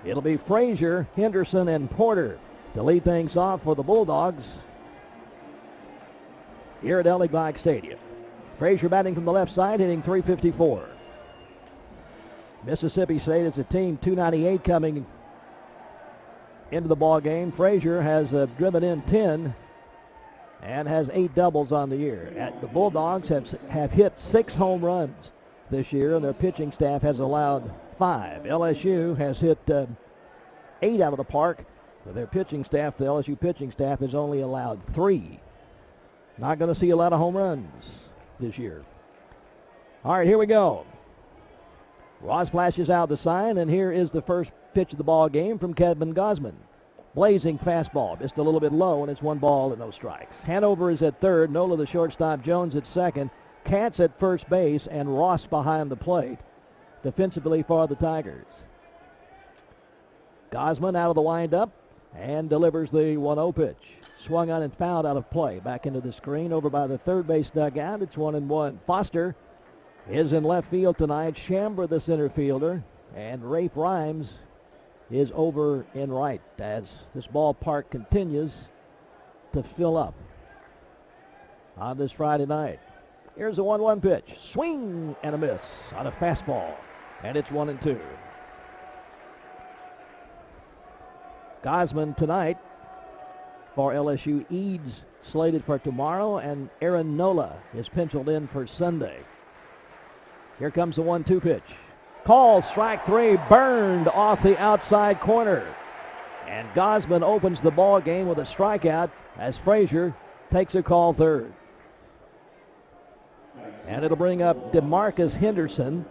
It'll be Frazier, Henderson, and Porter to lead things off for the Bulldogs here at LA Stadium. Frazier batting from the left side, hitting .354. Mississippi State is a team, .298 coming into the ball game. Frazier has driven in 10 and has 8 doubles on the year. The Bulldogs have hit 6 home runs this year, and their pitching staff has allowed 5. LSU has hit 8 out of the park, but their pitching staff, the LSU pitching staff, has only allowed 3. Not going to see a lot of home runs this year. All right, here we go. Ross flashes out the sign, and here is the first pitch of the ball game from Kevin Gausman. Blazing fastball, just a little bit low, and it's 1 ball and no strikes. Hanover is at third, Nola the shortstop, Jones at second, Katz at first base, and Ross behind the plate defensively for the Tigers. Gausman out of the windup and delivers the 1-0 pitch. Swung on and fouled out of play. Back into the screen over by the third base dugout. It's 1-1. Foster is in left field tonight. Chambra the center fielder. And Rafe Rhymes is over in right as this ballpark continues to fill up on this Friday night. Here's a 1-1 pitch. Swing and a miss on a fastball. And it's 1-2. Gausman tonight for LSU. Eads slated for tomorrow, and Aaron Nola is penciled in for Sunday. Here comes the 1-2 pitch. Call, strike 3, burned off the outside corner. And Gausman opens the ball game with a strikeout as Frazier takes a call third. And it'll bring up DeMarcus Henderson,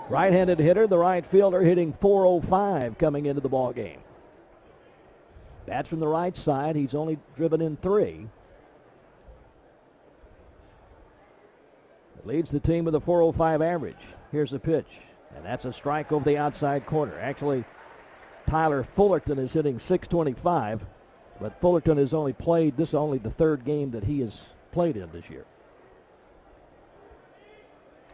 right-handed hitter, the right fielder, hitting .405 coming into the ball game. Bats from the right side. He's only driven in 3. It leads the team with a .405 average. Here's a pitch, and that's a strike over the outside corner. Actually, Tyler Fullerton is hitting .625, but Fullerton has only played, this is only the 3rd game that he has played in this year.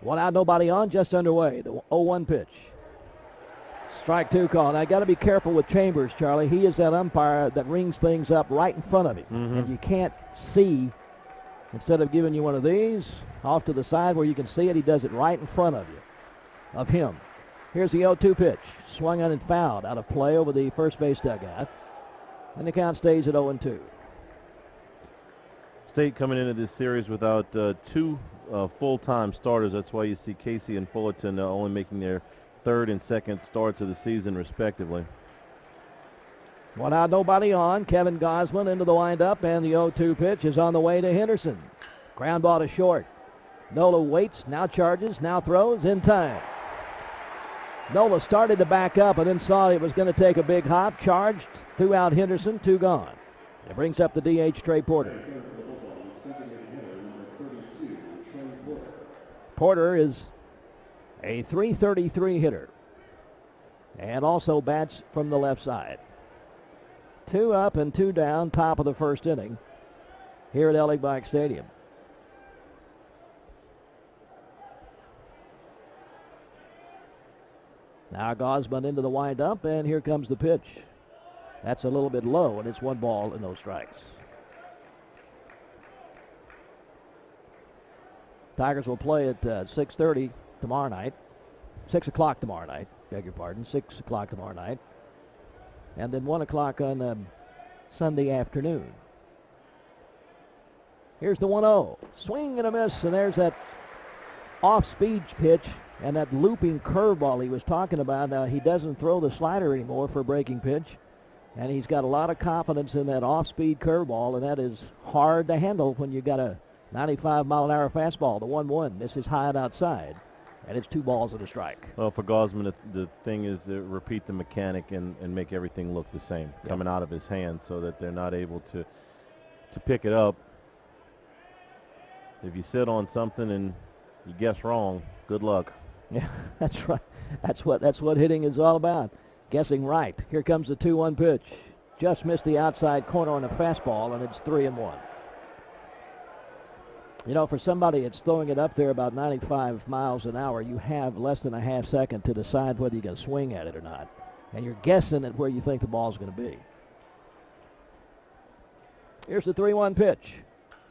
1 out, nobody on, just underway. The 0-1 pitch. Strike 2 call. Now, got to be careful with Chambers, Charlie. He is that umpire that rings things up right in front of him. And you can't see, instead of giving you one of these off to the side where you can see it, he does it right in front of you, of him. Here's the 0-2 pitch. Swung on and fouled out of play over the first base dugout. And the count stays at 0-2. State coming into this series without 2 full-time starters. That's why you see Casey and Fullerton only making their 3rd and 2nd starts of the season, respectively. 1 out, nobody on. Kevin Gausman into the windup, and the 0-2 pitch is on the way to Henderson. Ground ball to short. Nola waits, now charges, now throws, in time. Nola started to back up and then saw it was going to take a big hop, charged, threw out Henderson, 2 gone. It brings up the DH, Trey Porter. Porter is a .333 hitter and also bats from the left side. 2 up and 2 down, top of the 1st inning here at LA Stadium. Now Gausman into the windup, and here comes the pitch. That's a little bit low, and it's 1 ball and no strikes. Tigers will play at 6:30 tomorrow night. 6 o'clock tomorrow night, beg your pardon. 6 o'clock tomorrow night. And then 1 o'clock on Sunday afternoon. Here's the 1-0. Swing and a miss, and there's that off-speed pitch and that looping curveball he was talking about. Now, he doesn't throw the slider anymore for a breaking pitch, and he's got a lot of confidence in that off-speed curveball, and that is hard to handle when you got a 95-mile-an-hour fastball. The 1-1. This is high and outside, and it's 2 balls and a strike. Well, for Gausman, the thing is to repeat the mechanic and make everything look the same coming out of his hand so that they're not able to pick it up. If you sit on something and you guess wrong, good luck. Yeah, that's right. That's what hitting is all about. Guessing right. Here comes the 2-1 pitch. Just missed the outside corner on a fastball, and it's 3-1. You know, for somebody that's throwing it up there about 95 miles an hour, you have less than a half second to decide whether you can swing at it or not. and you're guessing at where you think the ball's going to be. Here's the 3-1 pitch.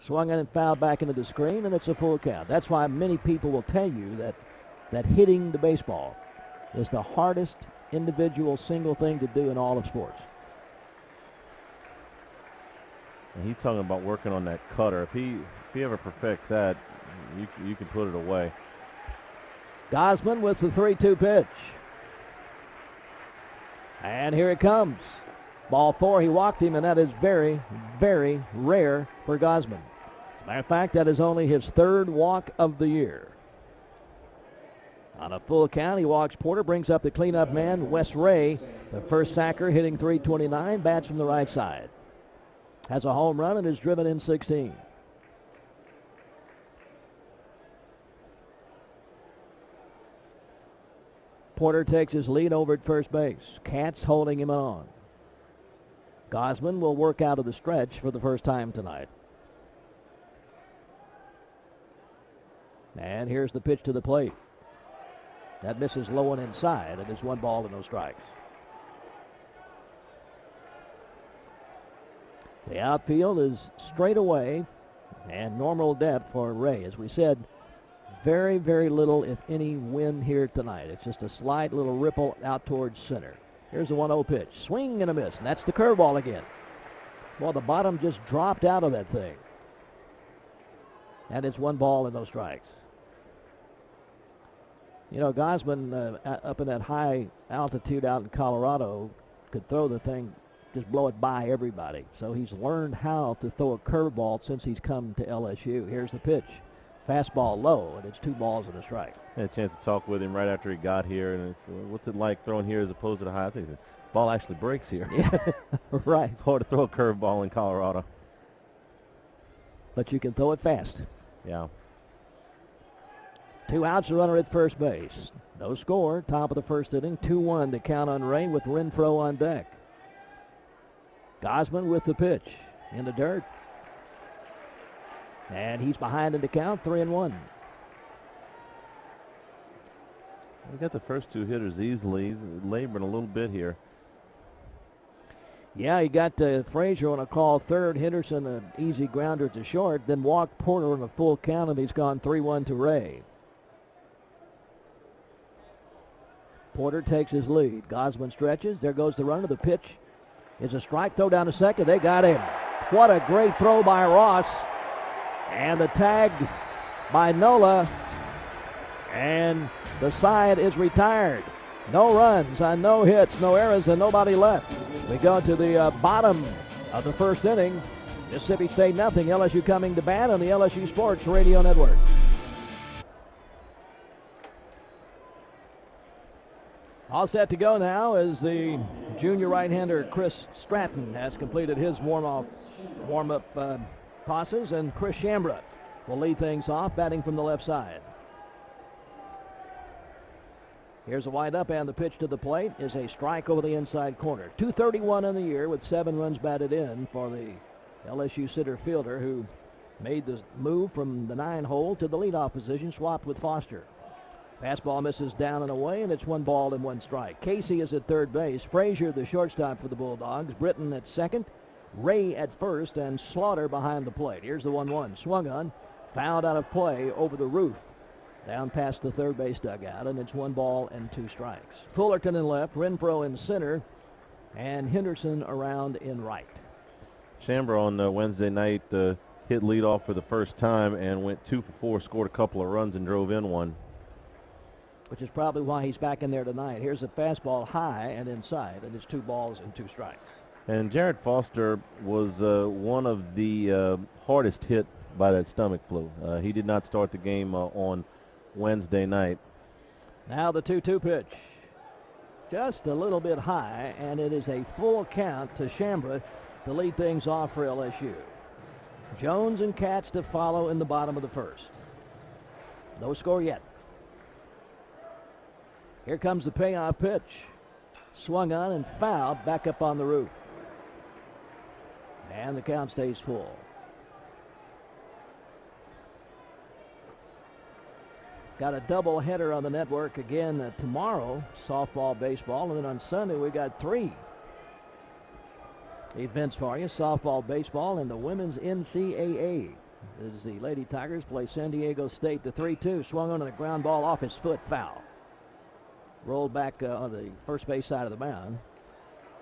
Swung in and fouled back into the screen, and it's a full count. That's why many people will tell you that hitting the baseball is the hardest individual single thing to do in all of sports. And he's talking about working on that cutter. If he ever perfects that, you can put it away. Gosman with the 3-2 pitch. And here it comes. Ball 4, he walked him, and that is very, very rare for Gosman. As a matter of fact, that is only his 3rd walk of the year. On a full count, he walks Porter, brings up the cleanup man, Wes Ray, the first sacker, hitting .329, bats from the right side. Has a home run and is driven in 16. Porter takes his lead over at first base. Katz holding him on. Gosman will work out of the stretch for the first time tonight. And here's the pitch to the plate. That misses low and inside, and it's 1 ball and no strikes. The outfield is straight away and normal depth for Ray. As we said, very, very little, if any, wind here tonight. It's just a slight little ripple out towards center. Here's the 1-0 pitch. Swing and a miss, and that's the curveball again. Well, the bottom just dropped out of that thing. And it's 1 ball and no strikes. You know, Gosman, up in that high altitude out in Colorado, could throw the thing, just blow it by everybody. So he's learned how to throw a curveball since he's come to LSU. Here's the pitch. Fastball low, and it's 2 balls and a strike. I had a chance to talk with him right after he got here, and it's, what's it like throwing here as opposed to the high? I think the ball actually breaks here. Yeah, right. It's hard to throw a curveball in Colorado. But you can throw it fast. Yeah. 2 outs, a runner at first base. No score, top of the first inning. 2-1 to count on Ray with Renfroe on deck. Gosman with the pitch in the dirt. And he's behind in the count, 3-1. We got the first 2 hitters easily. He's laboring a little bit here. Yeah, he got Frazier on a call third, Henderson an easy grounder to short, then walked Porter on a full count, and he's gone 3-1 to Ray. Porter takes his lead. Gosman stretches. There goes the runner. The pitch is a strike. Throw down to second. They got him. What a great throw by Ross. And the tag by Nola. And the side is retired. No runs on no hits, no errors, and nobody left. We go to the bottom of the first inning. Mississippi State nothing. LSU coming to bat on the LSU Sports Radio Network. All set to go now as the junior right-hander Chris Stratton has completed his warm-up tosses, and Chris Shambra will lead things off, batting from the left side. Here's a wind-up, and the pitch to the plate is a strike over the inside corner. 231 in the year with 7 runs batted in for the LSU center fielder, who made the move from the 9-hole to the leadoff position, swapped with Foster. Fastball misses down and away, and it's 1 ball and 1 strike. Casey is at third base. Frazier, the shortstop for the Bulldogs. Britton at second. Ray at first, and Slaughter behind the plate. Here's the 1-1. Swung on. Fouled out of play over the roof. Down past the third base dugout, and it's 1 ball and 2 strikes. Fullerton in left, Renfroe in center, and Henderson around in right. Shambra on Wednesday night hit leadoff for the first time and went 2 for 4, scored a couple of runs and drove in 1. Which is probably why he's back in there tonight. Here's a fastball high and inside, and it's 2 balls and 2 strikes. And Jared Foster was one of the hardest hit by that stomach flu. He did not start the game on Wednesday night. Now the 2-2 pitch. Just a little bit high, and it is a full count to Shambra to lead things off for LSU. Jones and Katz to follow in the bottom of the first. No score yet. Here comes the payoff pitch. Swung on and fouled back up on the roof. And the count stays full. Got a double header on the network again tomorrow, softball, baseball, and then on Sunday we got 3 events for you, softball, baseball, and the women's NCAA. As the Lady Tigers play San Diego State. The 3-2 swung on the ground ball off his foot, foul. Rolled back on the first base side of the mound,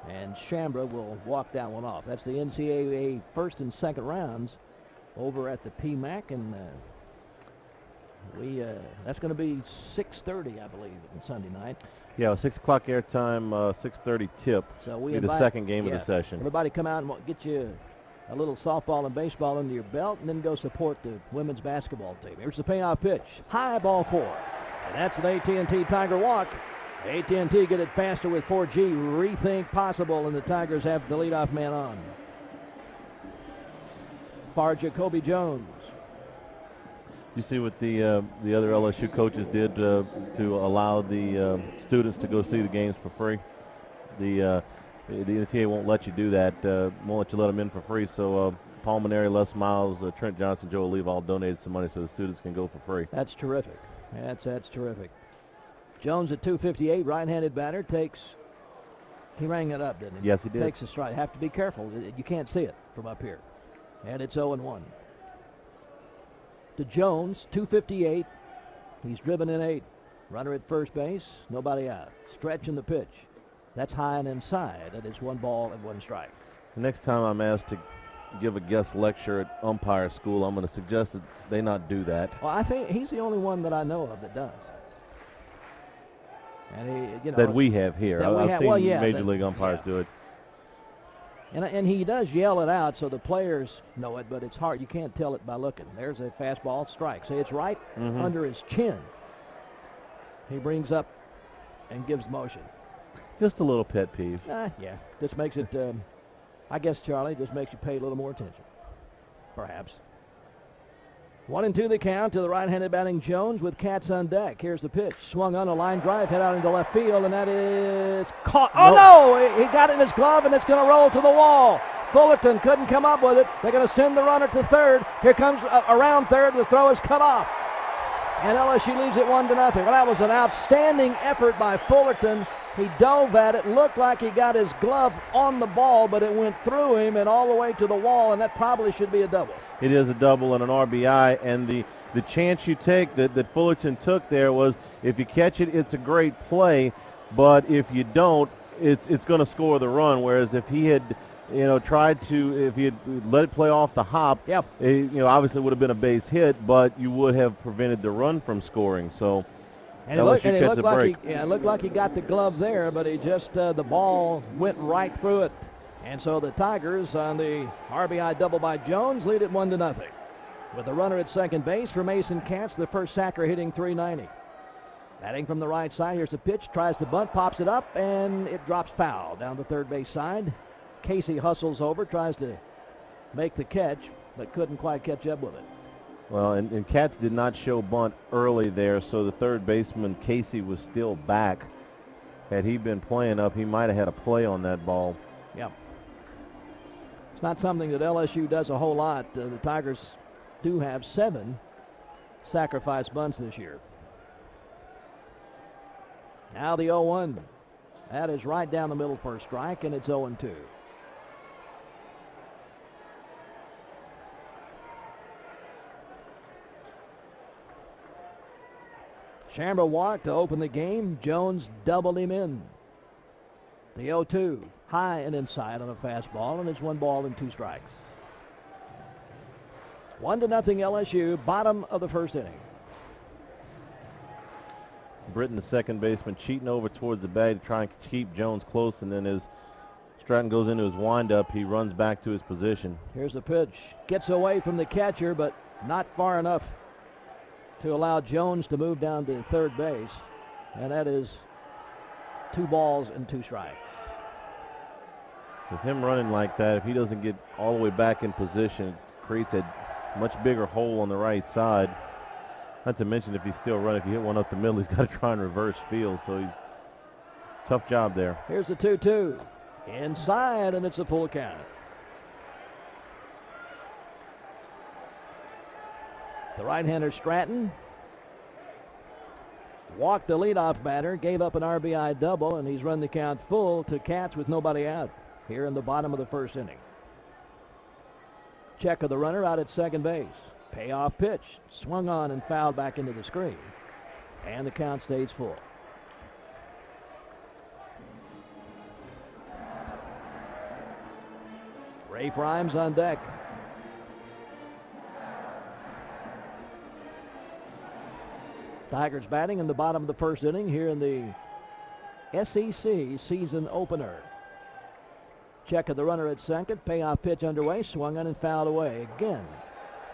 and Shambra will walk that one off. That's the NCAA first and second rounds over at the PMAC, and that's going to be 6:30, I believe, on Sunday night. Yeah, 6 o'clock airtime, 6:30 tip. So we be invite the second game of the session. Everybody come out and get you a little softball and baseball under your belt, and then go support the women's basketball team. Here's the payoff pitch. High, ball 4. And that's an AT&T Tiger walk. AT&T get it faster with 4G. Rethink possible, and the Tigers have the leadoff man on. For Jacoby Jones. You see what the other LSU coaches did to allow the students to go see the games for free. The NCAA won't let you do that. Won't let you let them in for free. So Paul Maneri, Les Miles, Trent Johnson, Joe Oliva all donated some money so the students can go for free. That's terrific. That's terrific. Jones at 258, right-handed batter, takes. He rang it up, didn't he? Yes, he did. Takes a strike. Have to be careful. You can't see it from up here. And it's 0-1. To Jones, 258. He's driven in 8. Runner at first base, nobody out. Stretch in the pitch. That's high and inside. That is 1 ball and 1 strike. The next time I'm asked to give a guest lecture at umpire school, I'm going to suggest that they not do that. Well, I think he's the only one that I know of that does. And he, that we have here. I've seen Major League umpires do it. And he does yell it out so the players know it, but it's hard. You can't tell it by looking. There's a fastball, strike. See, it's right under his chin. He brings up and gives motion. Just a little pet peeve. Yeah. This makes it, I guess, Charlie, just makes you pay a little more attention. Perhaps. 1-2 the count to the right-handed batting Jones with Katz on deck. Here's the pitch. Swung on a line drive, hit out into left field, and that is caught. Oh, no! He got it in his glove, and it's going to roll to the wall. Fullerton couldn't come up with it. They're going to send the runner to third. Here comes around third. The throw is cut off. And LSU leads it 1-0. Well, that was an outstanding effort by Fullerton. He dove at it. Looked like he got his glove on the ball, but it went through him and all the way to the wall, and that probably should be a double. It is a double and an RBI, and the chance you take that Fullerton took there was, if you catch it, it's a great play, but if you don't, it's going to score the run. Whereas if he had, if he had let it play off the hop, obviously it would have been a base hit, but you would have prevented the run from scoring. So. And it looked like he got the glove there, but he just the ball went right through it. And so the Tigers on the RBI double by Jones lead it 1-0. With the runner at second base for Mason Katz, the first sacker hitting .390. Batting from the right side, here's the pitch, tries to bunt, pops it up, and it drops foul down the third base side. Casey hustles over, tries to make the catch, but couldn't quite catch up with it. Well, and Katz did not show bunt early there, so the third baseman, Casey, was still back. Had he been playing up, he might have had a play on that ball. Yep. It's not something that LSU does a whole lot. The Tigers do have 7 sacrifice bunts this year. Now the 0-1. That is right down the middle for a strike, and it's 0-2. Shambra walked to open the game. Jones doubled him in. The 0-2, high and inside on a fastball, and it's 1 ball and 2 strikes. 1-0 LSU, bottom of the first inning. Britton, the second baseman, cheating over towards the bag to try and keep Jones close, and then as Stratton goes into his windup, he runs back to his position. Here's the pitch. Gets away from the catcher, but not far enough to allow Jones to move down to third base, and that is 2 balls and 2 strikes. With him running like that, if he doesn't get all the way back in position, it creates a much bigger hole on the right side. Not to mention, if he's still running, if you hit one up the middle, he's got to try and reverse field, so he's tough job there. Here's the 2-2. Inside, and it's a full count. The right-hander Stratton walked the leadoff batter, gave up an RBI double, and he's run the count full to Katz with nobody out here in the bottom of the first inning. Check of the runner out at second base. Payoff pitch, swung on and fouled back into the screen, and the count stays full. Rafe Rhymes on deck. Tigers batting in the bottom of the first inning here in the SEC season opener. Check of the runner at second. Payoff pitch underway. Swung on and fouled away. Again,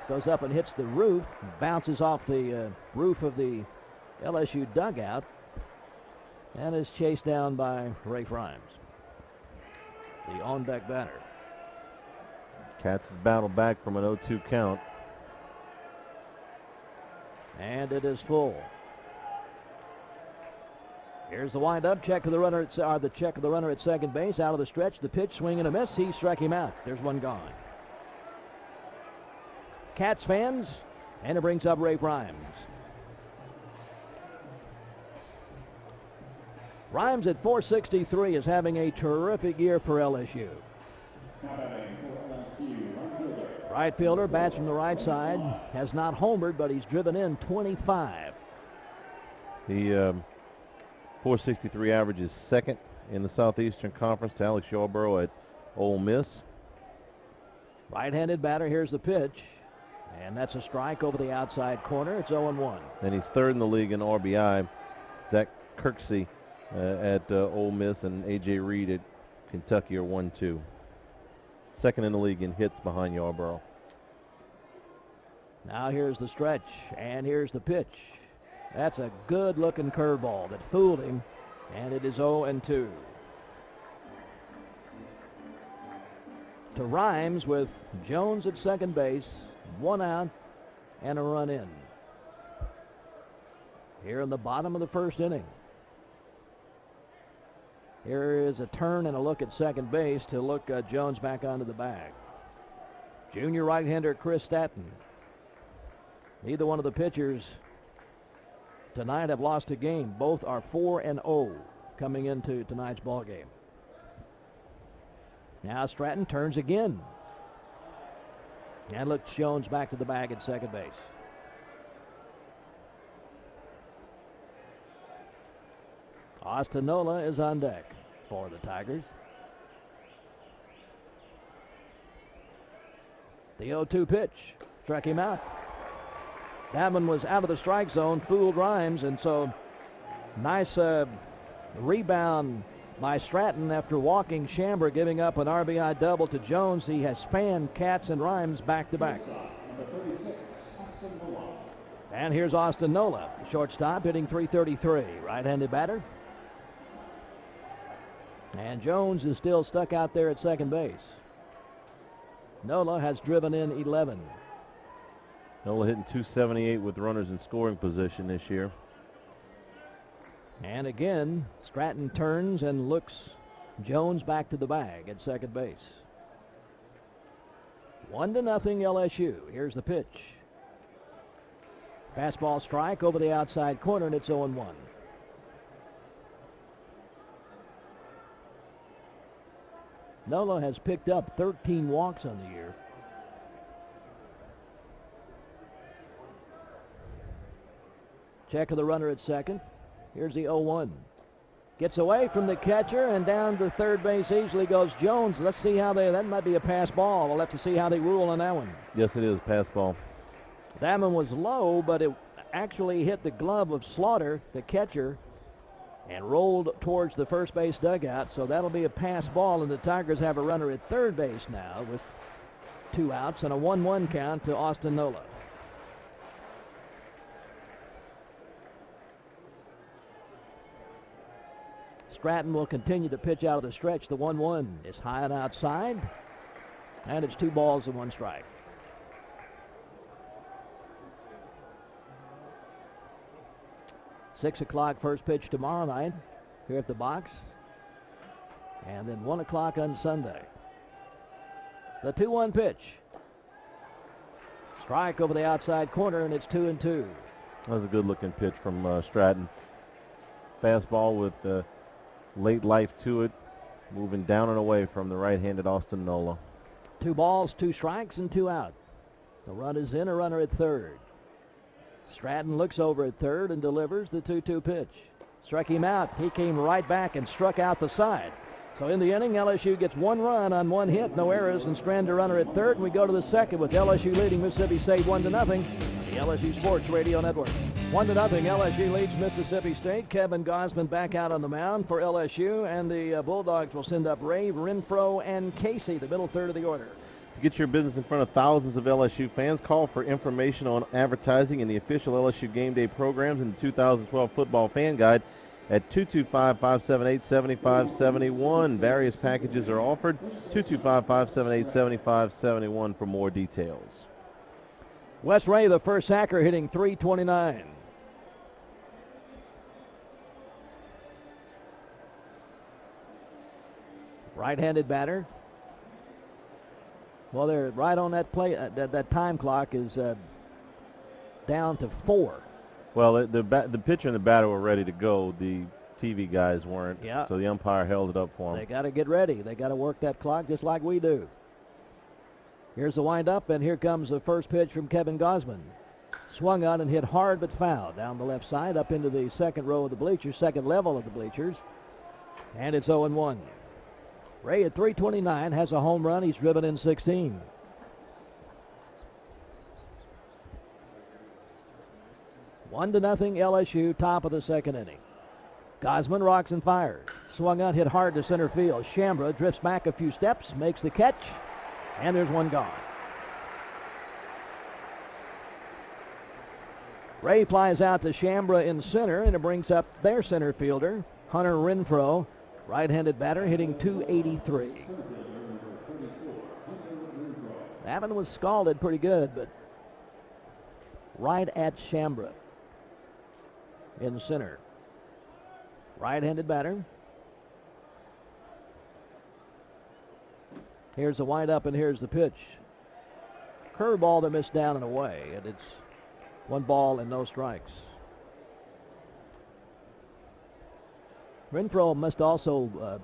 goes up and hits the roof. Bounces off the roof of the LSU dugout and is chased down by Rafe Rhymes, the on-deck batter. Katz has battled back from an 0-2 count. And it is full. Here's the windup. Check of the runner at second base. Out of the stretch. The pitch, swing and a miss. He struck him out. There's one gone. Cats fans, and it brings up Rafe Rhymes. Rhymes at .463 is having a terrific year for LSU. Right fielder, bats from the right side, has not homered, but he's driven in 25. The .463 average is second in the Southeastern Conference to Alex Yarborough at Ole Miss. Right-handed batter, here's the pitch, and that's a strike over the outside corner. It's 0-1. And he's third in the league in RBI. Zach Kirksey at Ole Miss and A.J. Reed at Kentucky are 1-2. Second in the league in hits behind Yarborough. Now here's the stretch, and here's the pitch. That's a good-looking curveball that fooled him, and it is 0-2. To Rhymes with Jones at second base, one out, and a run in. Here in the bottom of the first inning. Here is a turn and a look at second base to look Jones back onto the bag. Junior right-hander Chris Statton. Neither one of the pitchers tonight have lost a game. Both are 4-0 coming into tonight's ball game. Now Stratton turns again. And looks Jones back to the bag at second base. Austin Nola is on deck for the Tigers. The 0-2 pitch struck him out. That one was out of the strike zone, fooled Rhymes, and so nice rebound by Stratton after walking Chambers, giving up an RBI double to Jones. He has fanned Katz and Rhymes back to back. And here's Austin Nola, shortstop, hitting .333, right-handed batter. And Jones is still stuck out there at second base. Nola has driven in 11. Nola hitting .278 with runners in scoring position this year. And again, Stratton turns and looks Jones back to the bag at second base. 1-0 LSU. Here's the pitch. Fastball strike over the outside corner, and it's 0-1. Nola has picked up 13 walks on the year. Check of the runner at second. Here's the 0-1. Gets away from the catcher and down to third base easily goes Jones. Let's see how that might be a pass ball. We'll have to see how they rule on that one. Yes, it is pass ball. That one was low, but it actually hit the glove of Slaughter, the catcher, and rolled towards the first base dugout. So that'll be a pass ball, and the Tigers have a runner at third base now with 2 outs and a 1-1 count to Austin Nola. Stratton will continue to pitch out of the stretch. The 1-1 is high and outside, and it's 2 balls and 1 strike. Six o'clock first pitch tomorrow night here at the box, and then 1 o'clock on Sunday. The 2-1 pitch. Strike over the outside corner, and it's 2-2. That was a good-looking pitch from Stratton. Fastball with late life to it, moving down and away from the right-handed Austin Nola. 2 balls, 2 strikes, and 2 out. The run is in, a runner at third. Stratton looks over at third and delivers the 2-2 pitch. Struck him out. He came right back and struck out the side. So in the inning, LSU gets 1 run on 1 hit, no errors, and strand a runner at third. And we go to the second with LSU leading Mississippi State 1-0 on the LSU Sports Radio Network. 1-0, LSU leads Mississippi State. Kevin Gosman back out on the mound for LSU, and the Bulldogs will send up Ray, Renfro, and Casey, the middle third of the order. To get your business in front of thousands of LSU fans, call for information on advertising and the official LSU Game Day programs in the 2012 Football Fan Guide at 225-578-7571. Various packages are offered. 225-578-7571 for more details. Wes Ray, the first sacker, hitting .329. Right-handed batter. Well, they're right on that play. That time clock is down to 4. Well, the pitcher and the batter were ready to go. The TV guys weren't. Yeah. So the umpire held it up for them. They got to get ready. They got to work that clock just like we do. Here's the windup, and here comes the first pitch from Kevin Gosman. Swung on and hit hard but foul down the left side up into the second row of the bleachers, second level of the bleachers. And it's 0-1. Ray at .329 has a home run. He's driven in 16. One to nothing LSU, top of the second inning. Gosman rocks and fires. Swung on, hit hard to center field. Shambra drifts back a few steps, makes the catch, and there's one gone. Ray flies out to Shambra in center, and it brings up their center fielder, Hunter Renfro, right-handed batter, hitting .283. That one was scalded pretty good, but right at Shambra in center. Right-handed batter. Here's the windup, and here's the pitch. Curveball that missed down and away, and it's 1 ball and no strikes. Renfro must also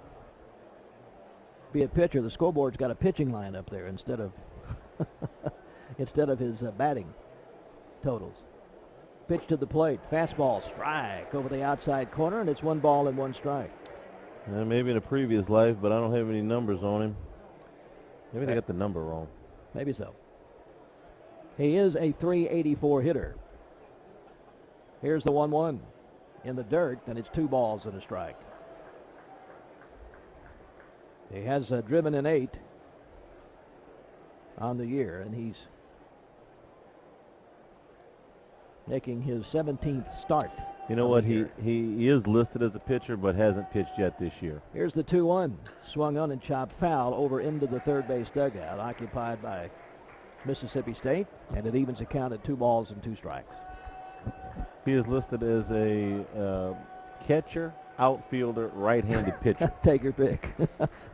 be a pitcher. The scoreboard's got a pitching line up there instead of his batting totals. Pitch to the plate, fastball, strike over the outside corner, and it's 1 ball and 1 strike. Maybe in a previous life, but I don't have any numbers on him. Maybe they got the number wrong. Maybe so. He is a .384 hitter. Here's the 1-1 in the dirt, and it's 2 balls and a strike. He has driven in 8 on the year, and he's making his 17th start. You know what? He is listed as a pitcher, but hasn't pitched yet this year. Here's the 2-1. Swung on and chopped foul over into the third base dugout, occupied by Mississippi State, and it evens the count at 2 balls and 2 strikes. He is listed as a catcher, outfielder, right-handed pitcher. Take your pick.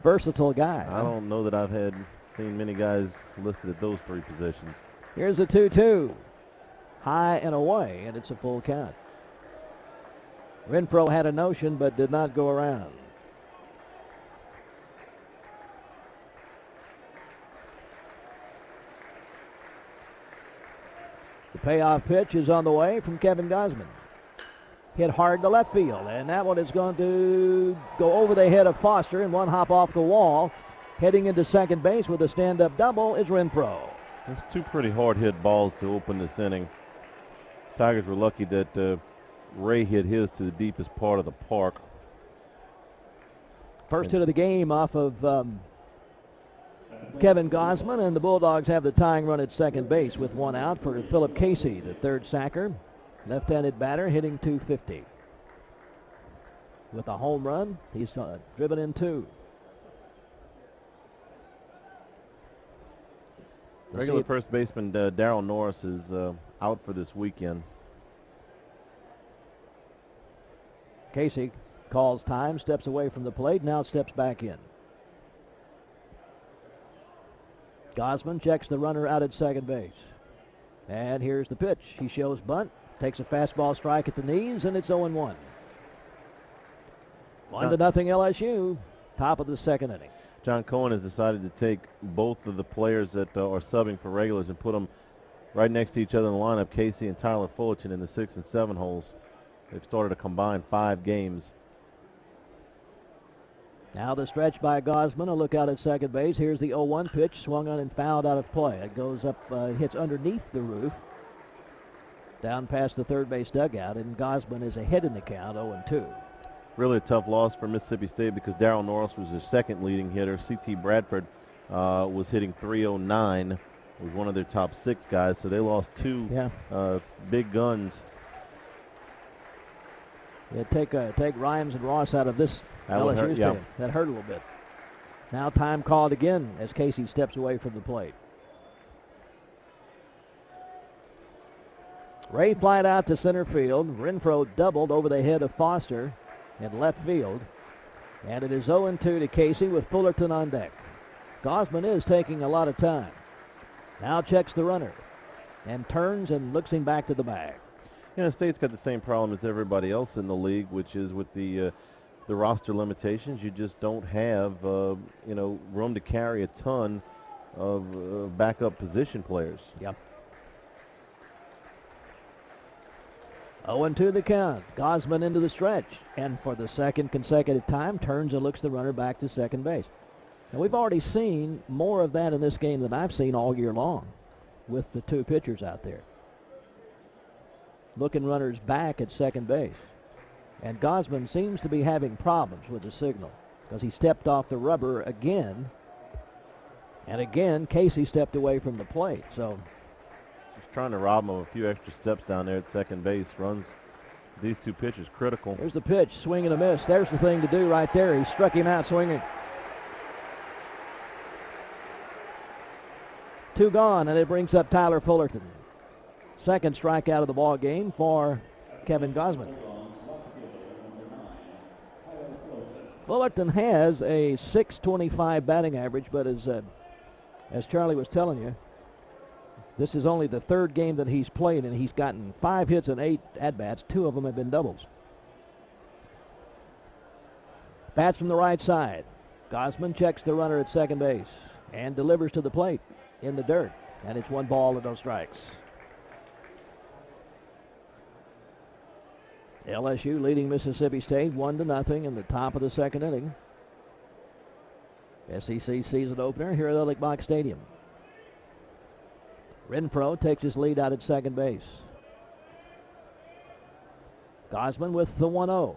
Versatile guy. I don't know that I've seen many guys listed at those 3 positions. Here's a 2-2. High and away, and it's a full count. Renfro had a notion but did not go around. The payoff pitch is on the way from Kevin Gosman. Hit hard to left field, and that one is going to go over the head of Foster and 1 hop off the wall. Heading into second base with a stand-up double is Renfro. That's 2 pretty hard-hit balls to open this inning. Tigers were lucky that Ray hit his to the deepest part of the park. First hit of the game off of Kevin Gosman, and the Bulldogs have the tying run at second base with 1 out for Philip Casey, the third sacker. Left-handed batter hitting .250. With a home run, he's driven in 2. Regular first baseman Darryl Norris is out for this weekend. Casey calls time, steps away from the plate, now steps back in. Gosman checks the runner out at second base. And here's the pitch. He shows bunt. Takes a fastball strike at the knees, and it's 0-1. 1-0 LSU, top of the second inning. John Cohen has decided to take both of the players that are subbing for regulars and put them right next to each other in the lineup, Casey and Tyler Fullerton in the 6 and 7 holes. They've started a combined 5 games. Now the stretch by Gosman, a look out at second base. Here's the 0-1 pitch, swung on and fouled out of play. It goes up, hits underneath the roof, down past the third base dugout, and Gosman is ahead in the count, 0-2. Really a tough loss for Mississippi State because Darryl Norris was their second leading hitter. C.T. Bradford was hitting .309, was one of their top 6 guys, so they lost 2 big guns. Yeah, take Rhymes and Ross out of this LSU stadium. That hurt a little bit. Now time called again as Casey steps away from the plate. Ray flied out to center field. Renfroe doubled over the head of Foster in left field. And it is 0-2 to Casey with Fullerton on deck. Gosman is taking a lot of time. Now checks the runner and turns and looks him back to the bag. You know, State's got the same problem as everybody else in the league, which is with the roster limitations. You just don't have room to carry a ton of backup position players. Yep. 0-2 the count. Gosman into the stretch, and for the second consecutive time turns and looks the runner back to second base. And we've already seen more of that in this game than I've seen all year long with the 2 pitchers out there. Looking runners back at second base. And Gosman seems to be having problems with the signal because he stepped off the rubber again. And again, Casey stepped away from the plate. So just trying to rob him of a few extra steps down there at second base. Runs these 2 pitches critical. There's the pitch, swing and a miss. There's the thing to do right there. He struck him out swinging. 2 gone, and it brings up Tyler Fullerton. Second strikeout of the ball game for Kevin Gosman. Fullerton has a .625 batting average, but as Charlie was telling you, this is only the 3rd game that he's played, and he's gotten 5 hits and 8 at-bats. 2 of them have been doubles. Bats from the right side. Gosman checks the runner at second base and delivers to the plate in the dirt, and it's 1 ball and no strikes. LSU leading Mississippi State 1-0 in the top of the second inning. SEC season opener here at Ehrlich Bach Stadium. Renfroe takes his lead out at second base. Gosman with the 1-0.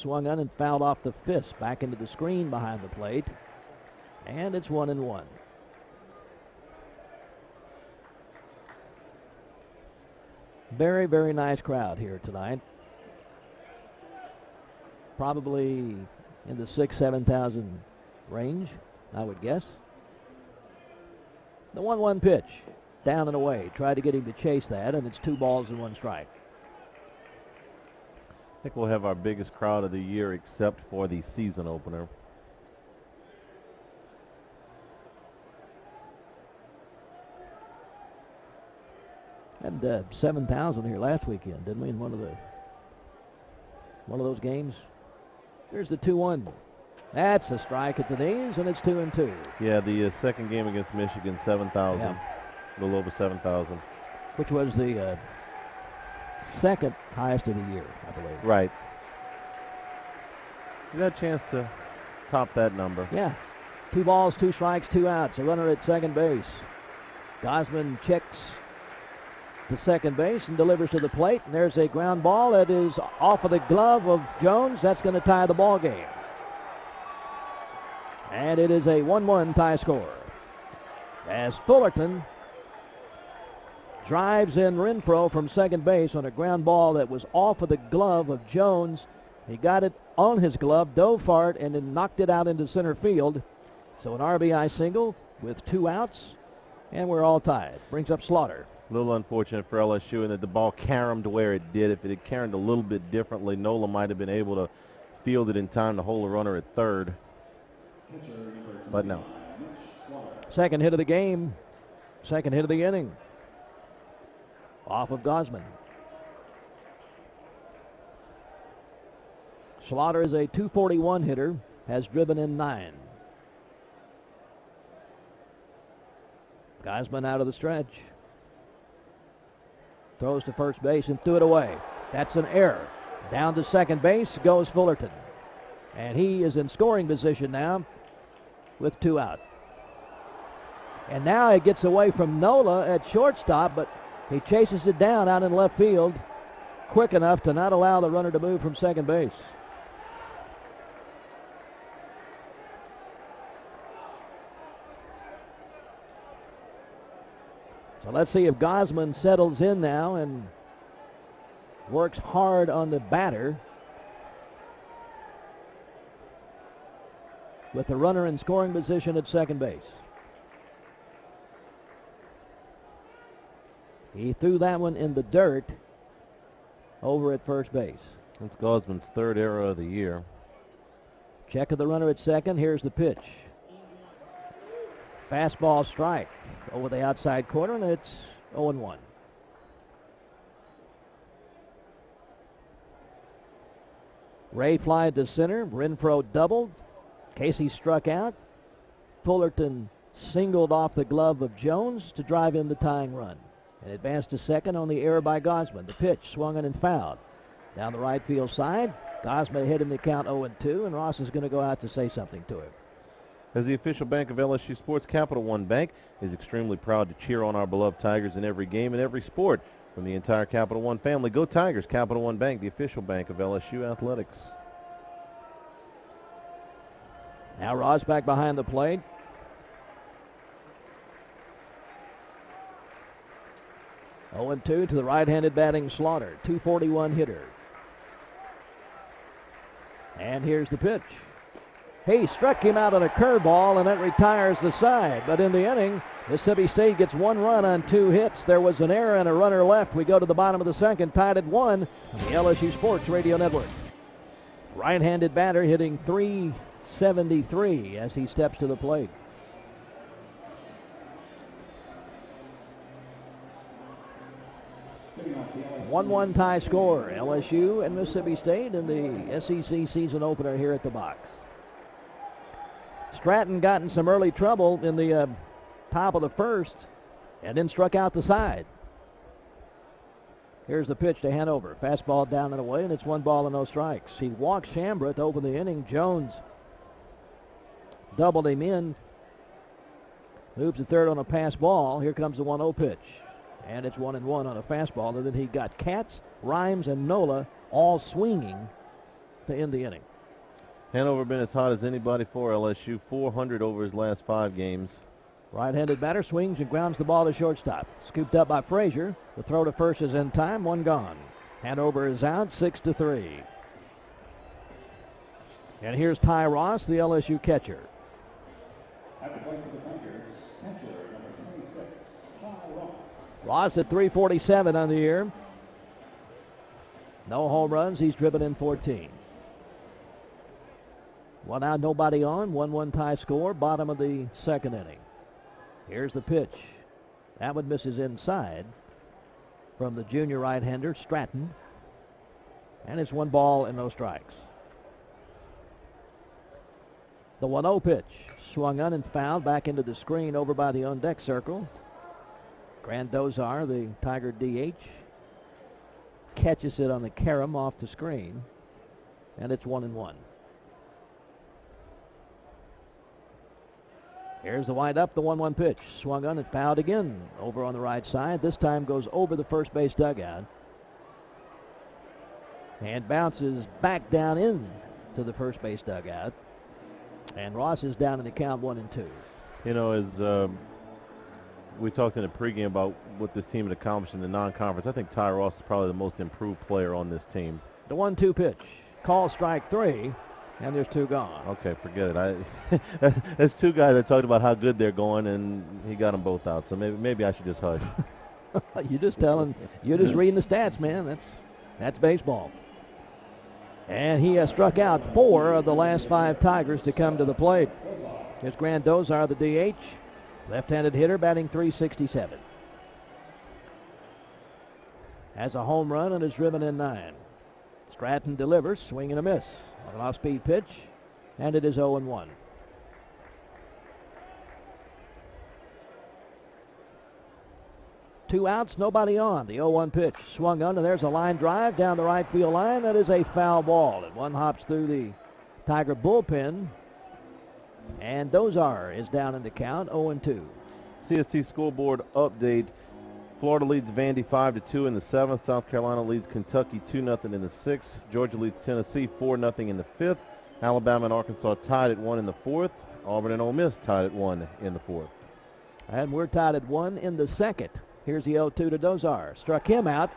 Swung on and fouled off the fist back into the screen behind the plate. And it's 1-1. Very, very nice crowd here tonight. Probably in the 6,000 to 7,000 range, I would guess. The 1-1 pitch, down and away. Tried to get him to chase that, and it's 2 balls and 1 strike. I think we'll have our biggest crowd of the year except for the season opener. Had 7,000 here last weekend, didn't we, in one of those games? There's the 2-1. That's a strike at the knees, and it's 2-2. Yeah, the second game against Michigan, 7,000. Yeah. A little over 7,000. Which was the second highest of the year, I believe. Right. You got a chance to top that number. Yeah. 2 balls, 2 strikes, 2 outs. A runner at second base. Gosman checks to second base and delivers to the plate, and there's a ground ball that is off of the glove of Jones. That's going to tie the ball game. And it is a 1-1 tie score as Fullerton drives in Renfroe from second base on a ground ball that was off of the glove of Jones. He got it on his glove, dove for it, and then knocked it out into center field. So an RBI single with 2 outs, and we're all tied. Brings up Slaughter. A little unfortunate for LSU in that the ball caromed where it did. If it had caromed a little bit differently, Nola might have been able to field it in time to hold a runner at third. But no. Second hit of the game. Second hit of the inning. Off of Gosman. Slaughter is a .241 hitter, has driven in 9. Gosman out of the stretch. Throws to first base and threw it away. That's an error. Down to second base goes Fullerton. And he is in scoring position now with 2 out. And now he gets away from Nola at shortstop, but he chases it down out in left field quick enough to not allow the runner to move from second base. So let's see if Gosman settles in now and works hard on the batter. With the runner in scoring position at second base. He threw that one in the dirt over at first base. That's Gosman's 3rd error of the year. Check of the runner at second. Here's the pitch. Fastball strike over the outside corner, and it's 0-1. Ray flied to center. Renfroe doubled. Casey struck out. Fullerton singled off the glove of Jones to drive in the tying run. And advanced to second on the error by Gosman. The pitch swung in and fouled. Down the right field side. Gosman hit in the count 0-2, and Ross is going to go out to say something to him. As the official bank of LSU Sports, Capital One Bank is extremely proud to cheer on our beloved Tigers in every game and every sport. From the entire Capital One family, go Tigers! Capital One Bank, the official bank of LSU Athletics. Now Ross back behind the plate. Oh, 0-2 to the right-handed batting Slaughter, .241 hitter. And here's the pitch. He struck him out on a curveball, and that retires the side. But in the inning, Mississippi State gets 1 run on 2 hits. There was an error and a runner left. We go to the bottom of the second, tied at 1 on the LSU Sports Radio Network. Right-handed batter hitting .373 as he steps to the plate. A 1-1 tie score, LSU and Mississippi State in the SEC season opener here at the box. Stratton got in some early trouble in the top of the first and then struck out the side. Here's the pitch to Hanover. Fastball down and away, and it's 1 ball and no strikes. He walks Shambra to open the inning. Jones doubled him in. Moves to third on a pass ball. Here comes the 1-0 pitch. And it's 1-1 on a fastball. And then he got Katz, Rhymes, and Nola all swinging to end the inning. Hanover been as hot as anybody for LSU. 400 over his last 5 games. Right-handed batter swings and grounds the ball to shortstop. Scooped up by Frazier. The throw to first is in time. 1 gone. Hanover is out 6-3. And here's Ty Ross, the LSU catcher. At the plate for the Tigers, catcher number 26, Ty Ross. Ross at .347 on the year. No home runs. He's driven in 14. 1 out, nobody on. 1-1 tie score. Bottom of the second inning. Here's the pitch. That one misses inside from the junior right-hander, Stratton. And it's 1 ball and no strikes. The 1-0 pitch. Swung on and fouled back into the screen over by the on-deck circle. Grandozar, the Tiger DH, catches it on the carom off the screen. And it's 1-1. Here's the wind-up, the 1-1 pitch. Swung on and fouled again over on the right side. This time goes over the first base dugout. And bounces back down in to the first base dugout. And Ross is down in the count 1-2. You know, as we talked in the pregame about what this team had accomplished in the non-conference, I think Ty Ross is probably the most improved player on this team. The 1-2 pitch. Call strike 3. And there's 2 gone. Okay, forget it. There's 2 guys that talked about how good they're going, and he got them both out. So maybe I should just hush. You're just reading the stats, man. That's baseball. And he has struck out 4 of the last 5 Tigers to come to the plate. Here's Grandozar, the DH, left-handed hitter, batting .367. Has a home run and is driven in 9. Stratton delivers, swing and a miss. An off-speed pitch, and it is 0-1. Two outs, nobody on. The 0-1 pitch swung on, and there's a line drive down the right field line. That is a foul ball, and one hops through the Tiger bullpen, and Dozar is down in the count, 0-2. CST scoreboard update. Florida leads Vandy 5-2 in the 7th. South Carolina leads Kentucky 2-0 in the 6th. Georgia leads Tennessee 4-0 in the 5th. Alabama and Arkansas tied at 1 in the 4th. Auburn and Ole Miss tied at 1 in the 4th. And we're tied at 1 in the 2nd. Here's the 0-2 to Dozar. Struck him out.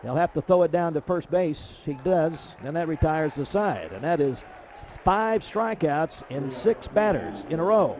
He'll have to throw it down to first base. He does, and that retires the side. And that is 5 strikeouts in 6 batters in a row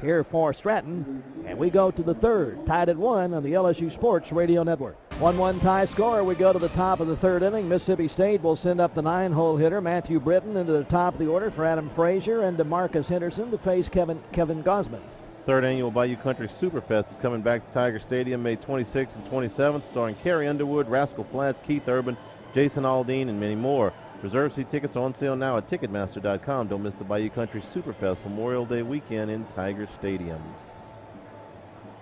here for Stratton. And we go to the 3rd, tied at 1 on the LSU Sports Radio Network. 1-1 tie score. We go to the top of the 3rd inning. Mississippi State will send up the 9-hole hitter, Matthew Britton, into the top of the order for Adam Frazier and DeMarcus Henderson to face Kevin Gosman. 3rd annual Bayou Country Superfest is coming back to Tiger Stadium May 26th and 27th, starring Carrie Underwood, Rascal Flatts, Keith Urban, Jason Aldean, and many more. Reserve seat tickets are on sale now at Ticketmaster.com. Don't miss the Bayou Country Superfest Memorial Day weekend in Tiger Stadium.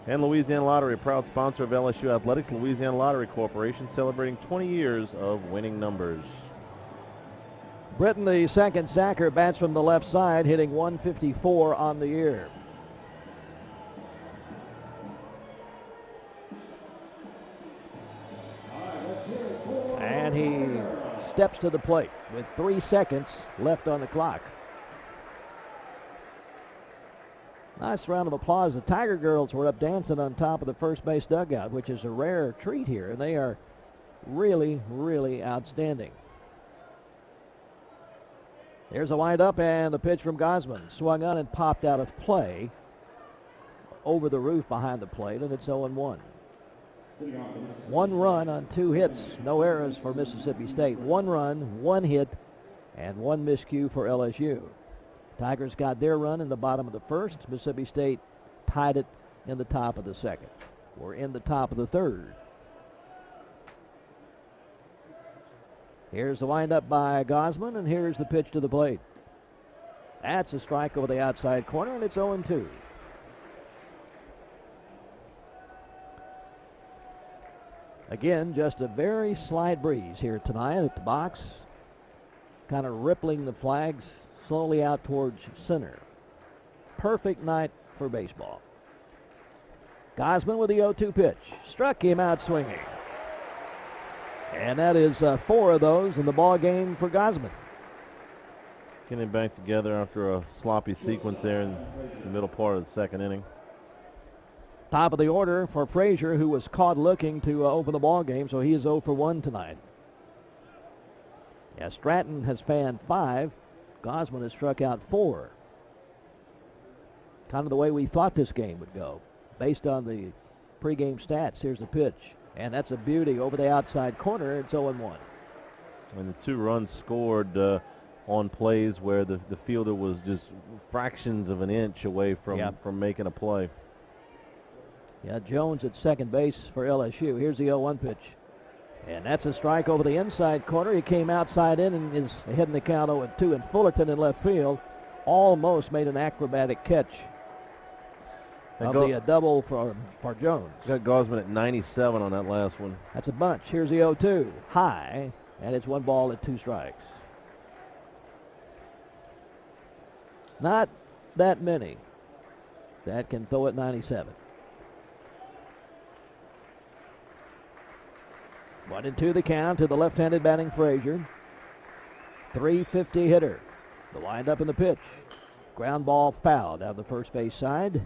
And Louisiana Lottery, a proud sponsor of LSU Athletics. Louisiana Lottery Corporation celebrating 20 years of winning numbers. Britton, the second sacker, bats from the left side, hitting 154 on the year. And he steps to the plate with 3 seconds left on the clock. Nice round of applause. The Tiger girls were up dancing on top of the first base dugout, which is a rare treat here, and they are really, really outstanding. There's a windup, and the pitch from Gosman swung on and popped out of play over the roof behind the plate, and it's 0-1. 1 run on 2 hits, no errors for Mississippi State. 1 run, 1 hit, and 1 miscue for LSU. Tigers got their run in the bottom of the 1st. Mississippi State tied it in the top of the 2nd. We're in the top of the 3rd. Here's the windup by Gosman, and here's the pitch to the plate. That's a strike over the outside corner, and it's 0-2. Again, just a very slight breeze here tonight at the box, kind of rippling the flags slowly out towards center. Perfect night for baseball. Gosman with the 0-2 pitch. Struck him out swinging. And that is 4 of those in the ball game for Gosman. Getting back together after a sloppy sequence there in the middle part of the 2nd inning. Top of the order for Frazier, who was caught looking to open the ball game, so he is 0 for 1 tonight. Yeah, Stratton has fanned 5. Gosman has struck out 4. Kind of the way we thought this game would go, based on the pregame stats. Here's the pitch, and that's a beauty over the outside corner. It's 0-1. And the 2 runs scored on plays where the fielder was just fractions of an inch away from making a play. Yeah, Jones at second base for LSU. Here's the 0-1 pitch. And that's a strike over the inside corner. He came outside in and is ahead in the count 0-2. And Fullerton in left field almost made an acrobatic catch of the double for Jones. Got Gosman at 97 on that last one. That's a bunch. Here's the 0-2. High, and it's 1 ball and 2 strikes. Not that many that can throw at 97. 1-2 the count to the left-handed batting Frazier. 350 hitter. The windup in the pitch. Ground ball foul down the first base side.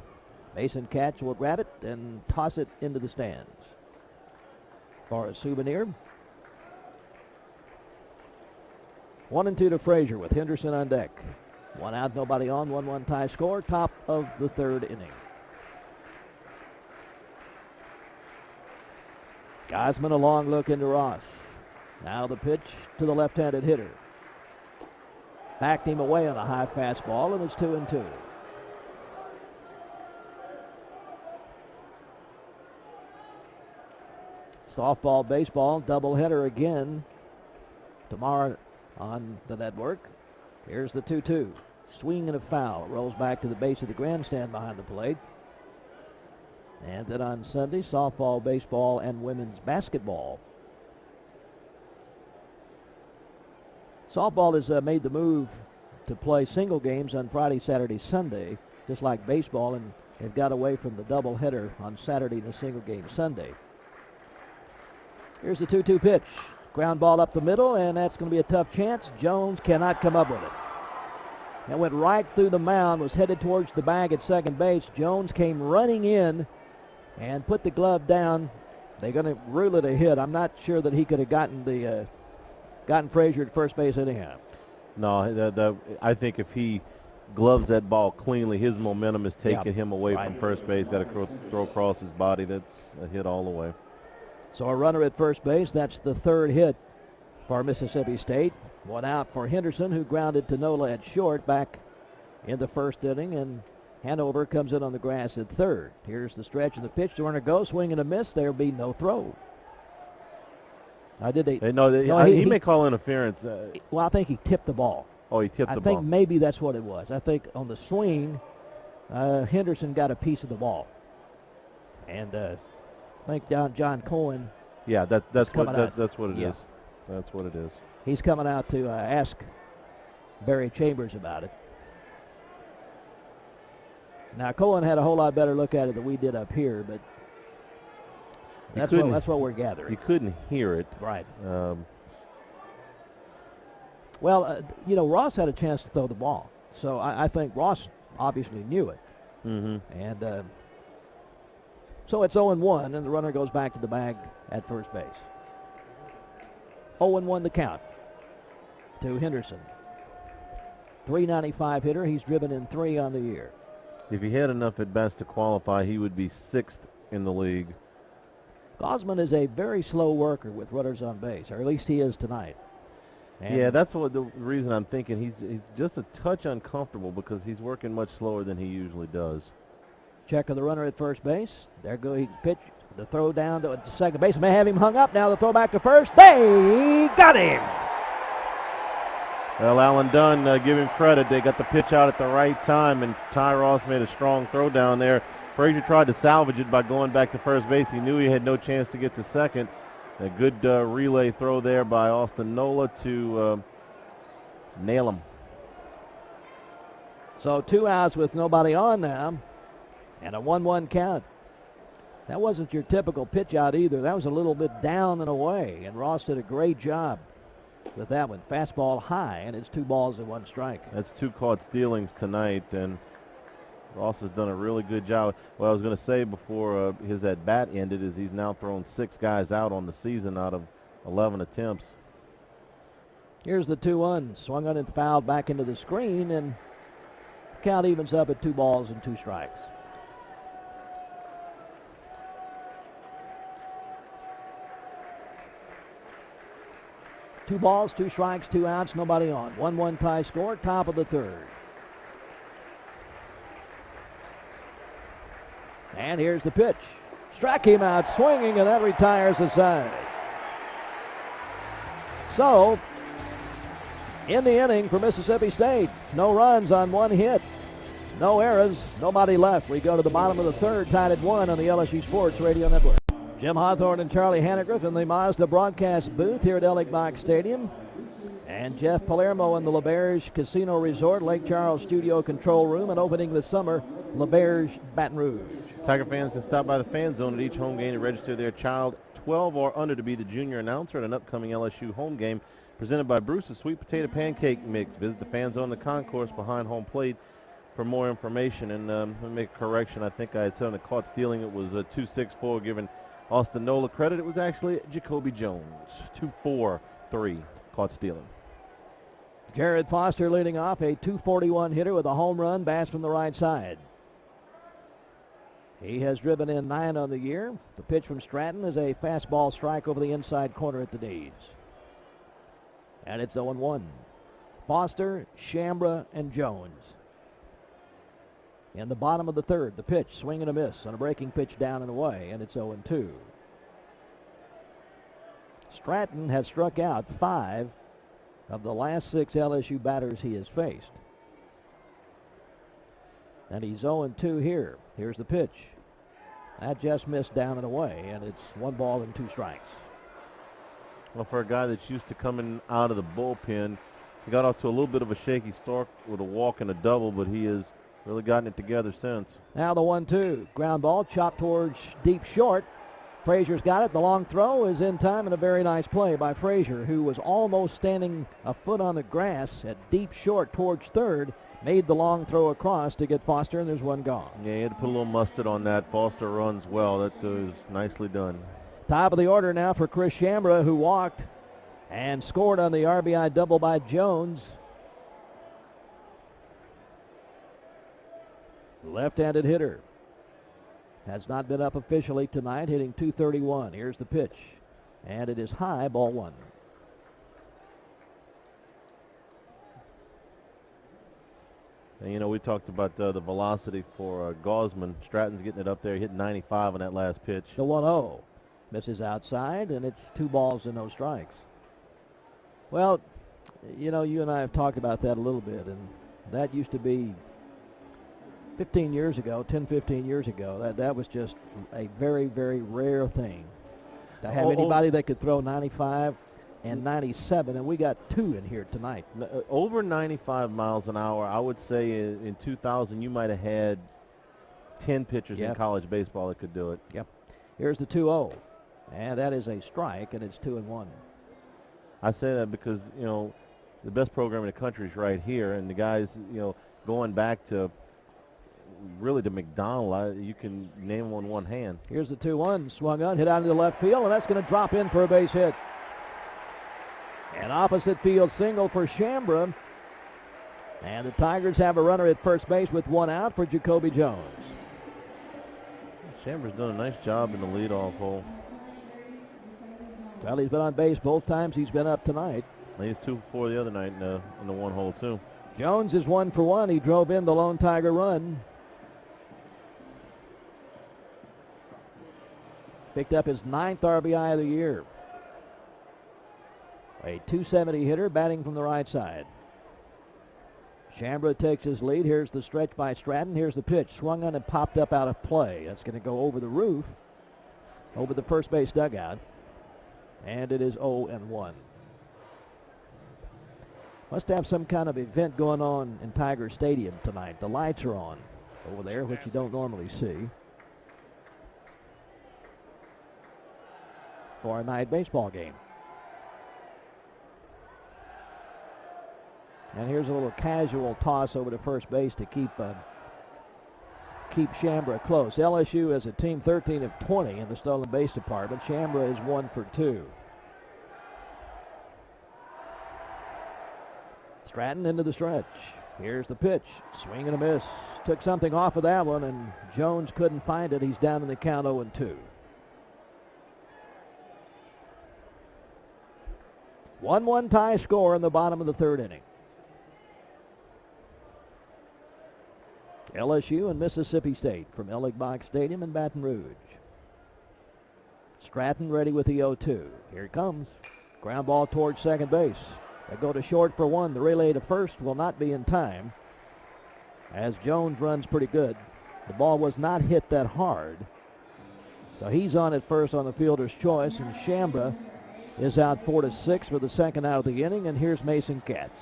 Mason Katz will grab it and toss it into the stands for a souvenir. 1-2 to Frazier with Henderson on deck. 1 out, nobody on. 1-1 tie score. Top of the 3rd inning. Gosman a long look into Ross. Now the pitch to the left-handed hitter. Backed him away on a high fastball, and it's 2-2. Softball, baseball, doubleheader again tomorrow on the network. Here's the 2-2. Swing and a foul. Rolls back to the base of the grandstand behind the plate. And then on Sunday, softball, baseball, and women's basketball. Softball has made the move to play single games on Friday, Saturday, Sunday, just like baseball, and they've got away from the doubleheader on Saturday and a single game Sunday. Here's the 2-2 pitch. Ground ball up the middle, and that's going to be a tough chance. Jones cannot come up with it. That went right through the mound, was headed towards the bag at second base. Jones came running in and put the glove down. They're going to rule it a hit. I'm not sure that he could have gotten Frazier at first base anyhow. No, I think if he gloves that ball cleanly, his momentum is taking him away from first base. Got to throw across his body. That's a hit all the way. So a runner at first base. That's the third hit for Mississippi State. One out for Henderson, who grounded to Nola at short back in the first inning, and Hanover comes in on the grass at third. Here's the stretch of the pitch. The runner goes, swing and a miss. There'll be no throw. He may call interference. Well, I think he tipped the ball. Oh, he tipped the ball. I think maybe that's what it was. I think on the swing, Henderson got a piece of the ball. And I think John Cohen. Yeah, that's what it is. Yeah. That's what it is. He's coming out to ask Barry Chambers about it. Now, Cohen had a whole lot better look at it than we did up here, but that's what we're gathering. You couldn't hear it. Right. Ross had a chance to throw the ball, so I think Ross obviously knew it. Mm-hmm. And so it's 0-1, and the runner goes back to the bag at first base. 0-1 the count to Henderson. .395 hitter. He's driven in 3 on the year. If he had enough at-bats to qualify, he would be 6th in the league. Gosman is a very slow worker with runners on base, or at least he is tonight. And that's the reason I'm thinking he's just a touch uncomfortable, because he's working much slower than he usually does. Check of the runner at first base. There go he pitch. The throw down to second base may have him hung up. Now the throw back to first. They got him. Well, Alan Dunn, give him credit. They got the pitch out at the right time, and Ty Ross made a strong throw down there. Frazier tried to salvage it by going back to first base. He knew he had no chance to get to second. A good relay throw there by Austin Nola to nail him. So 2 outs with nobody on now, and a 1-1 count. That wasn't your typical pitch out either. That was a little bit down and away, and Ross did a great job with that one. Fastball high, and it's 2 balls and 1 strike. That's 2 caught stealings tonight, and Ross has done a really good job. What I was going to say before his at-bat ended is he's now thrown 6 guys out on the season out of 11 attempts. Here's the 2-1. Swung on and fouled back into the screen, and count evens up at 2 balls and 2 strikes. Two balls, 2 strikes, 2 outs, nobody on. 1-1 tie score, top of the third. And here's the pitch. Struck him out swinging, and that retires the side. So, in the inning for Mississippi State, no runs on 1 hit, no errors, nobody left. We go to the bottom of the third, tied at 1 on the LSU Sports Radio Network. Jim Hawthorne and Charlie Hannegriff in the Mazda broadcast booth here at Ellick Box Stadium. And Jeff Palermo in the LaBerge Casino Resort, Lake Charles Studio Control Room, and opening the summer, LaBerge Baton Rouge. Tiger fans can stop by the fan zone at each home game to register their child 12 or under to be the junior announcer at an upcoming LSU home game presented by Bruce's Sweet Potato Pancake Mix. Visit the fan zone in the concourse behind home plate for more information. And let me make a correction. I think I had said on the caught stealing it was 2-6-4, giving Austin Nola credit. It was actually Jacoby Jones. 2-4-3 caught stealing. Jared Foster leading off, a .241 hitter with a home run, bats from the right side. He has driven in 9 on the year. The pitch from Stratton is a fastball strike over the inside corner at the knees. And it's 0-1. Foster, Shambra, and Jones. In the bottom of the third, the pitch, swing and a miss on a breaking pitch down and away, and it's 0-2. Stratton has struck out 5 of the last 6 LSU batters he has faced. And he's 0-2 here. Here's the pitch. That just missed down and away, and it's 1 ball and 2 strikes. Well, for a guy that's used to coming out of the bullpen, he got off to a little bit of a shaky start with a walk and a double, but he has really gotten it together since. Now the 1-2. Ground ball chopped towards deep short. Frazier's got it. The long throw is in time, and a very nice play by Frazier, who was almost standing a foot on the grass at deep short towards third. Made the long throw across to get Foster, and there's 1 gone. Yeah, he had to put a little mustard on that. Foster runs well. That is nicely done. Top of the order now for Chris Shambra, who walked and scored on the RBI double by Jones. Left-handed hitter. Has not been up officially tonight, hitting .231. Here's the pitch. And it is high, ball 1. And, you know, we talked about the velocity for Gaussman. Stratton's getting it up there. He hit 95 on that last pitch. The 1-0. Misses outside, and it's 2 balls and no strikes. Well, you know, you and I have talked about that a little bit, and that used to be 15 years ago, 10, 15 years ago. That was just a very, very rare thing to have anybody that could throw 95 and 97, and we got 2 in here tonight. Over 95 miles an hour, I would say in 2000 you might have had 10 pitchers in college baseball that could do it. Yep. Here's the 2-0, and that is a strike, and it's 2-1. I say that because, you know, the best program in the country is right here, and the guys, you know, going back to really to McDonald, you can name them on one hand. Here's the 2-1, swung on, hit out into left field, and that's going to drop in for a base hit. An opposite field single for Shambra. And the Tigers have a runner at first base with 1 out for Jacoby Jones. Chambra's done a nice job in the leadoff hole. Well, he's been on base both times he's been up tonight. And he's 2 for 4 the other night in the 1 hole, too. Jones is 1 for 1. He drove in the lone Tiger run. Picked up his 9th RBI of the year. A .270 hitter batting from the right side. Shambra takes his lead. Here's the stretch by Stratton. Here's the pitch. Swung on and popped up out of play. That's going to go over the roof, over the first base dugout. And it is 0-1. Must have some kind of event going on in Tiger Stadium tonight. The lights are on over there, which you don't normally see, for a night baseball game. And here's a little casual toss over to first base to keep Shambra close. LSU as a team 13 of 20 in the stolen base department. Shambra is 1 for 2. Stratton into the stretch. Here's the pitch. Swing and a miss. Took something off of that one, and Jones couldn't find it. He's down in the count 0-2. 1-1 tie score in the bottom of the 3rd inning. LSU and Mississippi State from Ellick Box Stadium in Baton Rouge. Stratton ready with the 0-2. Here it comes. Ground ball towards second base. They go to short for 1. The relay to first will not be in time, as Jones runs pretty good. The ball was not hit that hard, so he's on at first on the fielder's choice, and Shambra is out 4-6 for the 2nd out of the inning, and here's Mason Katz.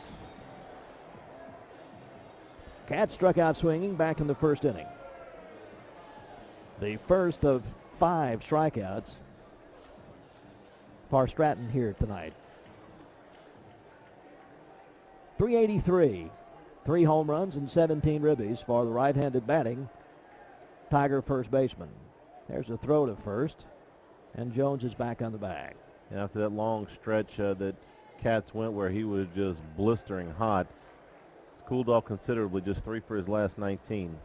Katz struck out swinging back in the 1st inning. The first of 5 strikeouts for Stratton here tonight. .383, 3 home runs and 17 ribbies for the right-handed batting Tiger first baseman. There's a throw to first, and Jones is back on the bag. And after that long stretch that Katz went where he was just blistering hot, it's cooled off considerably, just 3 for his last 19.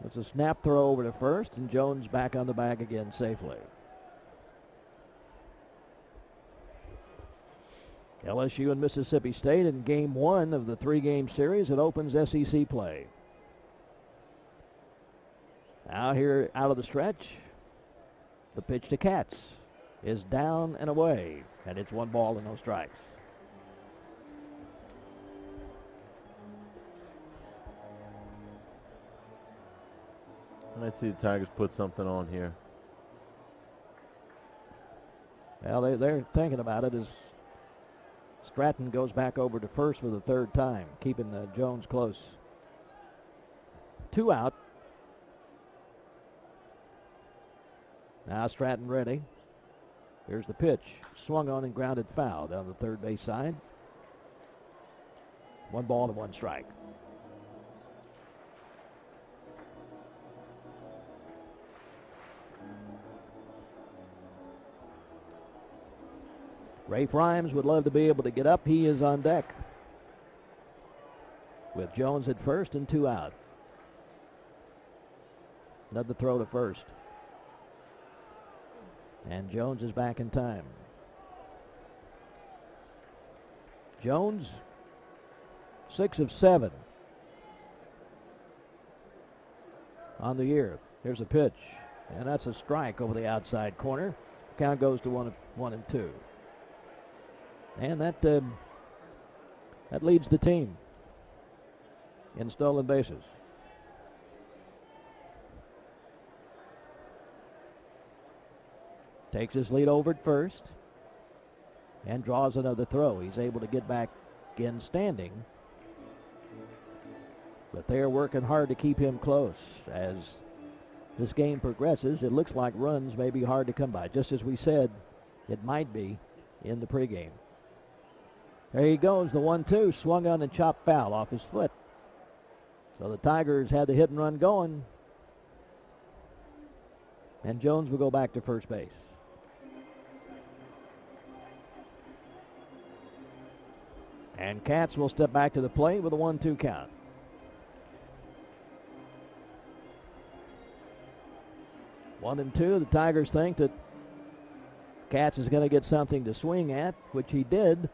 It's a snap throw over to first, and Jones back on the bag again safely. LSU and Mississippi State in game 1 of the 3-game series that opens SEC play. Now here out of the stretch, the pitch to Katz is down and away, and it's 1 ball and no strikes. Let's see the Tigers put something on here. Well, they're thinking about it as Stratton goes back over to first for the third time, keeping Jones close. 2 out. Now Stratton ready. Here's the pitch. Swung on and grounded foul down the third base side. 1 ball and 1 strike. Ray Primes would love to be able to get up. He is on deck with Jones at first and 2 out. Another throw to first. And Jones is back in time. Jones, 6 of 7 on the year. Here's a pitch, and that's a strike over the outside corner. Count goes to 1-2. And that leads the team in stolen bases. Takes his lead over at first and draws another throw. He's able to get back in standing, but they're working hard to keep him close. As this game progresses, it looks like runs may be hard to come by, just as we said it might be in the pregame. There he goes, the 1-2, swung on and chopped foul off his foot. So the Tigers had the hit and run going, and Jones will go back to first base. And Katz will step back to the plate with a 1-2 count. One and two. The Tigers think that Katz is going to get something to swing at, which he did.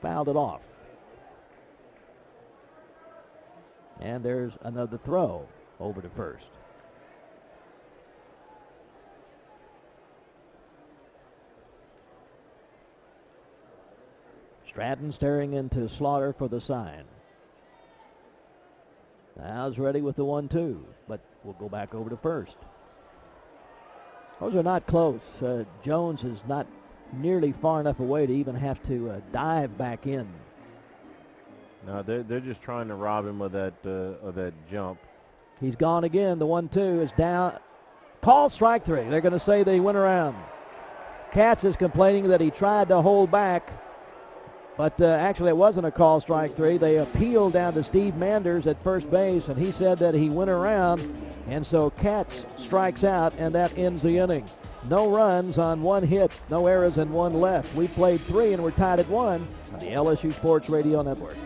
Fouled it off. And there's another throw over to first. Stratton staring into Slaughter for the sign. Now he's ready with the 1-2, but we'll go back over to first. Those are not close. Jones is not nearly far enough away to even have to dive back in. No, they're just trying to rob him of that jump. He's gone again. The 1-2 is down. Call strike 3. They're going to say they went around. Katz is complaining that he tried to hold back, but actually it wasn't a call strike 3. They appealed down to Steve Manders at first base, and he said that he went around, and so Katz strikes out, and that ends the inning. No runs on 1 hit, no errors and 1 left. We played 3 and we're tied at 1 on the LSU Sports Radio Network.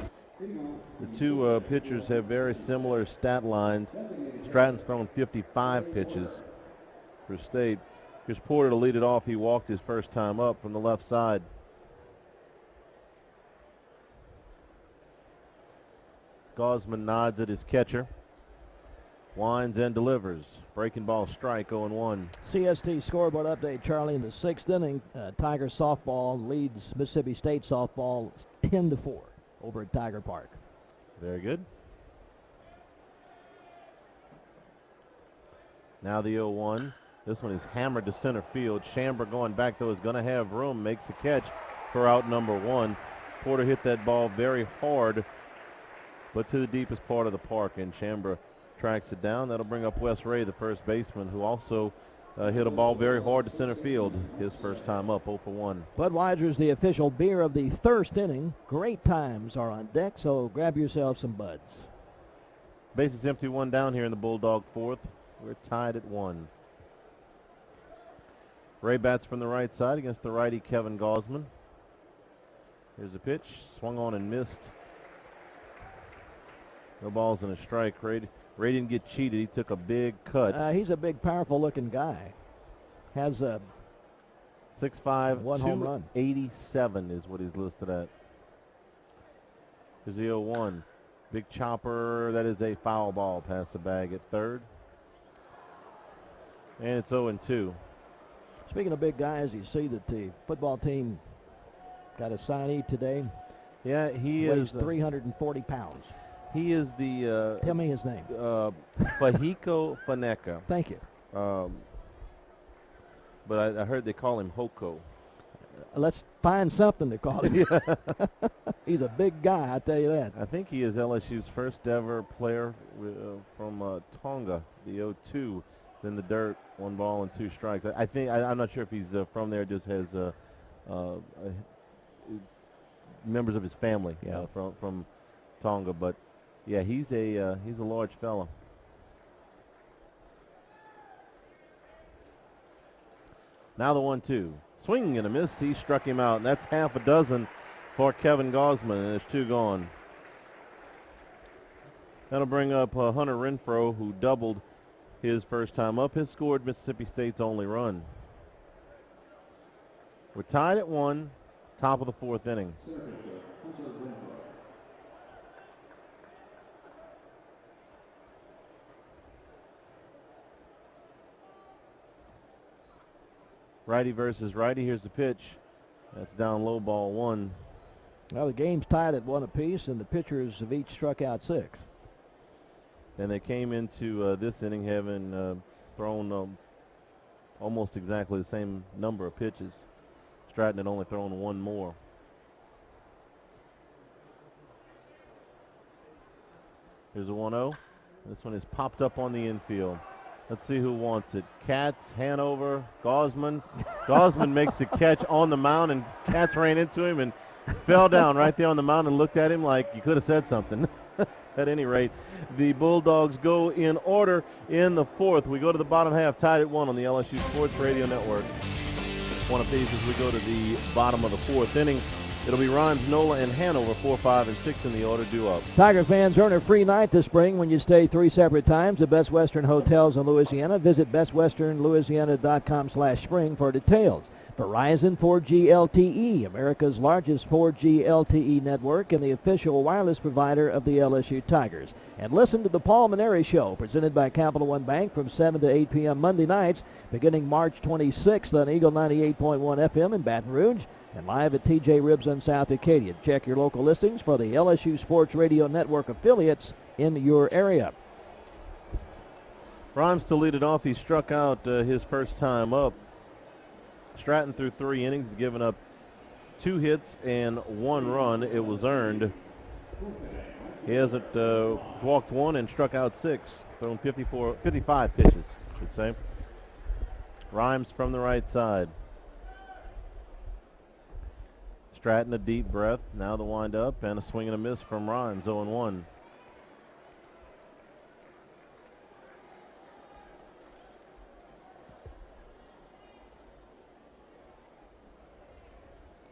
The two pitchers have very similar stat lines. Stratton's thrown 55 pitches for State. Here's Porter to lead it off. He walked his first time up from the left side. Gosman nods at his catcher. Winds and delivers. Breaking ball strike, 0-1. CST scoreboard update, Charlie. In the 6th inning, Tiger softball leads Mississippi State softball 10-4 over at Tiger Park. Very good. Now the 0-1. This one is hammered to center field. Chambers going back, though, is going to have room. Makes a catch for out number 1. Porter hit that ball very hard, but to the deepest part of the park, and Chambers tracks it down. That'll bring up Wes Ray, the first baseman, who also hit a ball very hard to center field. His first time up, 0-1. Budweiser's the official beer of the first inning. Great times are on deck, so grab yourself some Buds. Base is empty, 1 down here in the Bulldog 4th. We're tied at 1. Ray bats from the right side against the righty Kevin Gosman. Here's a pitch, swung on and missed. No balls and a strike. Ray didn't get cheated. He took a big cut. He's a big, powerful-looking guy. Has a 6'5", 1 home run. 287 is what he's listed at. Here's the 0-1. Big chopper. That is a foul ball past the bag at third. And it's 0-2. Speaking of big guys, you see that the football team got a signee today. Yeah, he weighs is 340 pounds. He is the. Tell me his name. Fahiko Faneka. Thank you. But I heard they call him Hoko. Let's find something to call him. He's a big guy, I tell you that. I think he is LSU's first ever player from Tonga, the 0-2. In the dirt, 1 ball and 2 strikes. I'm not sure if he's from there. Just has members of his family from Tonga, but yeah, he's a large fella. Now the 1-2, swing and a miss. He struck him out, and that's half a dozen for Kevin Gosman, and there's 2 gone. That'll bring up Hunter Renfro, who doubled his first time up, has scored Mississippi State's only run. We're tied at 1, top of the 4th inning. Righty versus righty. Here's the pitch. That's down low, ball 1. Well, the game's tied at 1 apiece, and the pitchers have each struck out 6. And they came into this inning having thrown almost exactly the same number of pitches. Stratton had only thrown 1 more. Here's a 1-0. This one is popped up on the infield. Let's see who wants it. Katz, Hanover, Gosman. Gosman makes the catch on the mound, and Katz ran into him and fell down right there on the mound and looked at him like you could have said something. At any rate, the Bulldogs go in order in the 4th. We go to the bottom half, tied at 1 on the LSU Sports Radio Network. 1 apiece as we go to the bottom of the 4th inning. It'll be Rhymes, Nola, and Hanover, 4, 5, and 6 in the order, due up. Tiger fans, earn a free night this spring when you stay 3 separate times at Best Western Hotels in Louisiana. Visit bestwesternlouisiana.com/spring for details. Verizon 4G LTE, America's largest 4G LTE network and the official wireless provider of the LSU Tigers. And listen to the Paul Maneri Show, presented by Capital One Bank from 7 to 8 p.m. Monday nights, beginning March 26th on Eagle 98.1 FM in Baton Rouge and live at TJ Ribs in South Acadia. Check your local listings for the LSU Sports Radio Network affiliates in your area. Rhymes to lead it off. He struck out his first time up. Stratton through 3 innings, has given up 2 hits and 1 run. It was earned. He hasn't walked 1 and struck out 6. Thrown 55 pitches, I should say. Rhymes from the right side. Stratton a deep breath. Now the wind up and a swing and a miss from Rhymes, 0-1.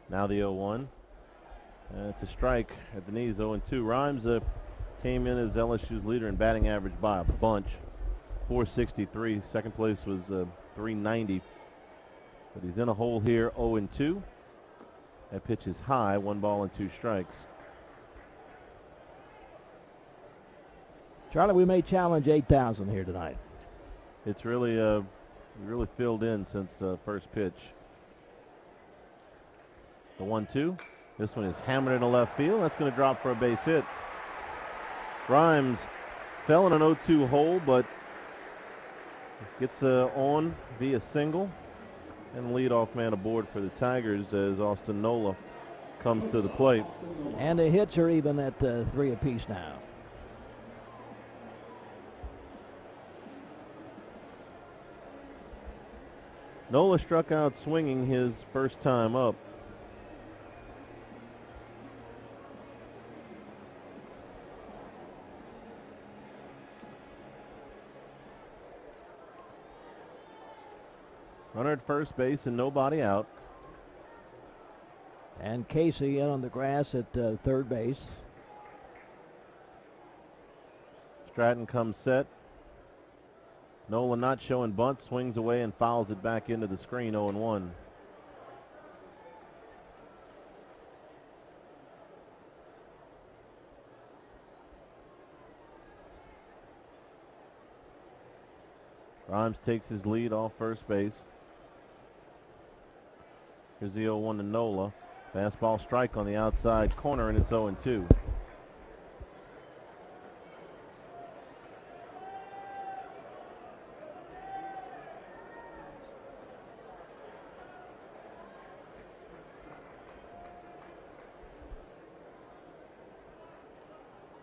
Now the 0-1. It's a strike at the knees, 0-2. Rhymes came in as LSU's leader in batting average by a bunch, 463. Second place was 390. But he's in a hole here, 0-2. That pitch is high, 1 ball and 2 strikes. Charlie, we may challenge 8,000 here tonight. It's really filled in since first pitch. The 1-2. This one is hammered into left field. That's going to drop for a base hit. Rhymes fell in an 0-2 hole, but gets on via single. And leadoff man aboard for the Tigers as Austin Nola comes to the plate. And the hits are even at 3 apiece now. Nola struck out swinging his first time up. Runner at first base and nobody out. And Casey in on the grass at third base. Stratton comes set. Nola not showing bunt, swings away and fouls it back into the screen, 0-1. Rhymes takes his lead off first base. Here's the 0-1 to Nola. Fastball strike on the outside corner, and it's 0-2.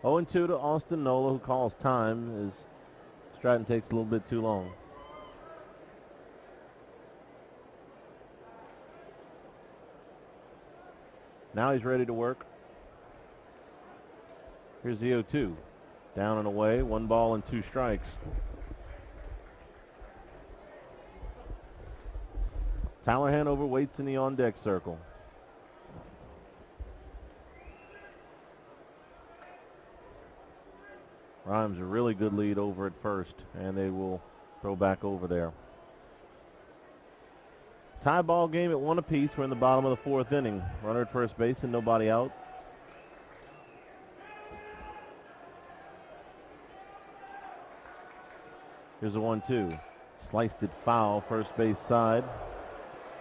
0-2 to Austin Nola, who calls time as Stratton takes a little bit too long. Now he's ready to work. Here's the 0-2. Down and away, 1 ball and 2 strikes. Tyler Hanover waits in the on-deck circle. Rhymes a really good lead over at first, and they will throw back over there. Tie ball game at 1 apiece. We're in the bottom of the 4th inning. Runner at first base and nobody out. Here's a 1-2. Sliced it foul, first base side.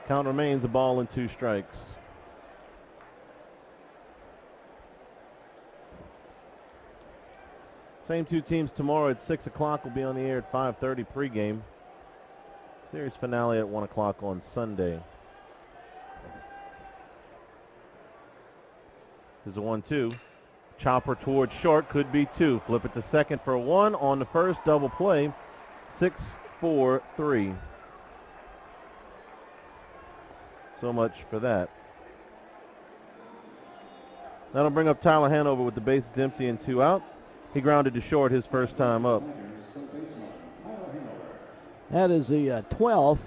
Count remains a ball and 2 strikes. Same 2 teams tomorrow at 6 o'clock. Will be on the air at 5:30 pregame. Series finale at 1 o'clock on Sunday. Here's a 1-2. Chopper towards short, could be 2. Flip it to second for a 1 on the first, double play. 6-4-3. So much for that. That'll bring up Tyler Hanover with the bases empty and 2 out. He grounded to short his first time up. That is the 12th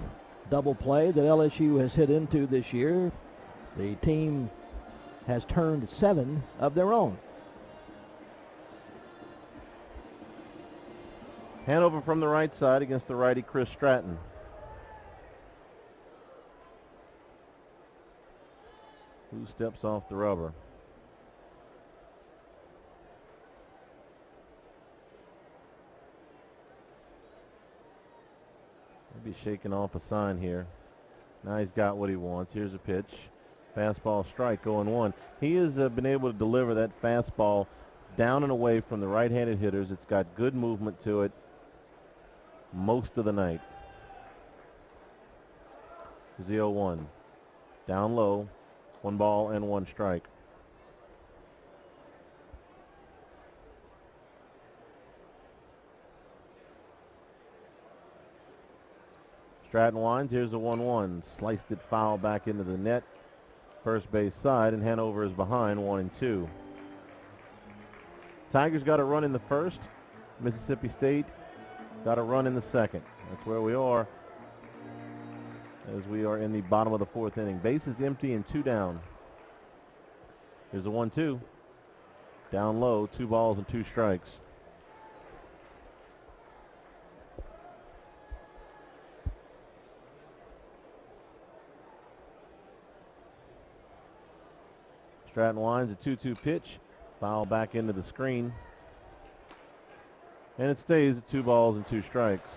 double play that LSU has hit into this year. The team has turned 7 of their own. Hanover from the right side against the righty Chris Stratton. Who steps off the rubber? Maybe shaking off a sign here. Now he's got what he wants. Here's a pitch. Fastball strike, 0-1. He has been able to deliver that fastball down and away from the right-handed hitters. It's got good movement to it most of the night. Here's the 0-1. Down low. 1 ball and 1 strike. Stratton winds. Here's a 1-1. Sliced it foul back into the net. First base side, and Hanover is behind 1-2. Tigers got a run in the first. Mississippi State got a run in the second. That's where we are as we are in the bottom of the 4th inning. Bases empty and 2 down. Here's a 1-2. Down low, 2 balls and 2 strikes. Stratton winds a 2-2 pitch. Foul back into the screen. And it stays at 2 balls and 2 strikes.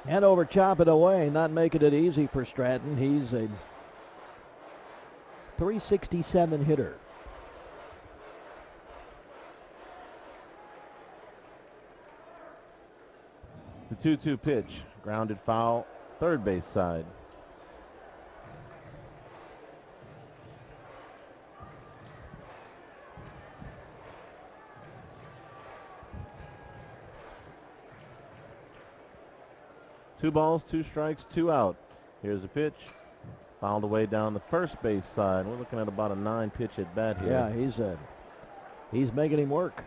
Hanover chop it away, not making it easy for Stratton. He's a .367 hitter. The 2-2 pitch. Grounded foul, third base side. Two balls, 2 strikes, 2 out. Here's a pitch. Fouled away down the first base side. We're looking at about a 9-pitch at bat here. Yeah, he's making him work.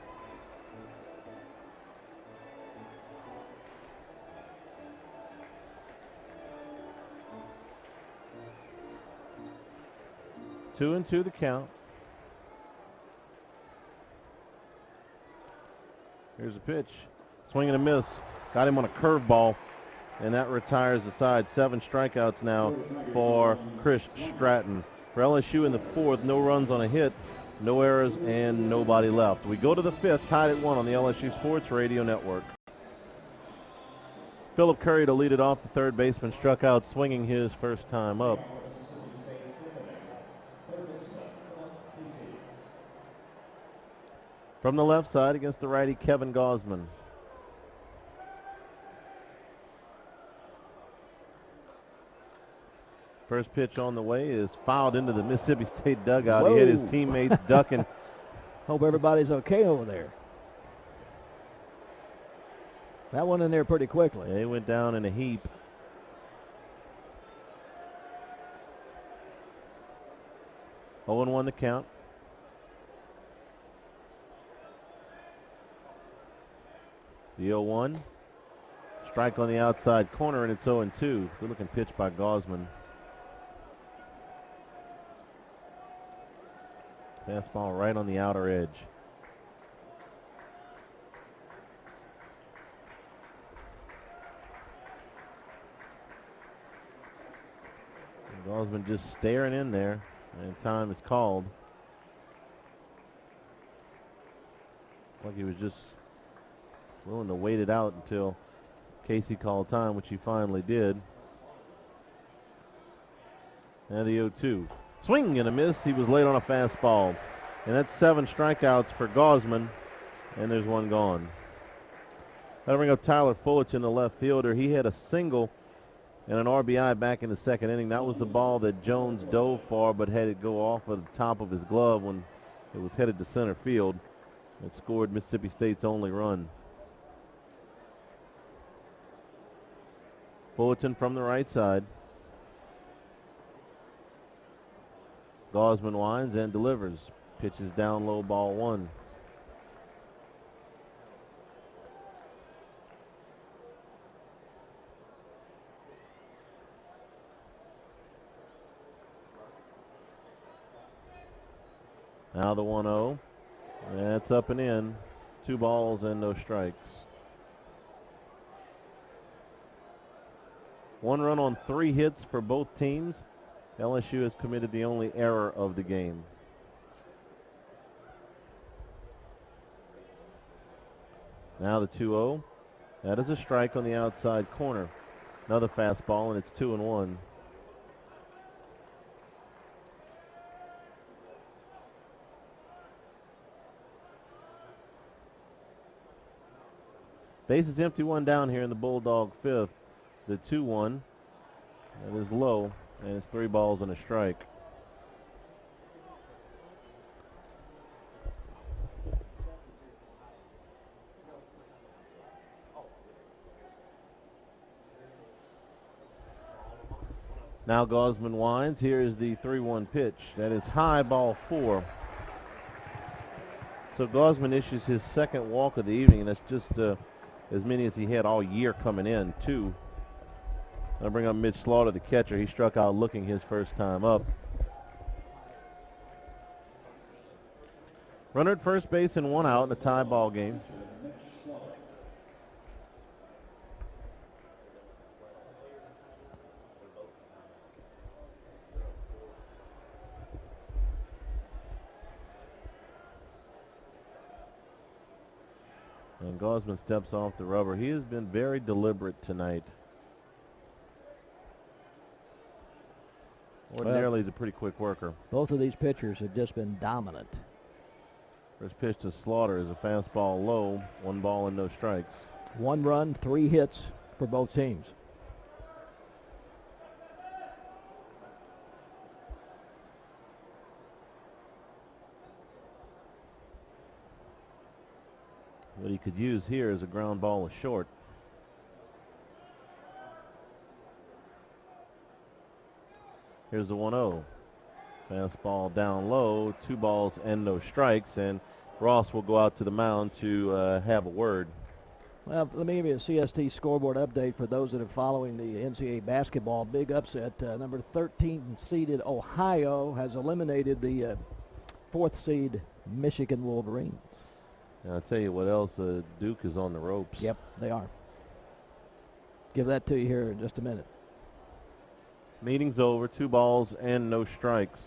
Two and 2 the count. Here's a pitch. Swing and a miss. Got him on a curveball, and that retires the side. 7 strikeouts now for Chris Stratton. For LSU in the 4th, no runs on a hit, no errors, and nobody left. We go to the 5th, tied at 1 on the LSU Sports Radio Network. Philip Curry to lead it off. The third baseman struck out swinging his first time up. From the left side against the righty Kevin Gosman. First pitch on the way is fouled into the Mississippi State dugout. Whoa. He hit his teammates ducking. Hope everybody's okay over there. That went in there pretty quickly. They went down in a heap. Oh, and 1 the count. The 0-1. Strike on the outside corner, and it's 0-2. Good looking pitch by Gosman. Fastball right on the outer edge. And Gosman just staring in there, and time is called. Like he was just willing to wait it out until Casey called time, which he finally did. And the 0-2. Swing and a miss. He was late on a fastball. And that's 7 strikeouts for Gosman. And there's 1 gone. That'll bring up Tyler Fullerton, the left fielder. He had a single and an RBI back in the 2nd inning. That was the ball that Jones dove for, but had it go off of the top of his glove when it was headed to center field. It scored Mississippi State's only run. Fullerton from the right side. Gosman winds and delivers. Pitches down low, ball 1. Now the 1-0. That's up and in. 2 balls and no strikes. 1 run on 3 hits for both teams. LSU has committed the only error of the game. Now the 2-0. That is a strike on the outside corner. Another fastball, and it's 2-1. Bases empty, 1 down here in the Bulldog 5th. The 2-1. That is low, and it's 3 balls and a strike. Now Gosman winds. Here is the 3-1 pitch. That is high, ball 4. So Gosman issues his 2nd walk of the evening, and that's just as many as he had all year coming in, 2. I'll bring up Mitch Slaughter, the catcher. He struck out looking his first time up. Runner at first base and 1 out in a tie ball game. And Gosman steps off the rubber. He has been very deliberate tonight. Ordinarily, he's a pretty quick worker. Both of these pitchers have just been dominant. First pitch to Slaughter is a fastball low, 1 ball and no strikes. 1 run, 3 hits for both teams. What he could use here is a ground ball with short. Here's the 1-0. Fastball down low, 2 balls and no strikes, and Ross will go out to the mound to have a word. Well, let me give you a CST scoreboard update for those that are following the NCAA basketball. Big upset. Number 13 seeded Ohio has eliminated the 4th seed Michigan Wolverines. And I'll tell you what else, Duke is on the ropes. Yep, they are. Give that to you here in just a minute. Meeting's over, 2 balls and no strikes.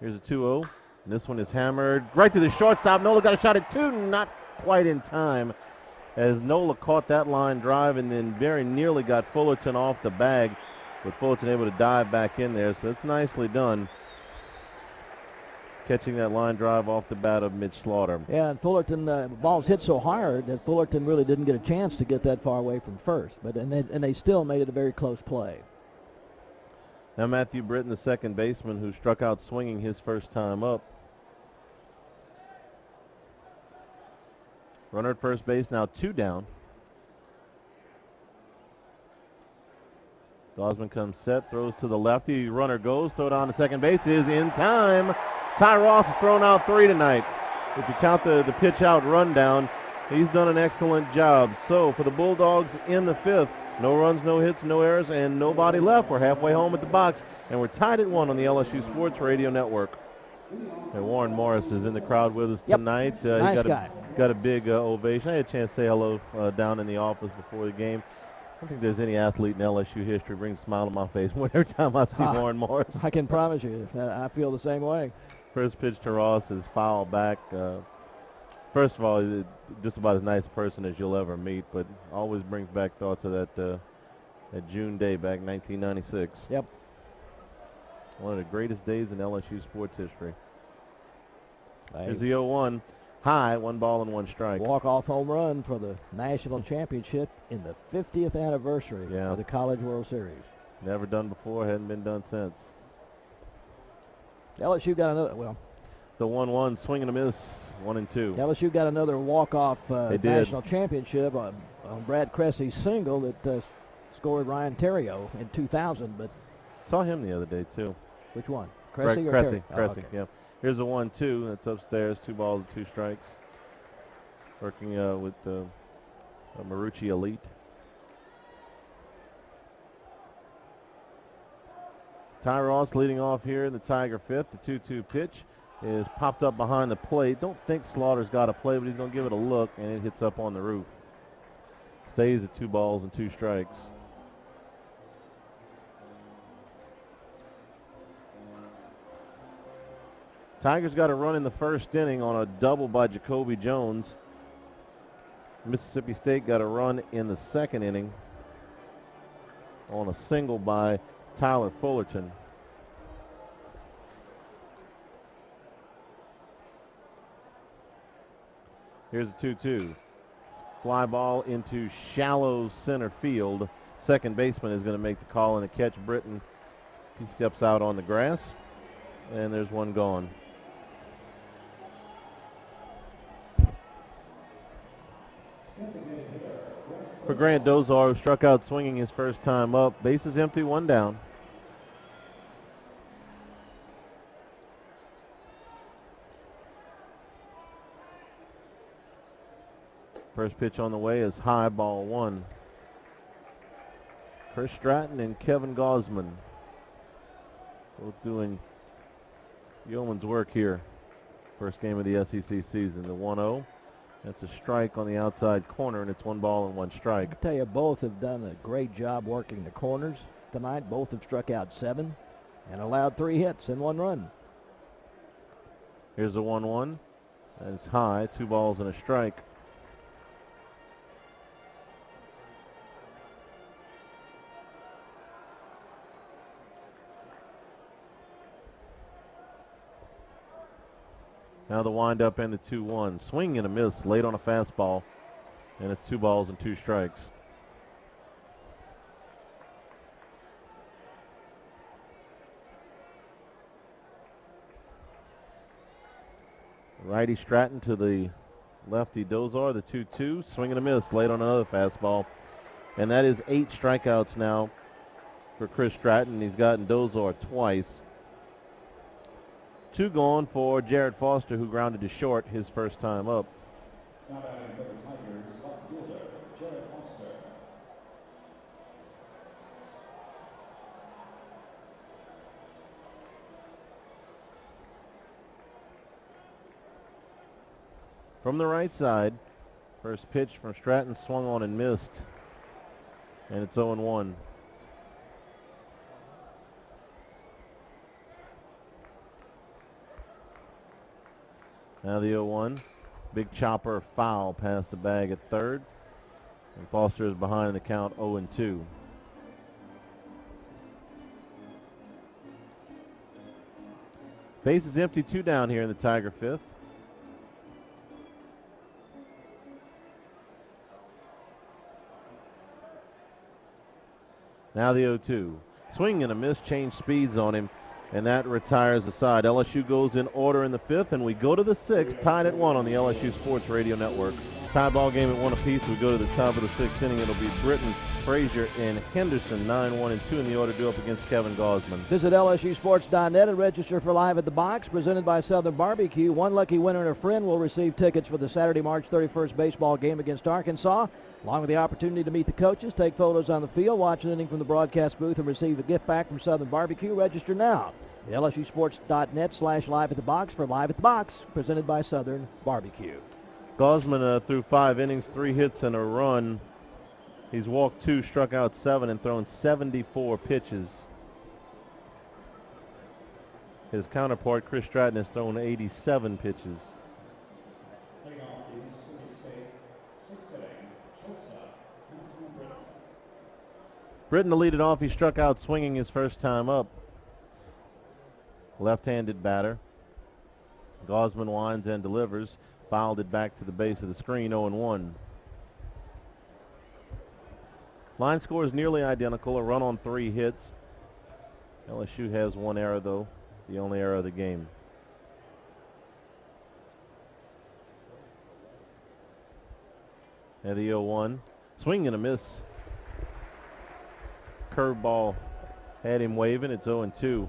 Here's a 2-0. And this one is hammered right to the shortstop. Nola got a shot at 2, not quite in time, as Nola caught that line drive and then very nearly got Fullerton off the bag, but Fullerton able to dive back in there, so it's nicely done. Catching that line drive off the bat of Mitch Slaughter. Yeah, and Fullerton, the ball's hit so hard that Fullerton really didn't get a chance to get that far away from first, but and they still made it a very close play. Now Matthew Britton, the second baseman, who struck out swinging his first time up. Runner at first base, now 2 down. Gosman comes set, throws to the lefty. Runner goes, throw down to second base is in time. Ty Ross has thrown out 3 tonight. If you count the pitch out rundown, he's done an excellent job. So for the Bulldogs in the 5th, no runs, no hits, no errors, and nobody left. We're halfway home at the box, and we're tied at 1 on the LSU Sports Radio Network. And Warren Morris is in the crowd with us tonight. Nice guy. Got a big ovation. I had a chance to say hello down in the office before the game. I don't think there's any athlete in LSU history who brings a smile to my face every time I see Warren Morris. I can promise you, I feel the same way. First pitch to Ross is foul back. First of all, he's just about as nice a person as you'll ever meet, but always brings back thoughts of that June day back in 1996. Yep. One of the greatest days in LSU sports history. Here's the 0-1. High, 1 ball and 1 strike. Walk-off home run for the national championship in the 50th anniversary of the College World Series. Never done before, hadn't been done since. LSU got another, the 1-1, swing and a miss, 1-2. LSU got another walk-off national championship on Brad Cressy's single that scored Ryan Terrio in 2000. But saw him the other day, too. Which one? Cressy or Cressy, Terrio? Cressy, Okay. yeah. Here's a 1-2. That's upstairs. 2 balls and 2 strikes. Working with Marucci Elite. Ty Ross leading off here in the Tiger 5th. The 2-2 pitch is popped up behind the plate. Don't think Slaughter's got a play, but he's going to give it a look, and it hits up on the roof. Stays at 2 balls and 2 strikes. Tigers got a run in the first inning on a double by Jacoby Jones. Mississippi State got a run in the second inning on a single by Tyler Fullerton. Here's a 2-2. Fly ball into shallow center field. Second baseman is going to make the call and a catch. Britton, he steps out on the grass, and there's one gone. For Grant Dozar, who struck out swinging his first time up. Bases empty, 1 down. First pitch on the way is high, ball 1. Chris Stratton and Kevin Gosman both doing yeoman's work here. First game of the SEC season. The 1-0. That's a strike on the outside corner, and it's 1 ball and 1 strike. I tell you, both have done a great job working the corners tonight. Both have struck out 7 and allowed 3 hits and 1 run. Here's a 1-1. And it's high, 2 balls and a strike. Now the windup and the 2-1. Swing and a miss late on a fastball. And it's 2 balls and 2 strikes. Righty Stratton to the lefty Dozar. The 2-2. Swing and a miss late on another fastball. And that is 8 strikeouts now for Chris Stratton. He's gotten Dozar twice. 2 gone for Jared Foster, who grounded to short his first time up. Now batting for the Tigers, left fielder, Jared Foster. From the right side, first pitch from Stratton swung on and missed. And it's 0-1. Now the 0-1. Big chopper foul past the bag at third. And Foster is behind in the count 0-2. Base is empty, 2 down here in the Tiger 5th. Now the 0-2. Swing and a miss, change speeds on him, and that retires the side. LSU goes in order in the 5th, and we go to the 6th, tied at 1 on the LSU Sports Radio Network. Tie ball game at 1 apiece. We go to the top of the 6th inning. It'll be Britton, Frazier, and Henderson, 9-1-2 in the order, due up against Kevin Gosman. Visit LSUsports.net and register for Live at the Box, presented by Southern Barbecue. One lucky winner and a friend will receive tickets for the Saturday, March 31st baseball game against Arkansas, along with the opportunity to meet the coaches, take photos on the field, watch an inning from the broadcast booth, and receive a gift back from Southern Barbecue. Register now. LSUsports.net/Live at the Box for Live at the Box, presented by Southern Barbecue. Gosman threw 5 innings, 3 hits, and a run. He's walked 2, struck out 7, and thrown 74 pitches. His counterpart, Chris Stratton, has thrown 87 pitches. Leading off the Mississippi State 6th inning, shortstop, Matthew Britton. Britton to lead it off. He struck out swinging his first time up. Left-handed batter. Gosman winds and delivers. Fouled it back to the base of the screen, 0-1. Line score is nearly identical, a run on 3 hits. LSU has 1 error, though, the only error of the game. At the 0-1. Swing and a miss. Curveball had him waving. It's 0-2.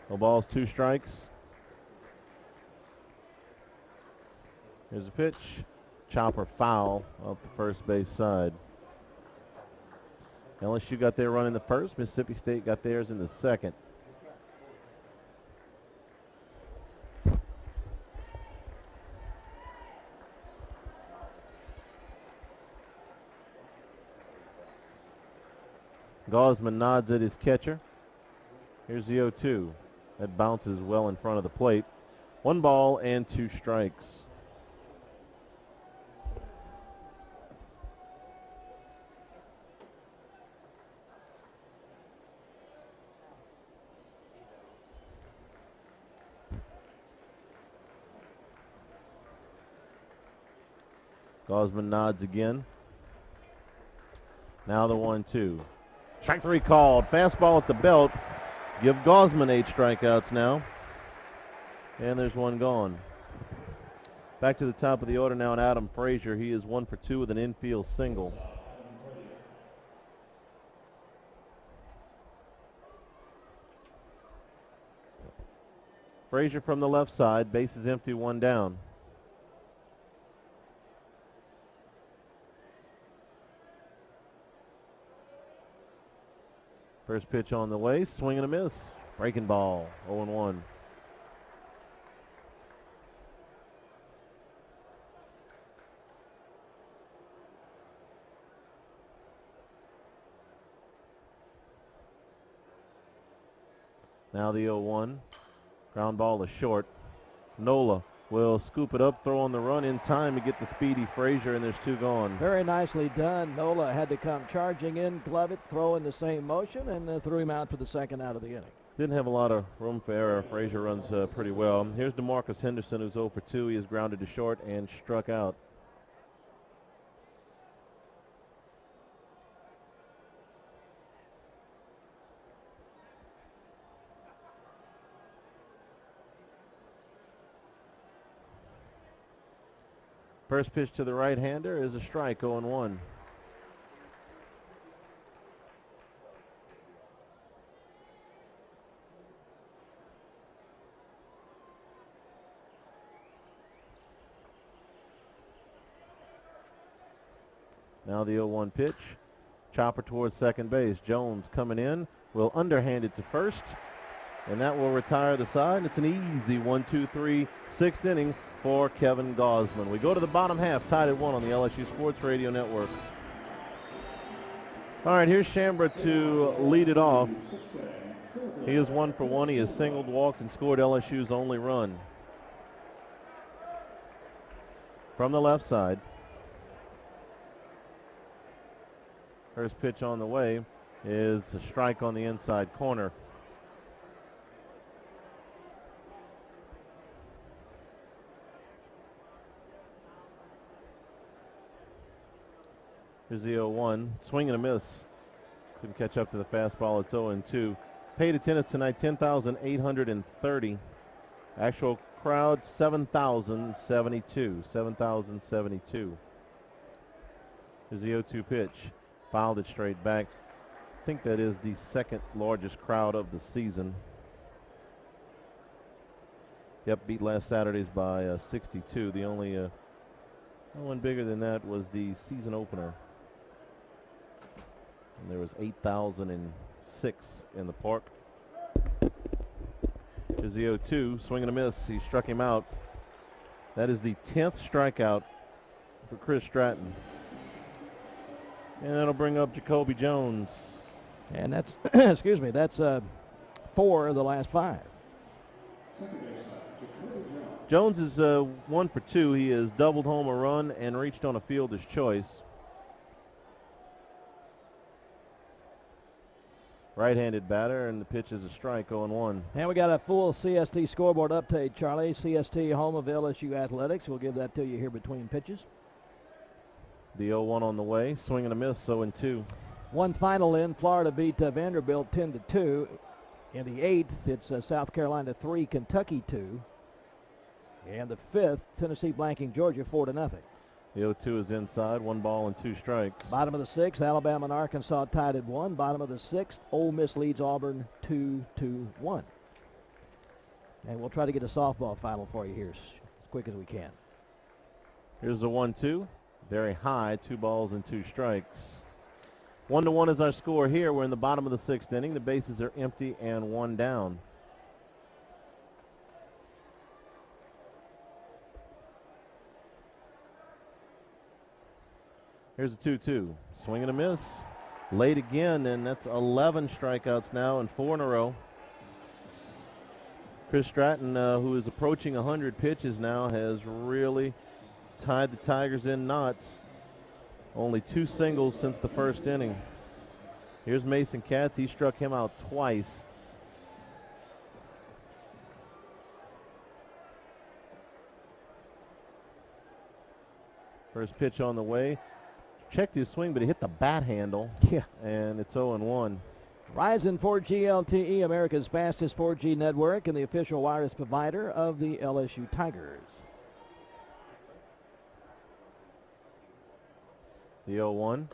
No balls, 2 strikes. Here's a pitch. Chopper foul up the first base side. LSU got their run in the 1st. Mississippi State got theirs in the 2nd. Gosman nods at his catcher. Here's the 0-2. That bounces well in front of the plate. 1 ball and 2 strikes. Gosman nods again. Now the 1-2. Strike 3 called. Fastball at the belt. Give Gosman 8 strikeouts now. And there's 1 gone. Back to the top of the order now, and Adam Frazier. He is 1 for 2 with an infield single. Frazier from the left side. Base is empty, 1 down. First pitch on the way, swing and a miss. Breaking ball, 0-1. Now the 0-1. Ground ball is short. Nola will scoop it up, throw on the run in time to get the speedy Frazier, and there's 2 gone. Very nicely done. Nola had to come charging in, glove it, throw in the same motion, and threw him out for the 2nd out of the inning. Didn't have a lot of room for error. Frazier runs pretty well. Here's DeMarcus Henderson, who's 0 for 2. He is grounded to short and struck out. First pitch to the right-hander is a strike, 0-1. Now the 0-1 pitch. Chopper towards second base. Jones coming in. Will underhand it to first. And that will retire the side. It's an easy 1-2-3 6th inning for Kevin Gosman. We go to the bottom half, tied at 1 on the LSU Sports Radio Network. All right, here's Shambra to lead it off. He is 1 for 1. He has singled, walked, and scored LSU's only run. From the left side. First pitch on the way is a strike on the inside corner. Here's the 0-1. Swing and a miss. Couldn't catch up to the fastball. It's 0-2. Paid attendance tonight, 10,830. Actual crowd, 7,072. 7,072. Here's the 0-2 pitch. Fouled it straight back. I think that is the second largest crowd of the season. Yep, beat last Saturday's by 62. The only one bigger than that was the season opener. And there was 8,006 in the park. Here's the 0-2. Swing and a miss. He struck him out. That is the 10th strikeout for Chris Stratton. And that'll bring up Jacoby Jones. And that's, excuse me, that's 4 of the last 5. Jones is 1 for 2. He has doubled home a run and reached on a fielder's choice. Right-handed batter, and the pitch is a strike, 0-1. And we got a full CST scoreboard update, Charlie. CST, home of LSU Athletics. We'll give that to you here between pitches. The 0-1 on the way. Swing and a miss, 0-2. One final in. Florida beat Vanderbilt 10-2. In the 8th, it's South Carolina 3, Kentucky 2. And the 5th, Tennessee blanking Georgia 4-0. The 0-2 is inside. 1 ball and 2 strikes. Bottom of the 6th, Alabama and Arkansas tied at 1. Bottom of the 6th, Ole Miss leads Auburn 2-1. And we'll try to get a softball final for you here as quick as we can. Here's the 1-2. Very high. 2 balls and 2 strikes. 1-1 is our score here. We're in the bottom of the 6th inning. The bases are empty and 1 down. Here's a 2-2. Swing and a miss. Late again, and that's 11 strikeouts now and 4 in a row. Chris Stratton, who is approaching 100 pitches now, has really tied the Tigers in knots. Only 2 singles since the first inning. Here's Mason Katz. He struck him out twice. First pitch on the way. Checked his swing, but he hit the bat handle. Yeah. And it's 0-1. Verizon 4G LTE, America's fastest 4G network and the official wireless provider of the LSU Tigers. The 0-1.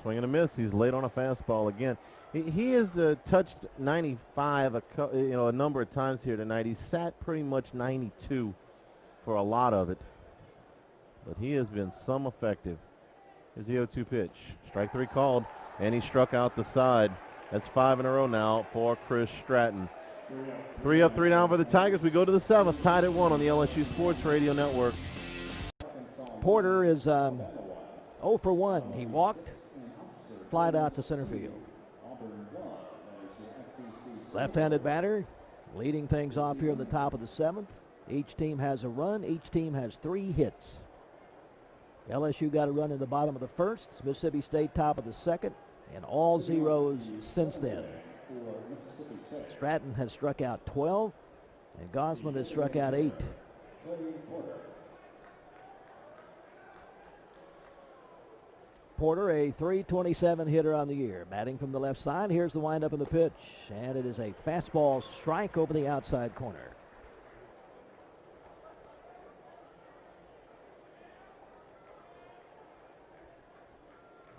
Swing and a miss. He's late on a fastball again. He has touched 95 a number of times here tonight. He sat pretty much 92 for a lot of it. But he has been some effective. Here's the 0-2 pitch. Strike 3 called, and he struck out the side. That's 5 in a row now for Chris Stratton. 3 up, 3 down for the Tigers. We go to the 7th, tied at 1 on the LSU Sports Radio Network. Porter is 0 for 1. He walked, flied out to center field. Left-handed batter, leading things off here in the top of the 7th. Each team has a run. Each team has 3 hits. LSU got a run in the bottom of the 1st. Mississippi State top of the 2nd. And all zeros since then. Stratton has struck out 12. And Gosman has struck out 8. Porter, a .327 hitter on the year. Batting from the left side. Here's the windup of the pitch. And it is a fastball strike over the outside corner.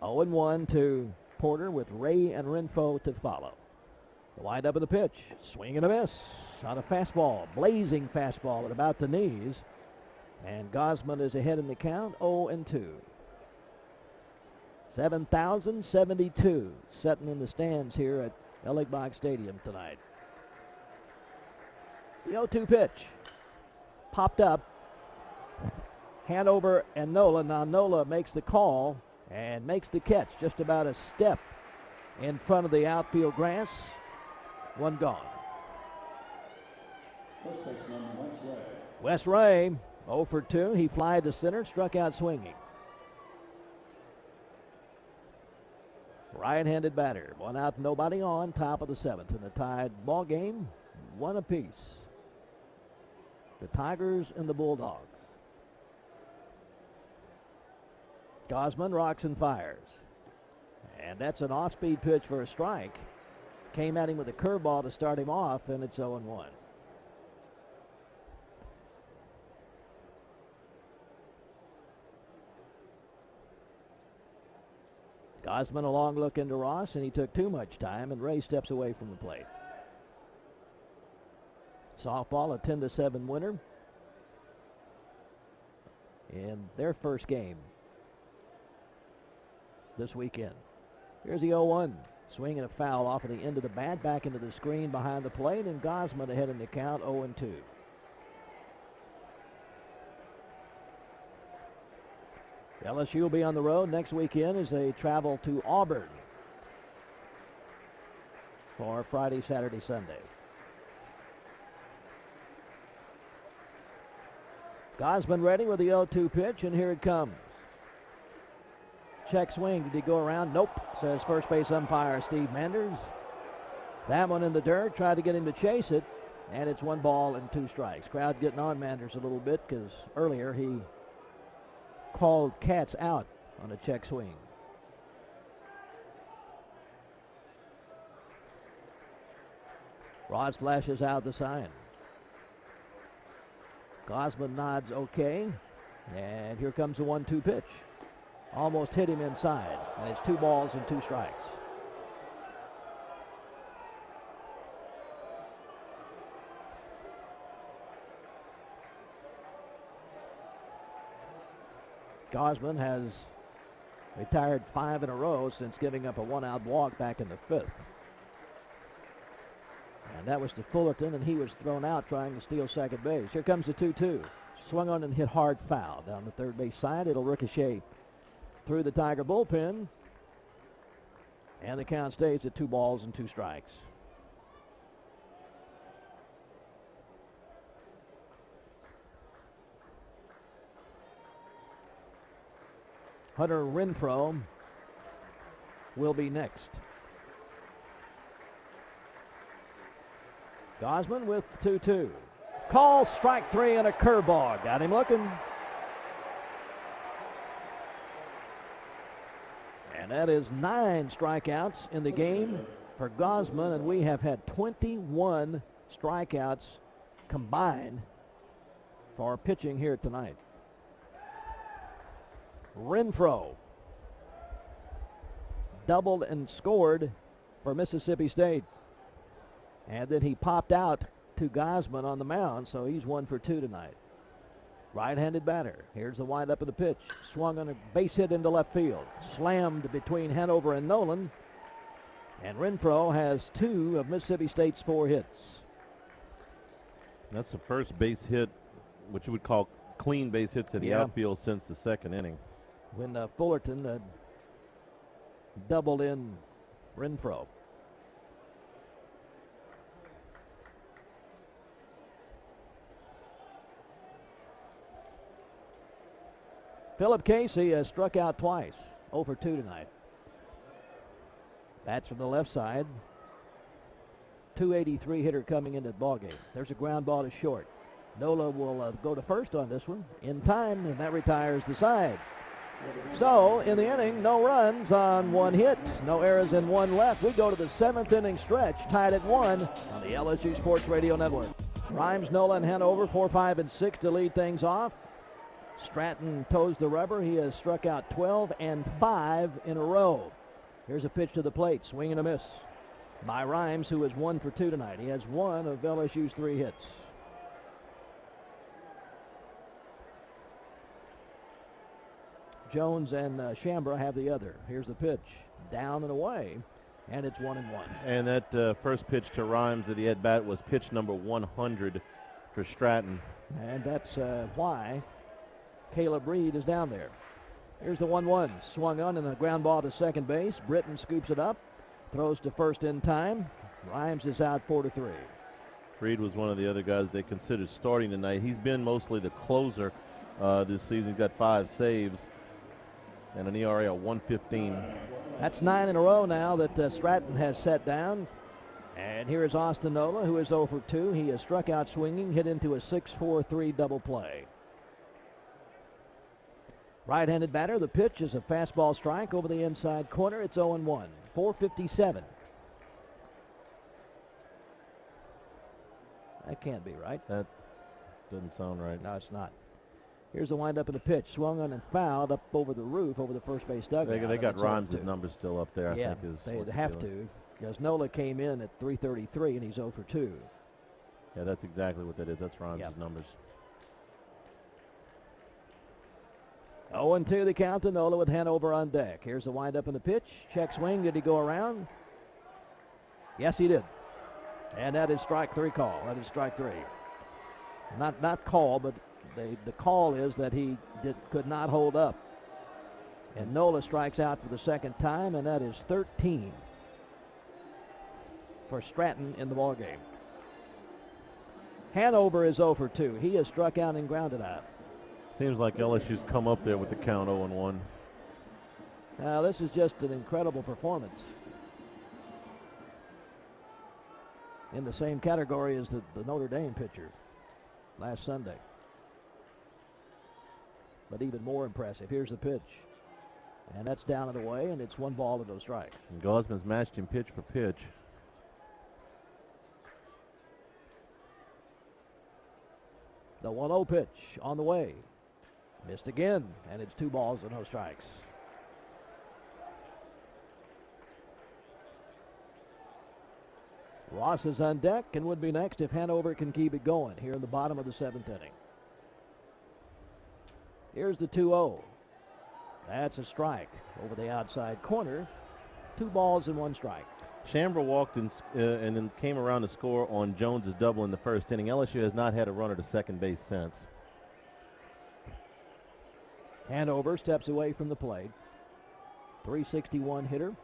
Oh, 0-1 to Porter with Ray and Renfro to follow. The windup of the pitch. Swing and a miss on a fastball. Blazing fastball at about the knees. And Gosman is ahead in the count, 0-2. 7,072 sitting in the stands here at Ellickbach Stadium tonight. The 0-2 pitch. Popped up. Hand over and Nola. Now Nola makes the call and makes the catch just about a step in front of the outfield grass. 1 gone. Wes Ray, 0 for 2. He flied to center, struck out swinging. Right-handed batter. 1 out, nobody on, top of the 7th. In the tied ball game, 1 apiece. The Tigers and the Bulldogs. Gosman rocks and fires. And that's an off-speed pitch for a strike. Came at him with a curveball to start him off, and it's 0-1. Gosman a long look into Ross, and he took too much time, and Ray steps away from the plate. Softball, a 10-7 winner in their first game this weekend. Here's the 0-1. Swinging a foul off of the end of the bat, back into the screen behind the plate, and Gosman ahead in the count, 0-2. LSU will be on the road next weekend as they travel to Auburn for Friday, Saturday, Sunday. Gosman ready with the 0-2 pitch, and here it comes. Check swing. Did he go around? Nope, says first base umpire Steve Manders. That one in the dirt. Tried to get him to chase it, and it's 1 ball and 2 strikes. Crowd getting on Manders a little bit because earlier he called Katz out on a check swing. Ross flashes out the sign. Gosman nods okay, and here comes the 1-2 pitch. Almost hit him inside, and it's 2 balls and 2 strikes. Gosman has retired 5 in a row since giving up a 1-out walk back in the 5th. And that was to Fullerton, and he was thrown out trying to steal second base. Here comes the 2-2. Swung on and hit hard foul down the third base side. It'll ricochet through the Tiger bullpen, and the count stays at 2 balls and 2 strikes. Hunter Renfroe will be next. Gosman with 2-2. Call strike 3 and a curveball. Got him looking. And that is 9 strikeouts in the game for Gosman, and we have had 21 strikeouts combined for pitching here tonight. Renfroe doubled and scored for Mississippi State. And then he popped out to Gosman on the mound, so he's 1 for 2 tonight. Right-handed batter. Here's the windup of the pitch. Swung on a base hit into left field. Slammed between Hanover and Nolan. And Renfroe has 2 of Mississippi State's 4 hits. That's the first base hit, what you would call clean base hit to the outfield since the 2nd inning. When Fullerton doubled in Renfroe. Philip Casey has struck out twice, 0 for 2 tonight. Bats from the left side. .283 hitter coming into the ballgame. There's a ground ball to short. Nola will go to first on this one in time, and that retires the side. So, in the inning, no runs on 1 hit, no errors in 1 left. We go to the 7th inning stretch, tied at 1 on the LSU Sports Radio Network. Rhymes, Nola, and Hanover, 4, 5, and 6 to lead things off. Stratton toes the rubber. He has struck out 12 and 5 in a row. Here's a pitch to the plate, swing and a miss by Rhymes, who is 1 for 2 tonight. He has 1 of LSU's 3 hits. Jones and Shambra have the other. Here's the pitch, down and away, and it's 1-1. And that first pitch to Rhymes at the at-bat was pitch number 100 for Stratton. And that's why Caleb Reed is down there. Here's the 1-1, swung on and a ground ball to second base. Britton scoops it up, throws to first in time. Rhymes is out 4-3. Reed was one of the other guys they considered starting tonight. He's been mostly the closer this season. He's got 5 saves and an ERA of 1.15. That's 9 in a row now that Stratton has set down. And here is Austin Nola, who is 0 for 2. He has struck out swinging, hit into a 6-4-3 double play. Right-handed batter. The pitch is a fastball strike over the inside corner. It's 0-1. 4:57. That can't be right. That doesn't sound right. No, it's not. Here's the windup of the pitch. Swung on and fouled up over the roof, over the first base dugout. They got Rhymes' numbers still up there, yeah, I think. They'd have to, because Nola came in at 333 and he's 0 for 2. Yeah, that's exactly what that is. That's Rhymes' numbers. 0-2 the count to Nola with Hanover on deck. Here's the windup in the pitch. Check swing. Did he go around? Yes, he did. And that is strike 3 call. That is strike 3. Not call, but the call is that he could not hold up. And Nola strikes out for the second time, and that is 13 for Stratton in the ballgame. Hanover is 0 for 2. He has struck out and grounded out. Seems like LSU's come up there with the count 0-1. Now, this is just an incredible performance. In the same category as the Notre Dame pitcher last Sunday. But even more impressive. Here's the pitch. And that's down and away, and it's 1 ball and no strike. And Gosman's matched him pitch for pitch. The 1-0 pitch on the way. Missed again, and it's 2 balls and no strikes. Ross is on deck and would be next if Hanover can keep it going here in the bottom of the 7th inning. Here's the 2-0. That's a strike over the outside corner. 2 balls and 1 strike. Chambra walked and then came around to score on Jones's double in the first inning. LSU has not had a runner to second base since. Hanover steps away from the plate. 361 hitter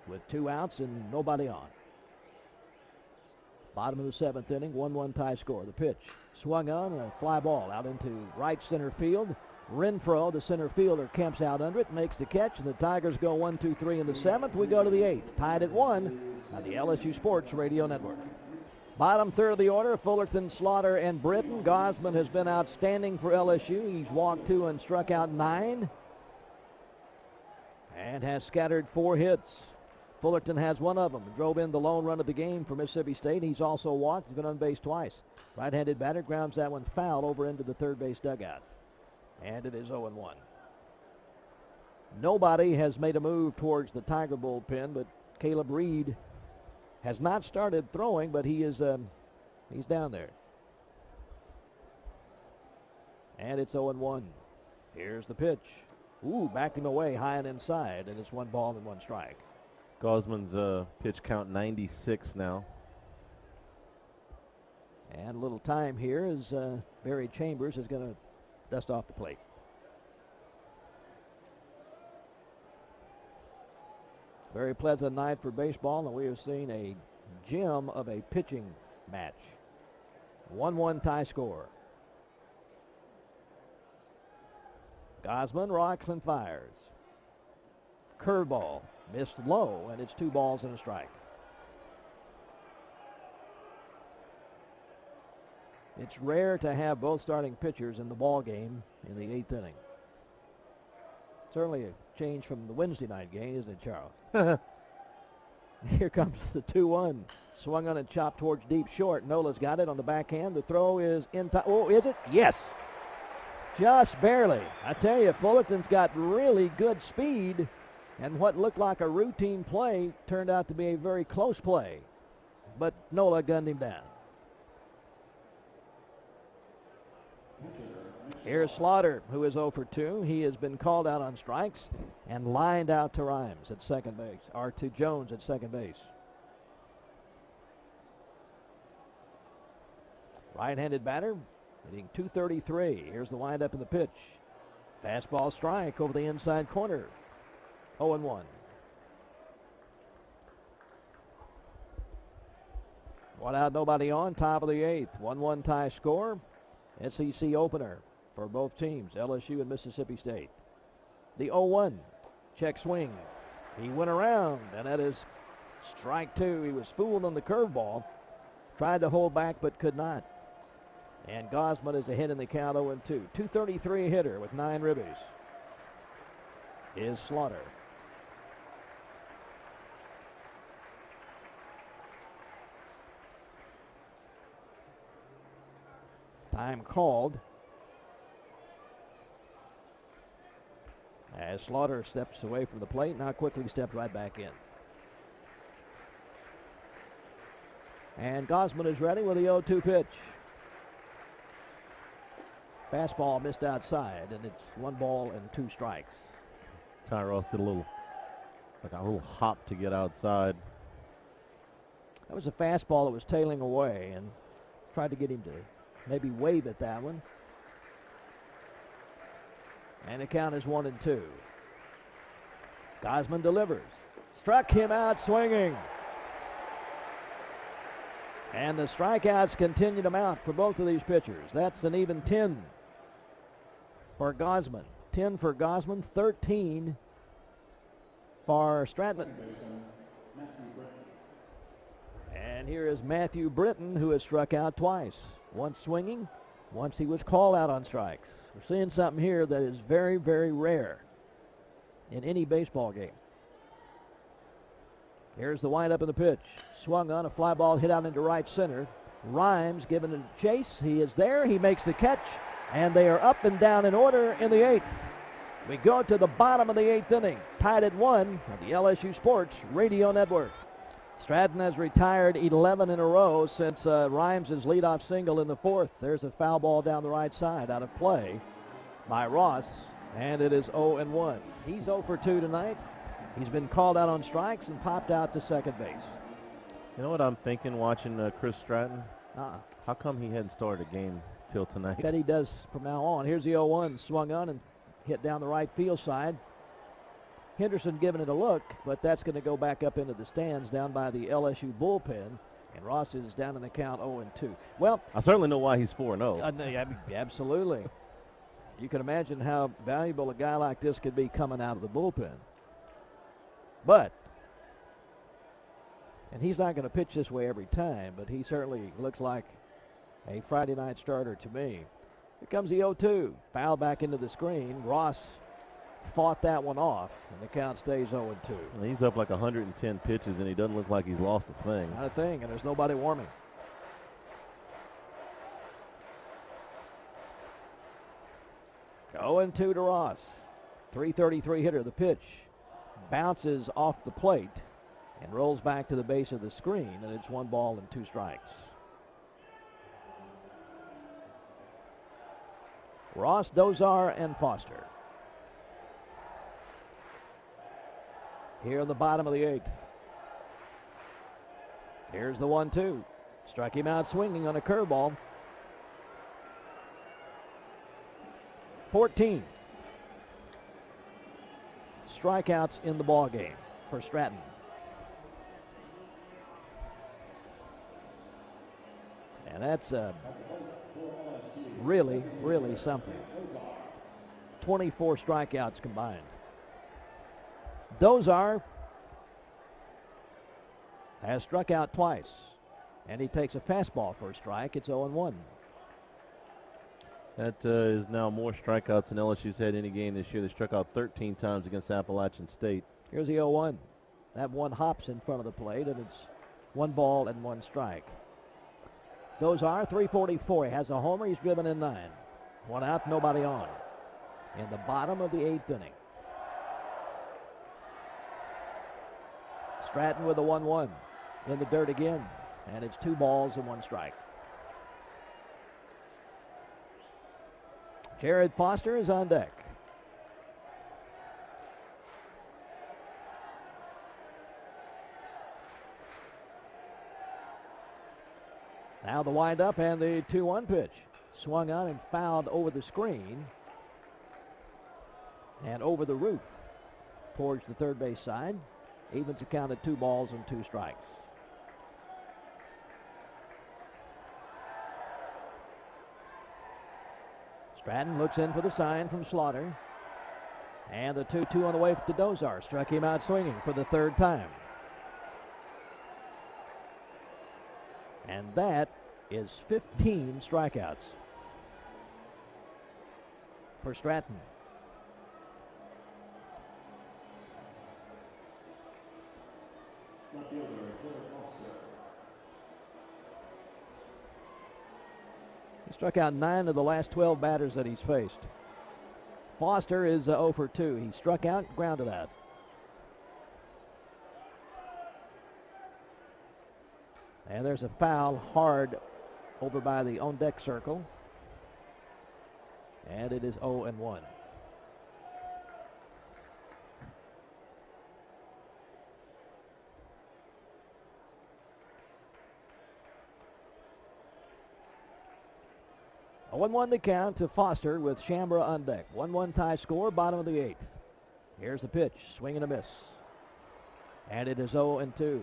with 2 outs and nobody on. Bottom of the 7th inning, 1-1 tie score. The pitch swung on, a fly ball out into right center field. Renfro, the center fielder, camps out under it, makes the catch, and the Tigers go 1-2-3 in the 7th. We go to the 8th, tied at 1 on the LSU Sports Radio Network. Bottom third of the order, Fullerton, Slaughter, and Britton. Gosman has been outstanding for LSU. He's walked 2 and struck out 9 and has scattered 4 hits. Fullerton has 1 of them. Drove in the lone run of the game for Mississippi State. He's also walked. He's been on base twice. Right-handed batter grounds that one foul over into the third base dugout. And it is 0-1. Nobody has made a move towards the Tiger bullpen, but Caleb Reed has not started throwing, but he's down there. And it's 0-1. Here's the pitch. Ooh, backed him away high and inside, and it's 1 ball and 1 strike. Gosman's pitch count 96 now. And a little time here as Barry Chambers is going to dust off the plate. Very pleasant night for baseball, and we have seen a gem of a pitching match. 1-1 tie score. Gosman rocks and fires. Curveball missed low, and it's 2 balls and a strike. It's rare to have both starting pitchers in the ball game in the 8th inning. Certainly a change from the Wednesday night game, isn't it, Charles? Here comes the 2-1. Swung on and chopped towards deep short. Nola's got it on the backhand. The throw is in time. Oh, is it? Yes. Just barely. I tell you, Fullerton's got really good speed, and what looked like a routine play turned out to be a very close play. But Nola gunned him down. Here's Slaughter, who is 0 for 2. He has been called out on strikes and lined out to Rhymes at second base, or to Jones at second base. Right-handed batter, hitting .233. Here's the windup in the pitch. Fastball strike over the inside corner. 0-1. 1 out, nobody on, top of the 8th. 1-1 tie score. SEC opener for both teams, LSU and Mississippi State. The 0-1, check swing. He went around, and that is strike 2. He was fooled on the curveball. Tried to hold back, but could not. And Gosman is ahead in the count 0-2. 233 hitter with 9 ribbies is Slaughter. Time called as Slaughter steps away from the plate. Now quickly steps right back in. And Gosman is ready with the 0-2 pitch. Fastball missed outside, and it's 1 ball and 2 strikes. Ty Ross did a little hop to get outside. That was a fastball that was tailing away, and tried to get him to maybe wave at that one. And the count is 1-2. Gosman delivers. Struck him out swinging. And the strikeouts continue to mount for both of these pitchers. That's an even 10 for Gosman. 10 for Gosman, 13 for Stratman. And here is Matthew Britton, who has struck out twice. Once swinging, once he was called out on strikes. We're seeing something here that is very, very rare in any baseball game. Here's the windup of the pitch. Swung on, a fly ball hit out into right center. Rhymes given a chase. He is there. He makes the catch. And they are up and down in order in the 8th. We go to the bottom of the 8th inning. Tied at 1 on the LSU Sports Radio Network. Stratton has retired 11 in a row since Rhymes' leadoff single in the 4th. There's a foul ball down the right side out of play by Ross. And it is 0-1. He's 0 for 2 tonight. He's been called out on strikes and popped out to second base. You know what I'm thinking watching Chris Stratton? How come he hadn't started a game till tonight? I bet he does from now on. Here's the 0-1, swung on and hit down the right field side. Henderson giving it a look, but that's going to go back up into the stands down by the LSU bullpen. And Ross is down in the count 0-2. Well, I certainly know why he's 4-0. Absolutely. You can imagine how valuable a guy like this could be coming out of the bullpen. But, and he's not going to pitch this way every time, but he certainly looks like a Friday night starter to me. Here comes the 0-2. Foul back into the screen. Ross fought that one off, and the count stays 0-2. He's up like 110 pitches, and he doesn't look like he's lost a thing. Not a thing, and there's nobody warming. Oh, 0-2 to Ross. 333 hitter. The pitch bounces off the plate and rolls back to the base of the screen, and it's 1 ball and 2 strikes. Ross, Dozar, and Foster. Here in the bottom of the 8th. Here's the 1-2. Struck him out swinging on a curveball. 14 strikeouts in the ball game for Stratton. And that's really, really something. 24 strikeouts combined. Dozar has struck out twice, and he takes a fastball for a strike. It's 0-1. That is now more strikeouts than LSU's had any game this year. They struck out 13 times against Appalachian State. Here's the 0-1. That one hops in front of the plate, and it's 1 ball and 1 strike. Dozar, 344. He has a homer. He's driven in 9. 1 out, nobody on. In the bottom of the 8th inning. Stratton with a 1-1. In the dirt again. And it's 2 balls and 1 strike. Jared Foster is on deck. Now the windup and the 2-1 pitch. Swung on and fouled over the screen and over the roof towards the third base side. Evens the count at 2 balls and 2 strikes. Stratton looks in for the sign from Slaughter. And the 2-2 on the way to Dozar. Struck him out swinging for the 3rd time. And that is 15 strikeouts for Stratton. Left fielder, Joe Foster. He struck out 9 of the last 12 batters that he's faced. Foster is 0 for 2. He struck out, grounded out. And there's a foul hard over by the on-deck circle. And it is 0-1. A 1-1 the count to Foster with Chambra on deck. 1-1 tie score, bottom of the 8th. Here's the pitch, swing and a miss. And it is 0-2.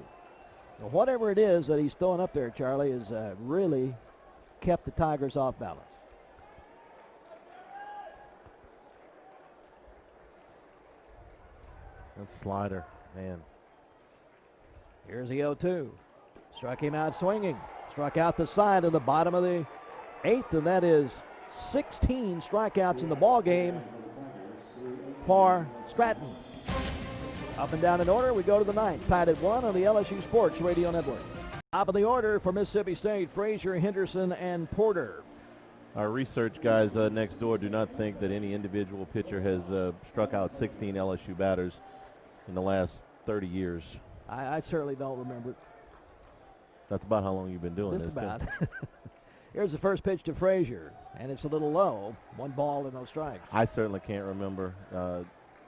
Now, whatever it is that he's throwing up there, Charlie, has really kept the Tigers off balance. That slider, man. Here's the 0-2. Struck him out swinging. Struck out the side of the bottom of the 8th, and that is 16 strikeouts in the ball game for Stratton. Up and down in order, we go to the 9th. Tied at 1 on the LSU Sports Radio Network. Top of the order for Mississippi State, Frazier, Henderson, and Porter. Our research guys next door do not think that any individual pitcher has struck out 16 LSU batters in the last 30 years. I certainly don't remember it. That's about how long you've been doing Just this. about. Here's the first pitch to Frazier, and it's a little low. 1 ball and no strikes. I certainly can't remember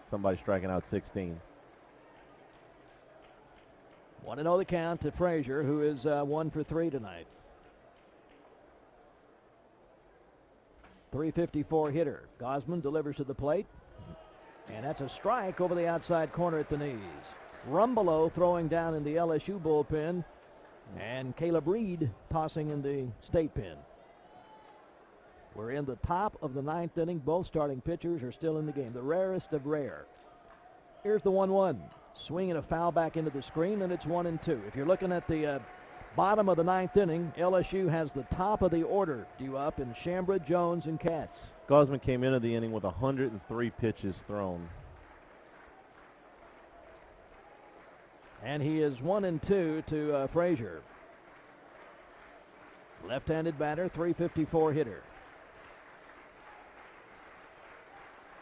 somebody striking out 16. 1-0 the count to Frazier, who is 1 for 3 tonight. .354 hitter. Gosman delivers to the plate, and that's a strike over the outside corner at the knees. Rumbelow throwing down in the LSU bullpen, and Caleb Reed tossing in the state pen. We're in the top of the 9th inning. Both starting pitchers are still in the game, the rarest of rare. Here's the 1-1. Swing and a foul back into the screen, and it's 1-2. If you're looking at the bottom of the 9th inning, LSU has the top of the order due up in Chambra, Jones, and Katz. Gosman came into the inning with 103 pitches thrown. And he is 1-2 to Frazier. Left-handed batter, .354 hitter.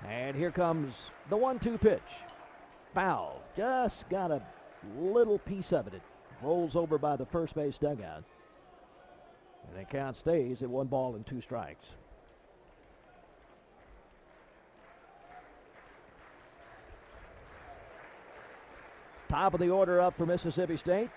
And here comes the 1-2 pitch. Foul. Just got a little piece of it. It rolls over by the first base dugout. And the count stays at 1 ball and 2 strikes. Top of the order up for Mississippi State.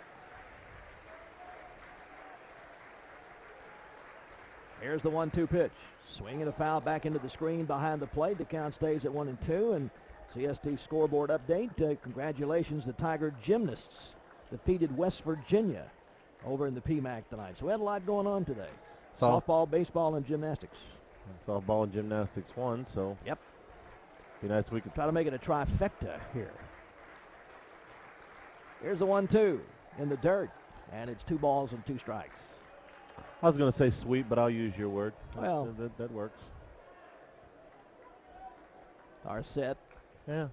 Here's the 1-2 pitch. Swing and a foul back into the screen behind the plate. The count stays at 1-2. And CST scoreboard update. Congratulations, the Tiger gymnasts defeated West Virginia over in the PMAC tonight. So we had a lot going on today. Softball, baseball, and gymnastics. And softball and gymnastics won, so yep. Be nice if we could try to make it a trifecta here. Here's the 1-2 in the dirt, and it's 2 balls and 2 strikes. I was going to say sweet, but I'll use your word. Well, that works. Our set. Yeah.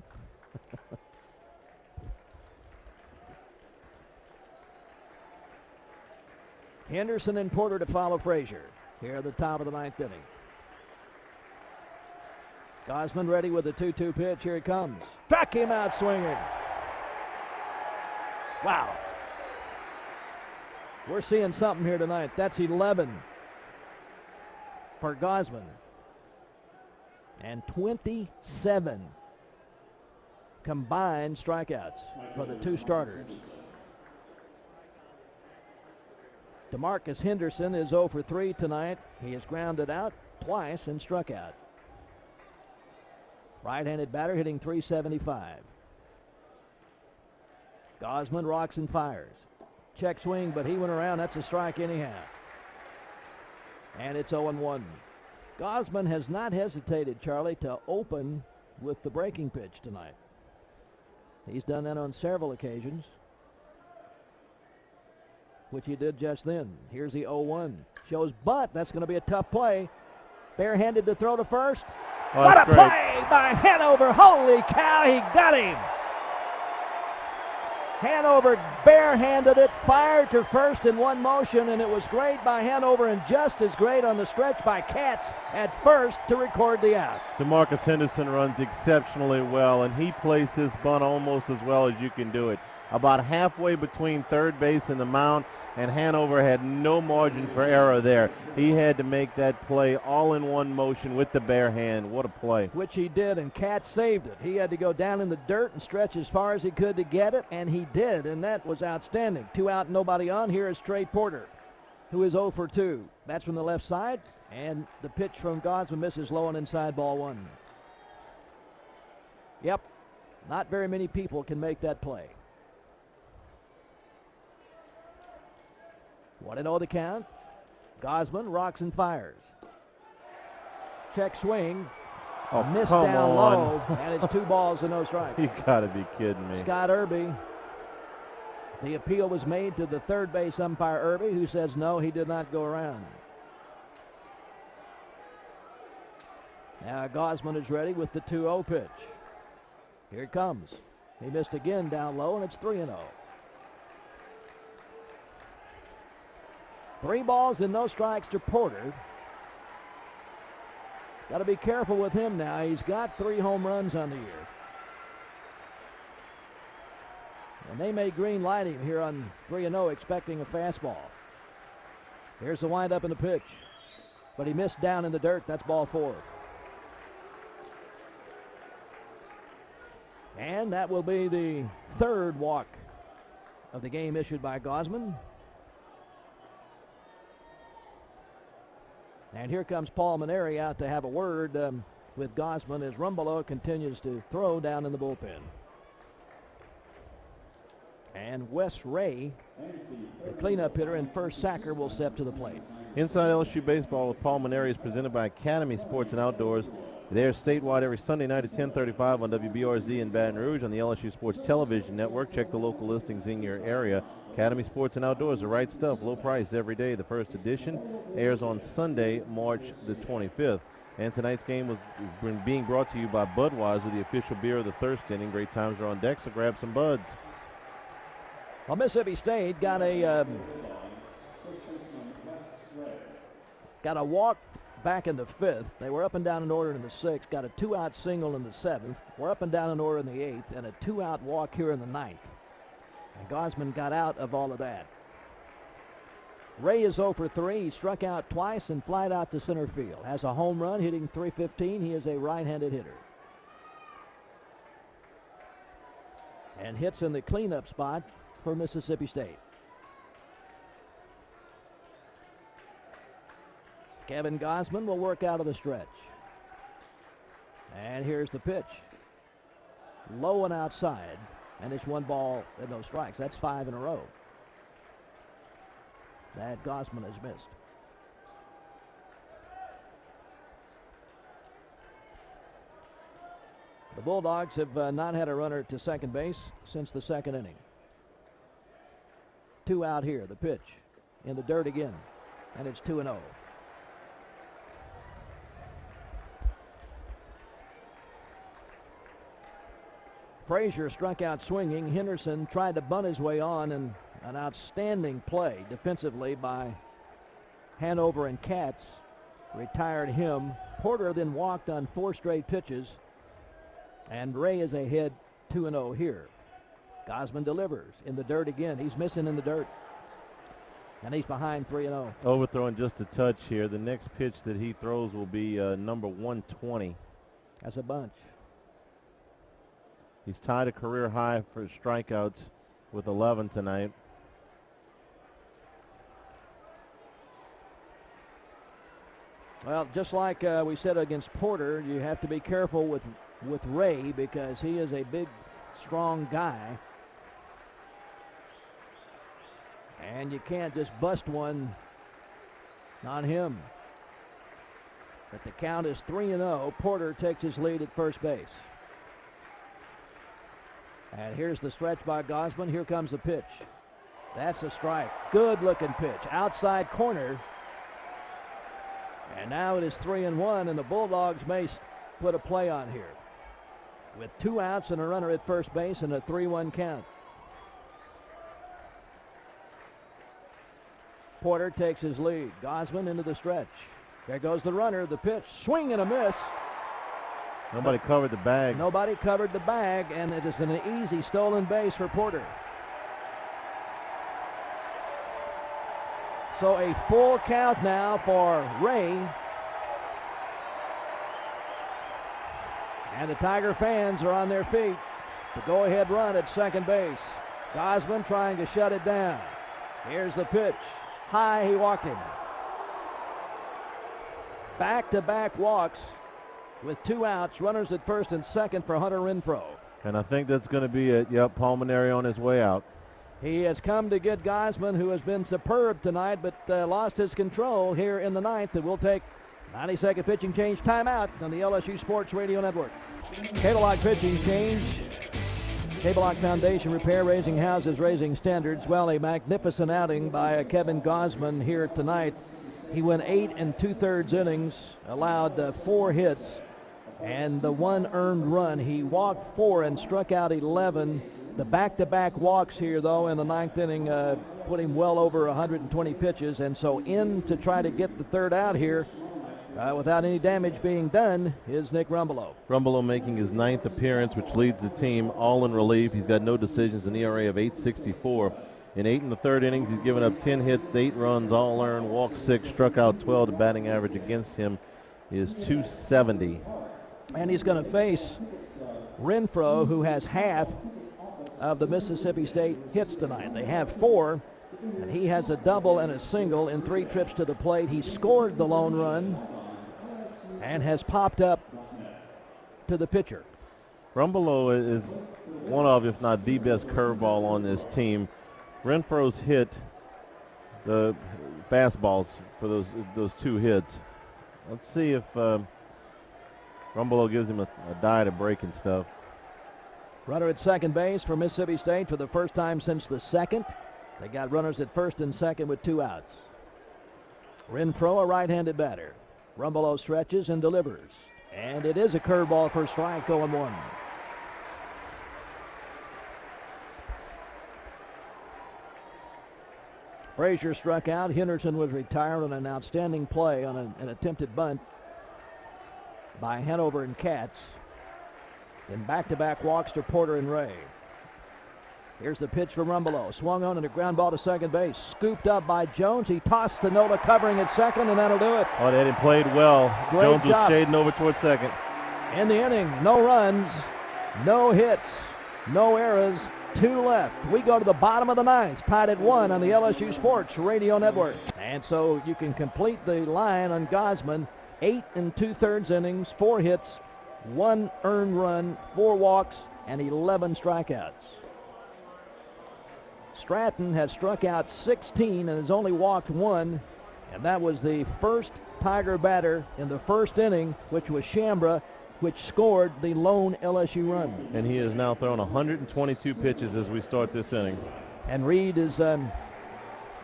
Henderson and Porter to follow Frazier here at the top of the 9th inning. Gosman ready with the 2-2 pitch. Here it comes. Struck him out swinging. Wow. We're seeing something here tonight. That's 11 for Gosman. And 27 combined strikeouts for the 2 starters. DeMarcus Henderson is 0 for 3 tonight. He has grounded out twice and struck out. Right-handed batter hitting .375. Gosman rocks and fires. Check swing, but he went around. That's a strike anyhow. And it's 0-1. Gosman has not hesitated, Charlie, to open with the breaking pitch tonight. He's done that on several occasions. which he did just then. Here's the 0-1. Shows bunt. That's going to be a tough play. Barehanded to throw to first. Oh, what a great play by Hanover. Holy cow, he got him. Hanover barehanded it, fired to first in one motion, and it was great by Hanover and just as great on the stretch by Katz at first to record the out. DeMarcus Henderson runs exceptionally well, and he plays his bunt almost as well as you can do it. About halfway between third base and the mound, and Hanover had no margin for error there. He had to make that play all in one motion with the bare hand. What a play. Which he did, and Katz saved it. He had to go down in the dirt and stretch as far as he could to get it, and he did, and that was outstanding. 2 out, nobody on. Here is Trey Porter, who is 0 for 2. That's from the left side, and the pitch from Gosman misses low and inside, ball 1. Yep, not very many people can make that play. 1-0 the count. Gosman rocks and fires. Check swing. Oh, missed come down on. low, and it's 2 balls and no strikes. You gotta be kidding me. Scott Irby. The appeal was made to the third base umpire Irby, who says no, he did not go around. Now Gosman is ready with the 2-0 pitch. Here it comes. He missed again down low, and it's 3-0. 3 balls and no strikes to Porter. Got to be careful with him now. He's got 3 home runs on the year. And they may green light him here on 3-0, expecting a fastball. Here's the windup and the pitch. But he missed down in the dirt. That's ball 4. And that will be the 3rd walk of the game issued by Gosman. And here comes Paul Maneri out to have a word with Gosman as Rumbelow continues to throw down in the bullpen. And Wes Ray, the cleanup hitter and first sacker, will step to the plate. Inside LSU Baseball with Paul Maneri is presented by Academy Sports and Outdoors. They're statewide every Sunday night at 10:35 on WBRZ in Baton Rouge on the LSU Sports Television Network. Check the local listings in your area. Academy Sports and Outdoors, the right stuff, low price every day. The first edition airs on Sunday, March the 25th. And tonight's game was being brought to you by Budweiser, the official beer of the thirst inning. Great times are on deck, so grab some Buds. Well, Mississippi State got a walk back in the 5th. They were up and down in order in the 6th. Got a 2-out single in the 7th. We're up and down in order in the 8th, and a 2-out walk here in the 9th. And Gosman got out of all of that. Ray is 0 for 3. He struck out twice and flied out to center field. Has a home run, hitting .315. He is a right-handed hitter. And hits in the cleanup spot for Mississippi State. Kevin Gosman will work out of the stretch. And here's the pitch. Low and outside. And it's 1 ball and no strikes. That's 5 in a row that Gosman has missed. The Bulldogs have not had a runner to second base since the 2nd inning. 2 out here. The pitch in the dirt again. And it's 2-0. Frazier struck out swinging. Henderson tried to bunt his way on, and an outstanding play defensively by Hanover and Katz retired him. Porter then walked on 4 straight pitches, and Ray is ahead 2-0 here. Gosman delivers in the dirt again. He's missing in the dirt, and he's behind 3-0. Overthrowing just a touch here. The next pitch that he throws will be number 120. That's a bunch. He's tied a career high for strikeouts with 11 tonight. Well, just like we said against Porter, you have to be careful with Ray because he is a big, strong guy. And you can't just bust one on him. But the count is 3-0. Porter takes his lead at first base. And here's the stretch by Gosman. Here comes the pitch. That's a strike. Good looking pitch. Outside corner. And now it is 3-1, and the Bulldogs may put a play on here, with 2 outs and a runner at first base and a 3-1 count. Porter takes his lead. Gosman into the stretch. There goes the runner. The pitch. Swing and a miss. Nobody covered the bag. Nobody covered the bag, and it is an easy stolen base for Porter. So a full count now for Ray. And the Tiger fans are on their feet. The go-ahead run at second base. Gosman trying to shut it down. Here's the pitch. High, he walked him. Back-to-back walks with 2 outs. Runners at first and second for Hunter Renfroe. And I think that's going to be it. Yep, Pulmonary on his way out. He has come to get Gosman, who has been superb tonight, but lost his control here in the 9th. And we'll take 90-second pitching change timeout on the LSU Sports Radio Network. K-Lock pitching change. K-Lock Foundation Repair, raising houses, raising standards. Well, a magnificent outing by Kevin Gosman here tonight. He went 8 2/3 innings, allowed 4 hits, and the 1 earned run. He walked 4 and struck out 11. The back-to-back walks here, though, in the 9th inning put him well over 120 pitches, and so in to try to get the 3rd out here without any damage being done is Nick Rumbelow. Rumbelow making his 9th appearance, which leads the team all in relief. He's got no decisions, an ERA of 8.64. In 8 1/3 innings, he's given up 10 hits, 8 runs, all earned, walked 6, struck out 12. The batting average against him is .270. And he's going to face Renfroe, who has half of the Mississippi State hits tonight. They have 4, and he has a double and a single in 3 trips to the plate. He scored the lone run and has popped up to the pitcher. Rumbelow is one of, if not the best curveball on this team. Renfroe's hit the fastballs for those 2 hits. Let's see if Rumbelow gives him a die to break and stuff. Runner at second base for Mississippi State for the first time since the 2nd. They got runners at first and second with 2 outs. Renfroe, a right-handed batter. Rumbelow stretches and delivers. And it is a curveball for strike, 0-1. Frazier struck out. Henderson was retired on an outstanding play on an attempted bunt by Hanover and Katz. In back-to-back walks to Porter and Ray. Here's the pitch from Rumbelow. Swung on and a ground ball to second base. Scooped up by Jones. He tossed to Nola, covering at second, and that'll do it. Oh, they played well. Great Jones job. was shading over towards second. In the inning, no runs, no hits, no errors, 2 left. We go to the bottom of the 9th, tied at 1 on the LSU Sports Radio Network. And so you can complete the line on Gosman. 8 2/3 innings, 4 hits, 1 earned run, 4 walks, and 11 strikeouts. Stratton has struck out 16 and has only walked 1, and that was the first Tiger batter in the 1st inning, which was Shambra, which scored the lone LSU run. And he has now thrown 122 pitches as we start this inning. And Reed is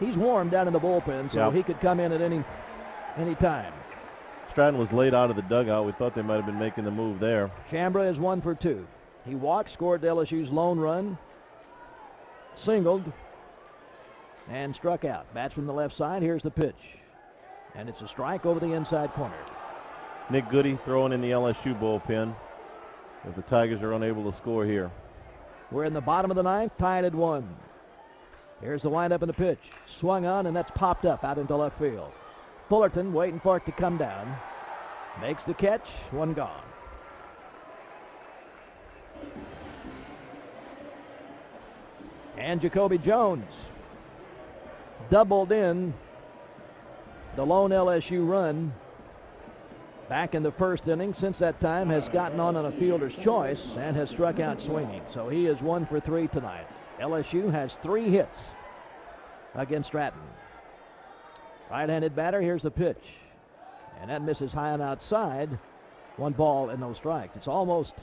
he's warm down in the bullpen, so he could come in at any time. Stratton was laid out of the dugout. We thought they might have been making the move there. Shambra is 1 for 2. He walked, scored LSU's lone run, singled, and struck out. Bats from the left side. Here's the pitch. And it's a strike over the inside corner. Nick Goody throwing in the LSU bullpen if the Tigers are unable to score here. We're in the bottom of the 9th, tied at 1. Here's the windup and the pitch. Swung on, and that's popped up out into left field. Fullerton waiting for it to come down. Makes the catch, 1 gone. And Jacoby Jones doubled in the lone LSU run back in the 1st inning. Since that time has gotten on a fielder's choice and has struck out swinging. So he is 1 for 3 tonight. LSU has 3 hits against Stratton. Right-handed batter, here's the pitch. And that misses high and outside. 1 ball and no strikes. It's almost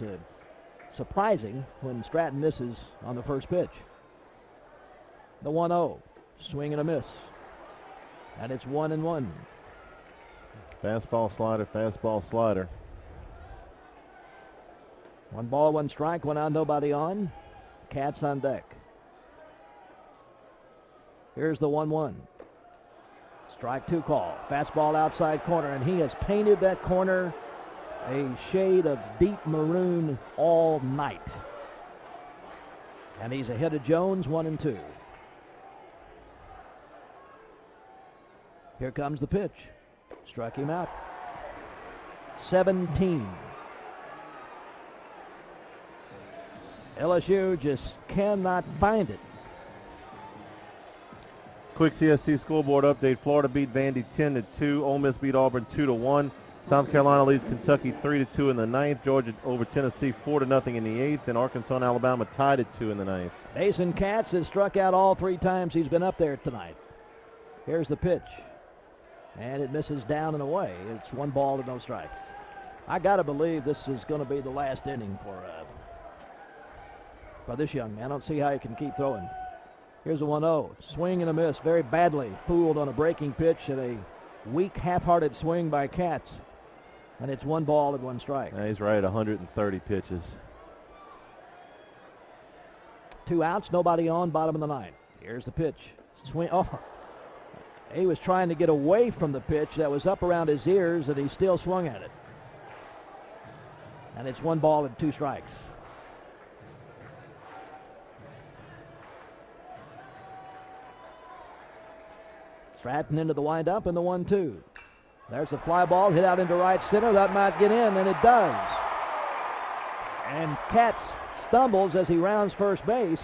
surprising when Stratton misses on the first pitch. The 1-0. Swing and a miss. And it's 1-1. Fastball, slider, fastball, slider. 1 ball, 1 strike, 1 out, nobody on. Cats on deck. Here's the 1-1. Strike 2 call. Fastball outside corner, and he has painted that corner a shade of deep maroon all night. And he's ahead of Jones, 1-2. Here comes the pitch. Struck him out. 17. LSU just cannot find it. Quick CST scoreboard update. Florida beat Vandy 10-2. Ole Miss beat Auburn 2-1. South Carolina leads Kentucky 3-2 in the 9th. Georgia over Tennessee 4-0 in the 8th. And Arkansas and Alabama tied at 2 in the 9th. Mason Katz has struck out all 3 times he's been up there tonight. Here's the pitch. And it misses down and away. It's 1 ball to no strike. I got to believe this is going to be the last inning for this young man. I don't see how he can keep throwing. Here's a 1-0. Swing and a miss. Very badly fooled on a breaking pitch and a weak, half-hearted swing by Katz. And it's 1 ball and 1 strike. He's right at 130 pitches. 2 outs, nobody on, bottom of the 9th. Here's the pitch. Swing. Oh, he was trying to get away from the pitch that was up around his ears, and he still swung at it. And it's 1 ball and 2 strikes. Stratton into the windup and the 1-2. There's a fly ball hit out into right center. That might get in, and it does. And Katz stumbles as he rounds first base,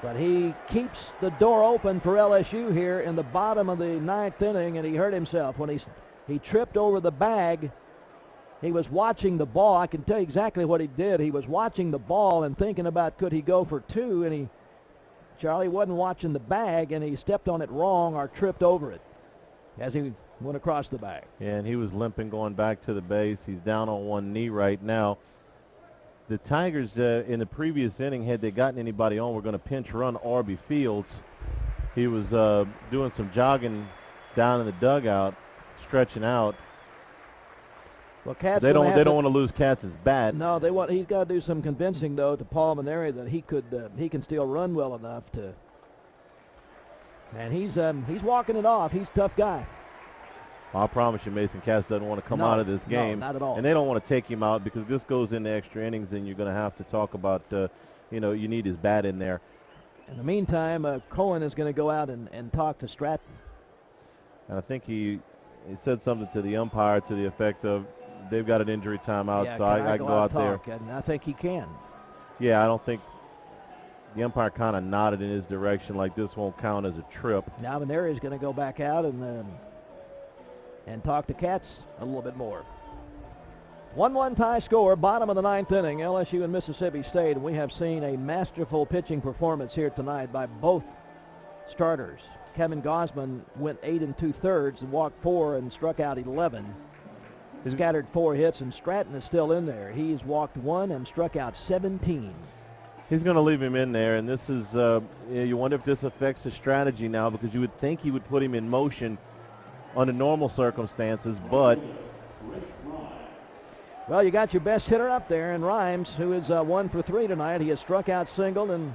but he keeps the door open for LSU here in the bottom of the 9th inning, and he hurt himself when he tripped over the bag. He was watching the ball. I can tell you exactly what he did. He was watching the ball and thinking about could he go for 2, and Charlie wasn't watching the bag, and he stepped on it wrong or tripped over it as he went across the bag. Yeah, and he was limping going back to the base. He's down on 1 knee right now. The Tigers in the previous inning, had they gotten anybody on, were going to pinch run Arby Fields. He was doing some jogging down in the dugout, stretching out. Well, Katz they don't want to lose Katz's bat. No, he's got to do some convincing though to Paul Maneri that he can still run well enough to. And he's walking it off. He's a tough guy. I promise you, Mason Katz doesn't want to come out of this game. No, not at all. And they don't want to take him out because this goes into extra innings, and you're going to have to talk about, you need his bat in there. In the meantime, Cohen is going to go out and talk to Stratton. And I think he said something to the umpire to the effect of, they've got an injury timeout, yeah, so I can go out there. And I think he can. Yeah, I don't think the umpire kind of nodded in his direction like this won't count as a trip. Now Maneri is going to go back out and talk to Katz a little bit more. 1-1 tie score, bottom of the 9th inning, LSU and Mississippi State. And we have seen a masterful pitching performance here tonight by both starters. Kevin Gosman went 8 2/3 and walked 4 and struck out 11. He scattered 4 hits, and Stratton is still in there. He's walked 1 and struck out 17. He's going to leave him in there, and this is, you wonder if this affects his strategy now, because you would think he would put him in motion under normal circumstances, but. Well, you got your best hitter up there in Rhymes, who is 1 for 3 tonight. He has struck out, singled, and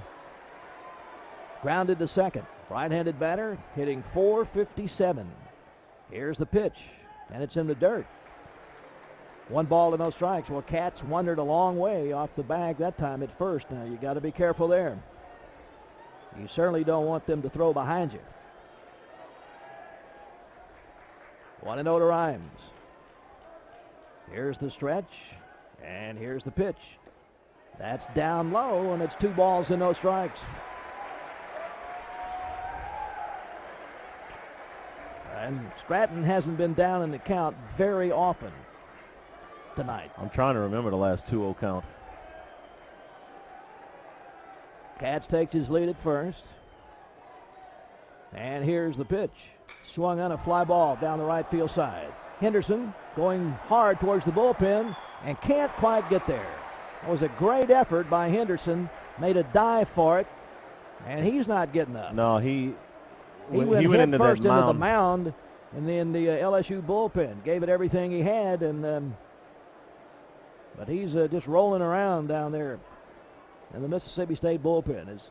grounded to second. Right-handed batter hitting .457. Here's the pitch, and it's in the dirt. 1 ball to no strikes. Well, Katz wandered a long way off the bag that time at first. Now, you got to be careful there. You certainly don't want them to throw behind you. 1-0 to Rhymes. Here's the stretch, and here's the pitch. That's down low, and it's 2 balls and no strikes. And Stratton hasn't been down in the count very often tonight. I'm trying to remember the last 2-0 count. Katz takes his lead at first. And here's the pitch. Swung on a fly ball down the right field side. Henderson going hard towards the bullpen and can't quite get there. It was a great effort by Henderson. Made a dive for it, And he's not getting up. No, he went head into first into the mound, and then the LSU bullpen gave it everything he had, and but he's just rolling around down there in the Mississippi State bullpen. Is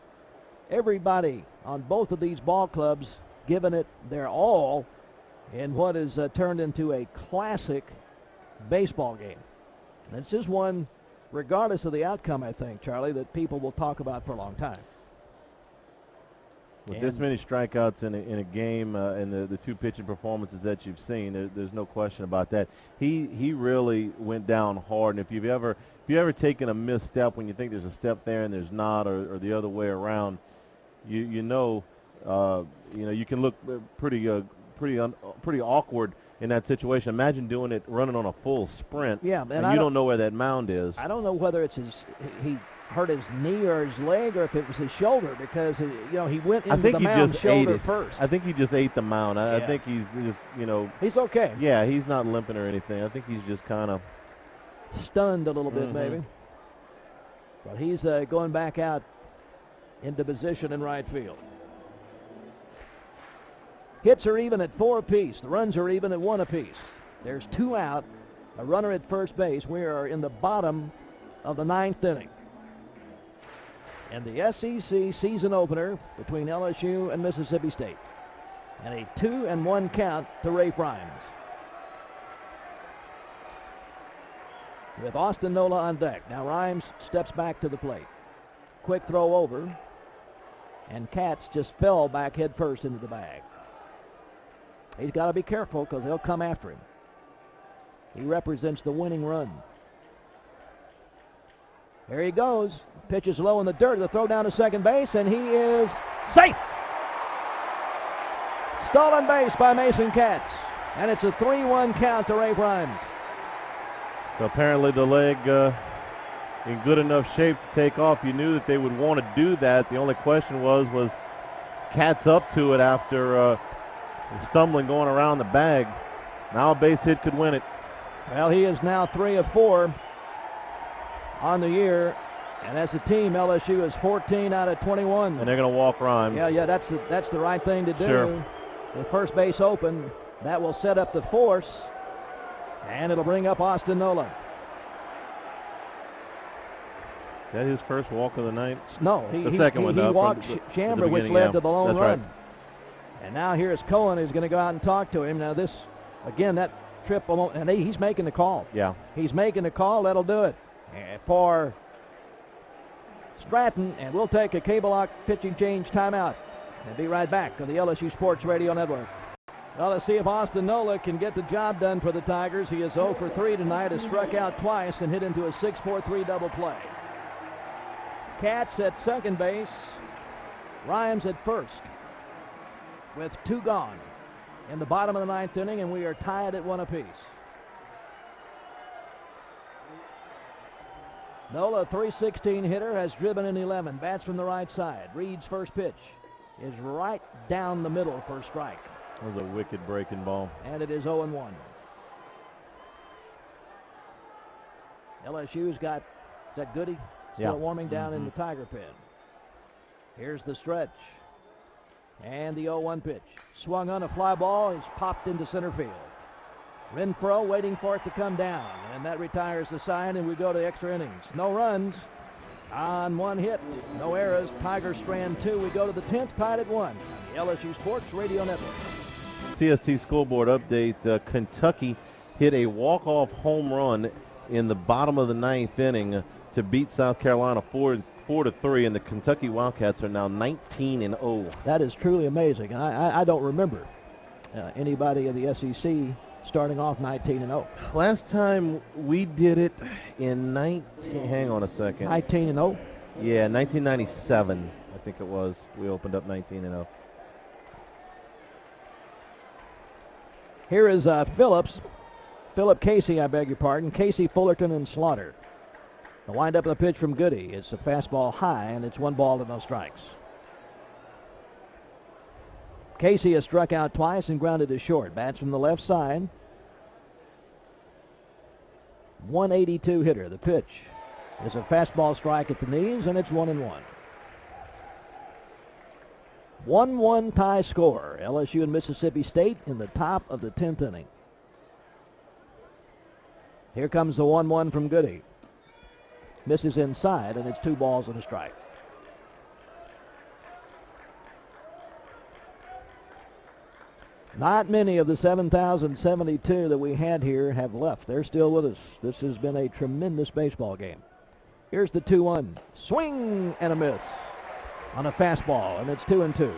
everybody on both of these ball clubs giving it their all in what is turned into a classic baseball game? And this is one, regardless of the outcome, I think, Charlie, that people will talk about for a long time. With this many strikeouts in a game and the two pitching performances that you've seen, there's no question about that. He really went down hard, and if you've ever taken a misstep when you think there's a step there and there's not, or the other way around, you know you can look pretty awkward in that situation. Imagine doing it running on a full sprint, and you don't know where that mound is. I don't know whether it's he hurt his knee or his leg, or if it was his shoulder, because he went into the mound shoulder first. I think he just ate the mound. I think he's just he's okay. Yeah, he's not limping or anything. I think he's just kind of stunned a little bit maybe. But he's going back out into position in right field. Hits are even at 4 apiece. The runs are even at 1 apiece. There's 2 out, a runner at first base. We are in the bottom of the 9th inning. And the SEC season opener between LSU and Mississippi State. And a 2-1 count to Rafe Rhymes. With Austin Nola on deck. Now Rhymes steps back to the plate. Quick throw over. And Katz just fell back head first into the bag. He's got to be careful because they'll come after him. He represents the winning run. There he goes. Pitch is low in the dirt. The throw down to second base, and he is safe. Stolen base by Mason Katz. And it's a 3-1 count to Rafe Rhymes. So apparently the leg in good enough shape to take off. You knew that they would want to do that. The only question was Katz up to it after stumbling going around the bag. Now a base hit could win it. Well, he is now 3 of 4 on the year, and as a team, LSU is 14 out of 21. And they're going to walk Rhymes. Yeah, that's the right thing to do. Sure. With first base open, that will set up the force, and it'll bring up Austin Nola. Is that his first walk of the night? No, he walked Chambers, which led to the lone run. Right. And now here's Cohen, who's going to go out and talk to him. Now this, again, that trip, and he's making the call. Yeah. He's making the call. That'll do it for Stratton, and we'll take a cable lock pitching change timeout and be right back on the LSU Sports Radio Network. Well, let's see if Austin Nola can get the job done for the Tigers. He is 0 for 3 tonight, has struck out twice and hit into a 6-4-3 double play. Katz at second base, Rhymes at first, with 2 gone in the bottom of the 9th inning, and we are tied at 1 apiece. Nola, .316 hitter, has driven in 11. Bats from the right side. Reed's first pitch is right down the middle for a strike. That was a wicked breaking ball. And it is 0-1. LSU's got, is that Goody? Still warming down in the Tiger pen. Here's the stretch. And the 0-1 pitch. Swung on a fly ball. It's popped into center field. Renfroe waiting for it to come down. And that retires the side, and we go to extra innings. No runs on 1 hit. No errors. Tigers strand 2. We go to the 10th, tied at 1 on the LSU Sports Radio Network. CST scoreboard update. Kentucky hit a walk-off home run in the bottom of the 9th inning to beat South Carolina 4-3, and the Kentucky Wildcats are now 19-0. That is truly amazing. And I don't remember anybody in the SEC starting off 19-0. Last time we did it in hang on a second. 19-0? Yeah, 1997, I think it was. We opened up 19-0. Here is Philip Casey, I beg your pardon. Casey, Fullerton, and Slaughter. The windup of the pitch from Goody. It's a fastball high, and it's 1 ball to no strikes. Casey has struck out twice and grounded to short. Bats from the left side. 182 hitter. The pitch is a fastball strike at the knees, and it's 1-1. 1-1 tie score. LSU and Mississippi State in the top of the 10th inning. Here comes the 1-1 from Goody. Misses inside, and it's 2 balls and a strike. Not many of the 7,072 that we had here have left. They're still with us. This has been a tremendous baseball game. Here's the 2-1. Swing and a miss on a fastball, and it's 2-2.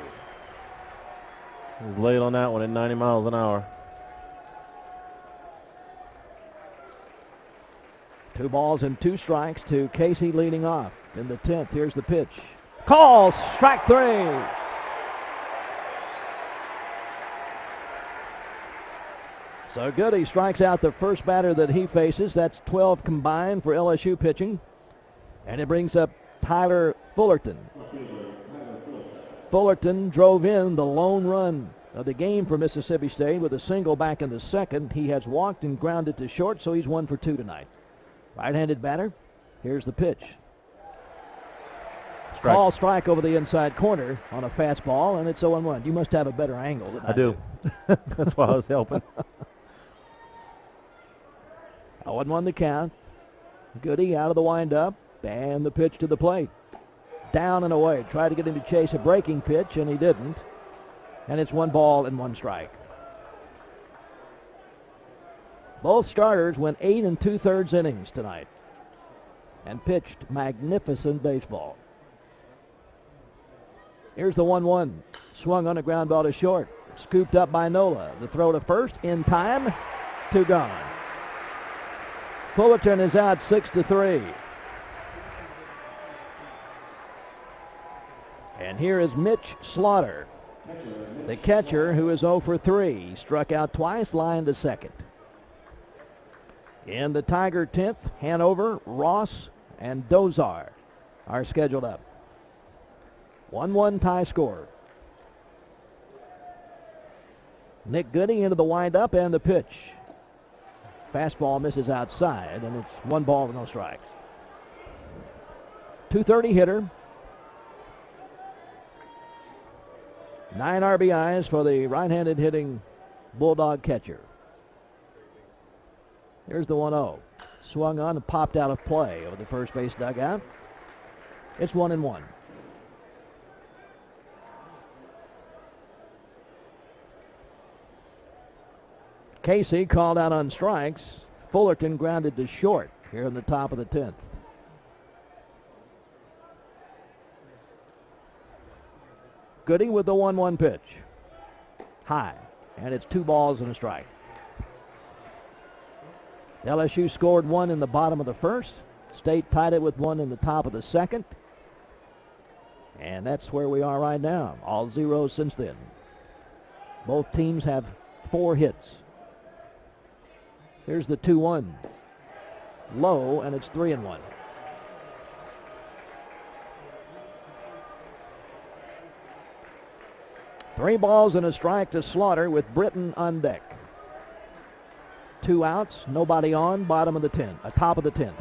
He's late on that one at 90 miles an hour. 2 balls and 2 strikes to Casey leading off in the 10th. Here's the pitch. Call, strike 3. So Goody strikes out the first batter that he faces. That's 12 combined for LSU pitching. And it brings up Tyler Fullerton. Fullerton drove in the lone run of the game for Mississippi State with a single back in the 2nd. He has walked and grounded to short, so he's 1 for 2 tonight. Right-handed batter. Here's the pitch. Call strike over the inside corner on a fastball, and it's 0-1. You must have a better angle than I do. That's why I was helping. 0-1 the count. Goody out of the windup, and the pitch to the plate. Down and away. Tried to get him to chase a breaking pitch, and he didn't. And it's 1 ball and 1 strike. Both starters went 8 2/3 innings tonight and pitched magnificent baseball. Here's the 1-1. Swung on a ground ball to short. Scooped up by Nola. The throw to first in time. 2 gone. Fullerton is out 6-3. And here is Mitch Slaughter, the catcher, who is 0 for 3. He struck out twice, lined to second. In the Tiger 10th, Hanover, Ross, and Dozar are scheduled up. 1-1 tie score. Nick Goody into the windup and the pitch. Fastball misses outside, and it's 1 ball with no strikes. 230 hitter. 9 RBIs for the right-handed hitting Bulldog catcher. Here's the 1-0. Swung on and popped out of play over the first base dugout. It's 1-1. Casey called out on strikes. Fullerton grounded to short here in the top of the 10th. Goody with the 1-1 pitch. High, and it's 2 balls and a strike. LSU scored 1 in the bottom of the 1st. State tied it with 1 in the top of the 2nd. And that's where we are right now. All zeros since then. Both teams have 4 hits. Here's the 2-1. Low, and it's 3-1. Three balls and a strike to Slaughter with Britton on deck. 2 outs, nobody on, bottom of the 10th, top of the 10th.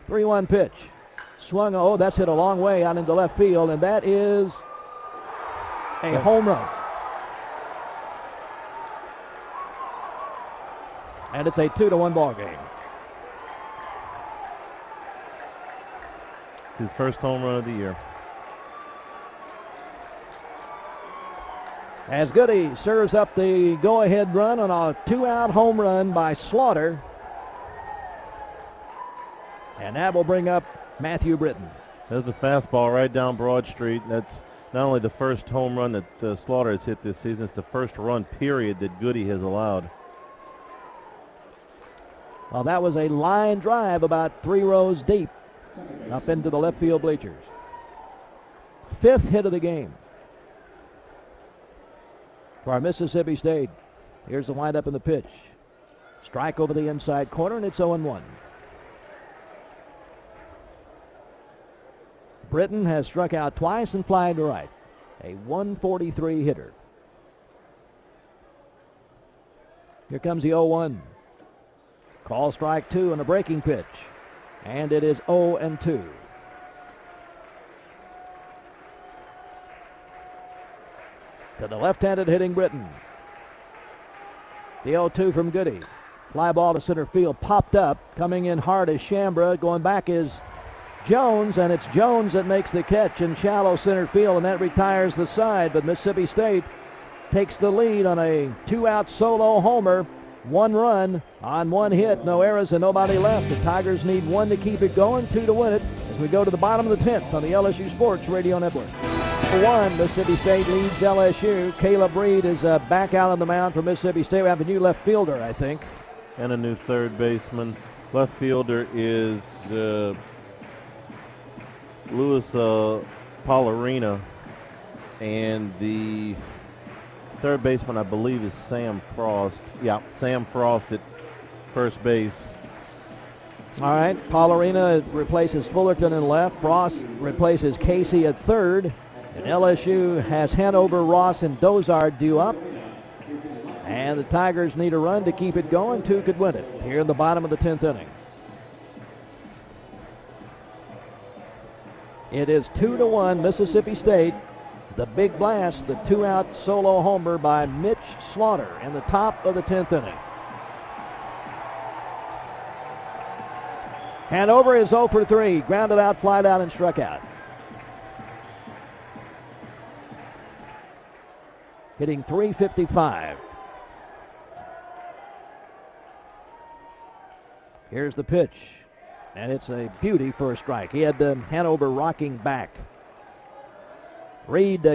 3-1 pitch. Swung, oh, that's hit a long way out into left field, and that is a home run. And it's a 2-1 ball game. It's his first home run of the year. As Goody serves up the go-ahead run on a 2-out home run by Slaughter. And that will bring up Matthew Britton. There's a fastball right down Broad Street. That's not only the first home run that Slaughter has hit this season, it's the first run, period, that Goody has allowed. Well, that was a line drive about 3 rows deep up into the left field bleachers. 5th hit of the game for Mississippi State. Here's the windup and the pitch. Strike over the inside corner, and it's 0-1. Britton has struck out twice and flied to right. A 143 hitter. Here comes the 0-1. Call strike 2 and a breaking pitch. And it is 0-2. to the left-handed hitting Britton. The 0-2 from Goody. Fly ball to center field, popped up. Coming in hard is Shambra. Going back is Jones, and it's Jones that makes the catch in shallow center field, and that retires the side. But Mississippi State takes the lead on a 2-out solo homer. 1 run on 1 hit, no errors and nobody left. The Tigers need 1 to keep it going, 2 to win it, as we go to the bottom of the 10th on the LSU Sports Radio Network. For 1, Mississippi State leads LSU. Caleb Reed is back out on the mound for Mississippi State. We have a new left fielder, I think. And a new third baseman. Left fielder is Louis Paularina, and the third baseman, I believe, is Sam Frost. Yeah, Sam Frost at first base. All right, Paularina replaces Fullerton in left. Frost replaces Casey at third. And LSU has Hanover, Ross, and Dozard due up. And the Tigers need a run to keep it going. 2 could win it here in the bottom of the 10th inning. It is 2-1 Mississippi State. The big blast, the 2-out solo homer by Mitch Slaughter in the top of the 10th inning. Hanover is 0 for 3. Grounded out, flied out, and struck out. Hitting .355. Here's the pitch. And it's a beauty for a strike. He had Hanover rocking back. Reed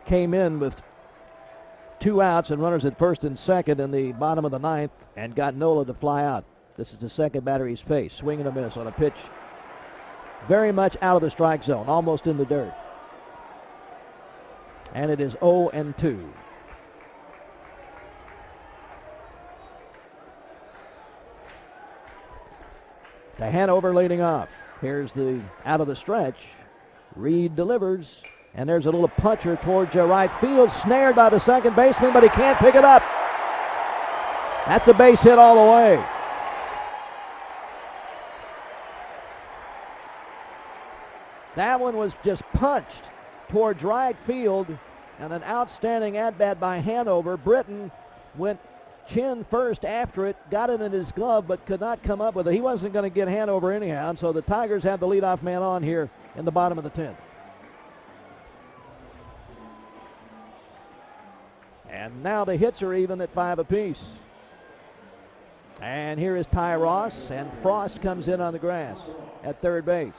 came in with 2 outs and runners at first and second in the bottom of the 9th and got Nola to fly out. This is the second batter he's faced. Swing and a miss on a pitch very much out of the strike zone, almost in the dirt. And it is 0-2. To Hanover leading off. Here's the out of the stretch. Reed delivers. And there's a little puncher towards right field. Snared by the second baseman, but he can't pick it up. That's a base hit all the way. That one was just punched towards right field. And an outstanding at-bat by Hanover. Britton went chin first after it, got it in his glove, but could not come up with it. He wasn't going to get Hanover anyhow, and so the Tigers have the leadoff man on here in the bottom of the 10th. And now the hits are even at 5 apiece. And here is Ty Ross, and Frost comes in on the grass at third base.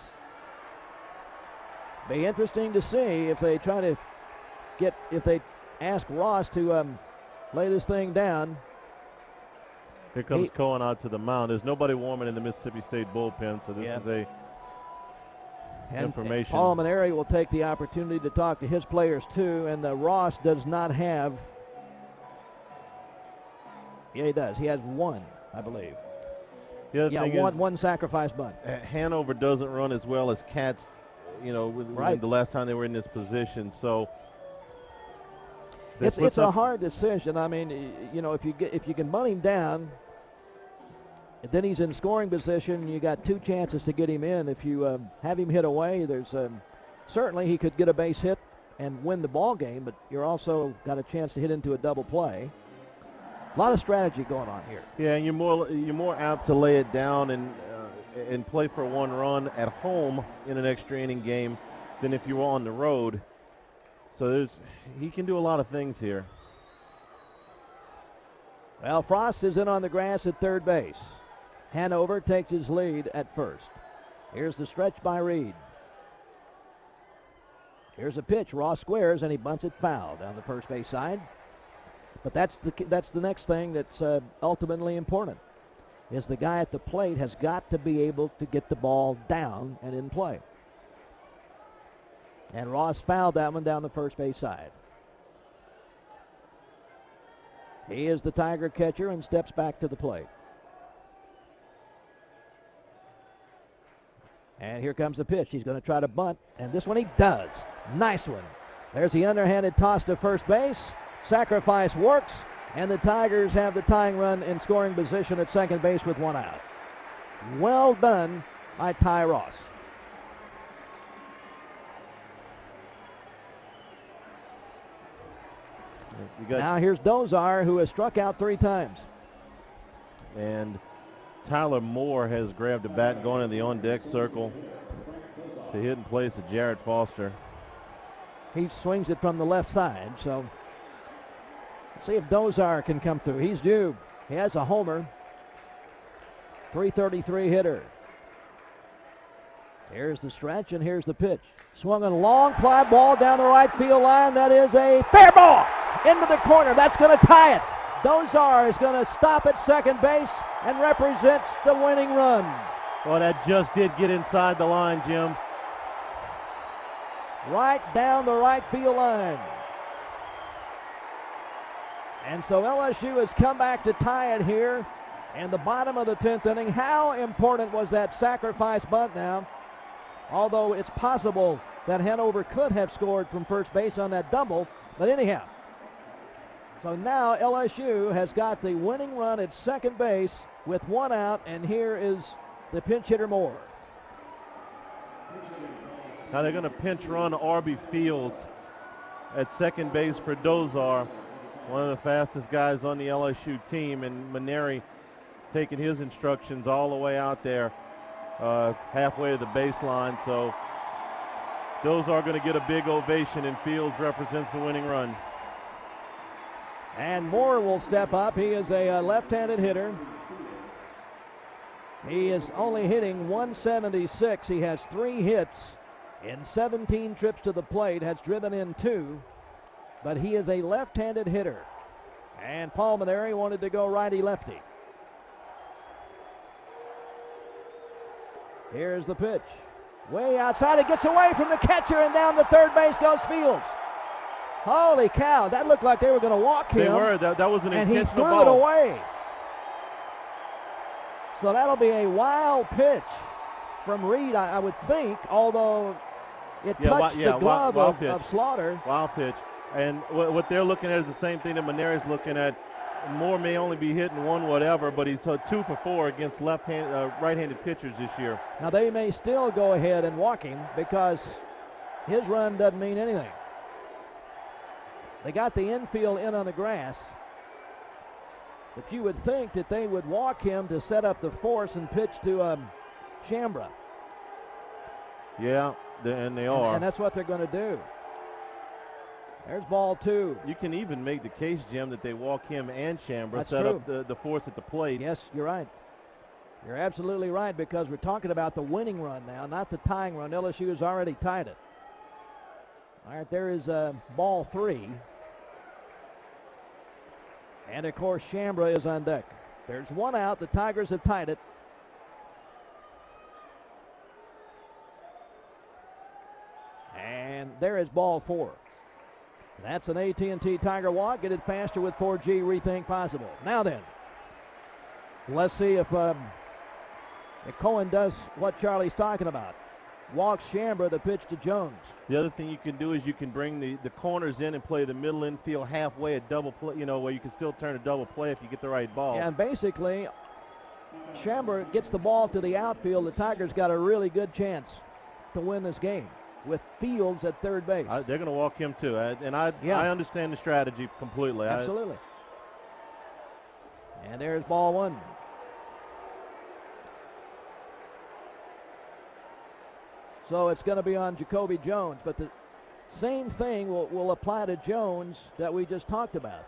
Be interesting to see if they try to if they ask Ross to lay this thing down. Here comes Cohen out to the mound. There's nobody warming in the Mississippi State bullpen, so this is information. Paul Maneri will take the opportunity to talk to his players too, and Ross does not have. Yeah, he does. He has 1, I believe. The other thing is, one sacrifice bunt. Hanover doesn't run as well as Cats, the last time they were in this position. So it's a hard decision. I mean, if you can bunt him down, and then he's in scoring position, you got 2 chances to get him in. If you have him hit away, there's certainly he could get a base hit and win the ball game, but you're also got a chance to hit into a double play. A lot of strategy going on here. Yeah, and you're more apt to lay it down and play for 1 run at home in an extra inning game than if you were on the road. So he can do a lot of things here. Well, Frost is in on the grass at third base. Hanover takes his lead at first. Here's the stretch by Reed. Here's a pitch. Ross squares, and he bunts it foul down the first base side. But that's the next thing that's ultimately important, is the guy at the plate has got to be able to get the ball down and in play. And Ross fouled that one down the first base side. He is the Tiger catcher and steps back to the plate. And here comes the pitch. He's going to try to bunt, and this one he does. Nice one. There's the underhanded toss to first base. Sacrifice works, and the Tigers have the tying run in scoring position at second base with 1 out. Well done by Ty Ross. Now here's Dozar, who has struck out 3 times. And Tyler Moore has grabbed a bat and going in the on-deck circle to hit in place of Jared Foster. He swings it from the left side, so let's see if Dozar can come through. He's due. He has a homer. 333 hitter. Here's the stretch, and here's the pitch. Swung on a long fly ball down the right field line. That is a fair ball into the corner. That's going to tie it. Dozar is going to stop at second base and represents the winning run. Well, that just did get inside the line, Jim. Right down the right field line. And so LSU has come back to tie it here in the bottom of the 10th inning. How important was that sacrifice bunt now? Although it's possible that Hanover could have scored from first base on that double. But anyhow, so now LSU has got the winning run at second base with 1 out, and here is the pinch hitter Moore. Now they're going to pinch run Arby Fields at second base for Dozar, one of the fastest guys on the LSU team, and Maneri taking his instructions all the way out there halfway to the baseline. So Dozar going to get a big ovation, and Fields represents the winning run. And Moore will step up. He is a left-handed hitter. He is only hitting 176. He has 3 hits in 17 trips to the plate, has driven in 2, but he is a left-handed hitter. And Paul Maneri wanted to go righty-lefty. Here's the pitch. Way outside, it gets away from the catcher, and down to third base goes Fields. Holy cow, that looked like they were going to walk him. They were. That was an intentional and he threw ball. it away. So that'll be a wild pitch from Reed, I would think, although it touched the glove of Slaughter. Wild pitch. And what they're looking at is the same thing that Maneri's looking at. Moore may only be hitting 1 whatever, but he's 2 for 4 against right-handed pitchers this year. Now they may still go ahead and walk him because his run doesn't mean anything. They got the infield in on the grass, but you would think that they would walk him to set up the force and pitch to Chambra. Yeah, and they are. And that's what they're going to do. There's ball 2. You can even make the case, Jim, that they walk him and Chambra, That's set true. up the force at the plate. Yes, you're right. You're absolutely right, because we're talking about the winning run now, not the tying run. LSU has already tied it. All right, there is ball 3. And, of course, Chambra is on deck. There's 1 out. The Tigers have tied it. And there is ball 4. That's an AT&T Tiger walk. Get it faster with 4G. Rethink possible. Now then, let's see if Cohen does what Charlie's talking about. Walks Chambra, the pitch to Jones. The other thing you can do is you can bring the corners in and play the middle infield halfway at double play, where you can still turn a double play if you get the right ball. Yeah, and basically, Chambra gets the ball to the outfield. The Tigers got a really good chance to win this game with Fields at third base. They're going to walk him too, and I understand the strategy completely. Absolutely. And there's ball 1. So it's going to be on Jacoby Jones, but the same thing will apply to Jones that we just talked about.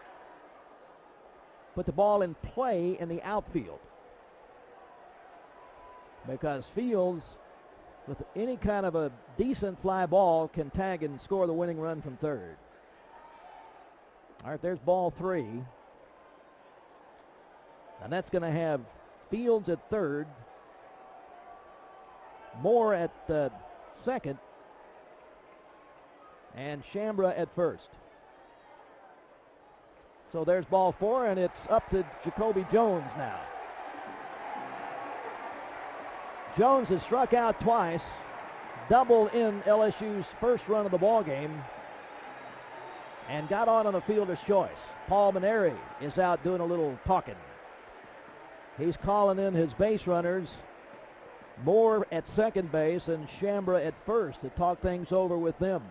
Put the ball in play in the outfield, because Fields, with any kind of a decent fly ball, can tag and score the winning run from third. All right, there's ball 3. And that's going to have Fields at third, Moore at second, and Chambra at first. So there's ball 4, and it's up to Jacoby Jones now. Jones has struck out twice, double in LSU's first run of the ball game, and got on a fielder's choice. Paul Maneri is out doing a little talking. He's calling in his base runners, Moore at second base and Chambra at first, to talk things over with them.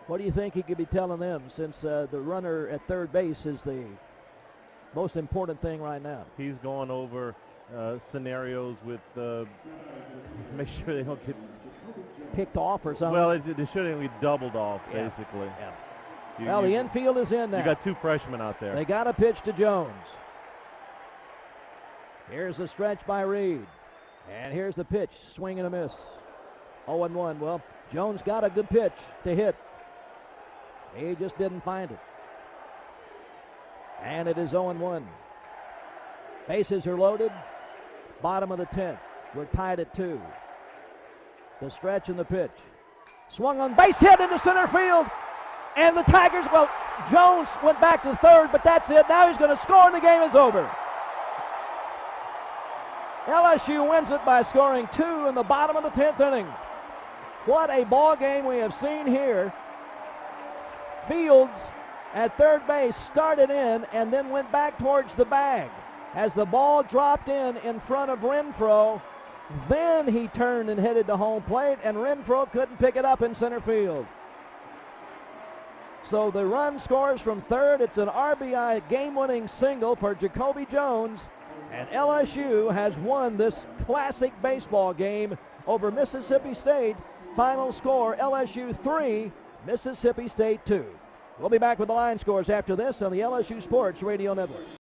What do you think he could be telling them, since the runner at third base is the most important thing right now? He's going over scenarios with make sure they don't get Picked off or something? well. They shouldn't be doubled off, Yeah. basically. Yeah. You, Well, the infield is in now. You got two freshmen out there. They got a pitch to Jones. Here's the stretch by Reed. And here's the pitch. Swing and a miss. 0-1. Well, Jones got a good pitch to hit. He just didn't find it. And it is 0-1. Bases are loaded. Bottom of the 10th. We're tied at 2. The stretch and the pitch. Swung on, base hit into center field. And the Tigers, well, Jones went back to third, but that's it. Now he's going to score and the game is over. LSU wins it by scoring 2 in the bottom of the 10th inning. What a ball game we have seen here. Fields at third base started in and then went back towards the bag. As the ball dropped in front of Renfroe, then he turned and headed to home plate, and Renfroe couldn't pick it up in center field. So the run scores from third. It's an RBI game-winning single for Jacoby Jones, and LSU has won this classic baseball game over Mississippi State. Final score, LSU 3, Mississippi State 2. We'll be back with the line scores after this on the LSU Sports Radio Network.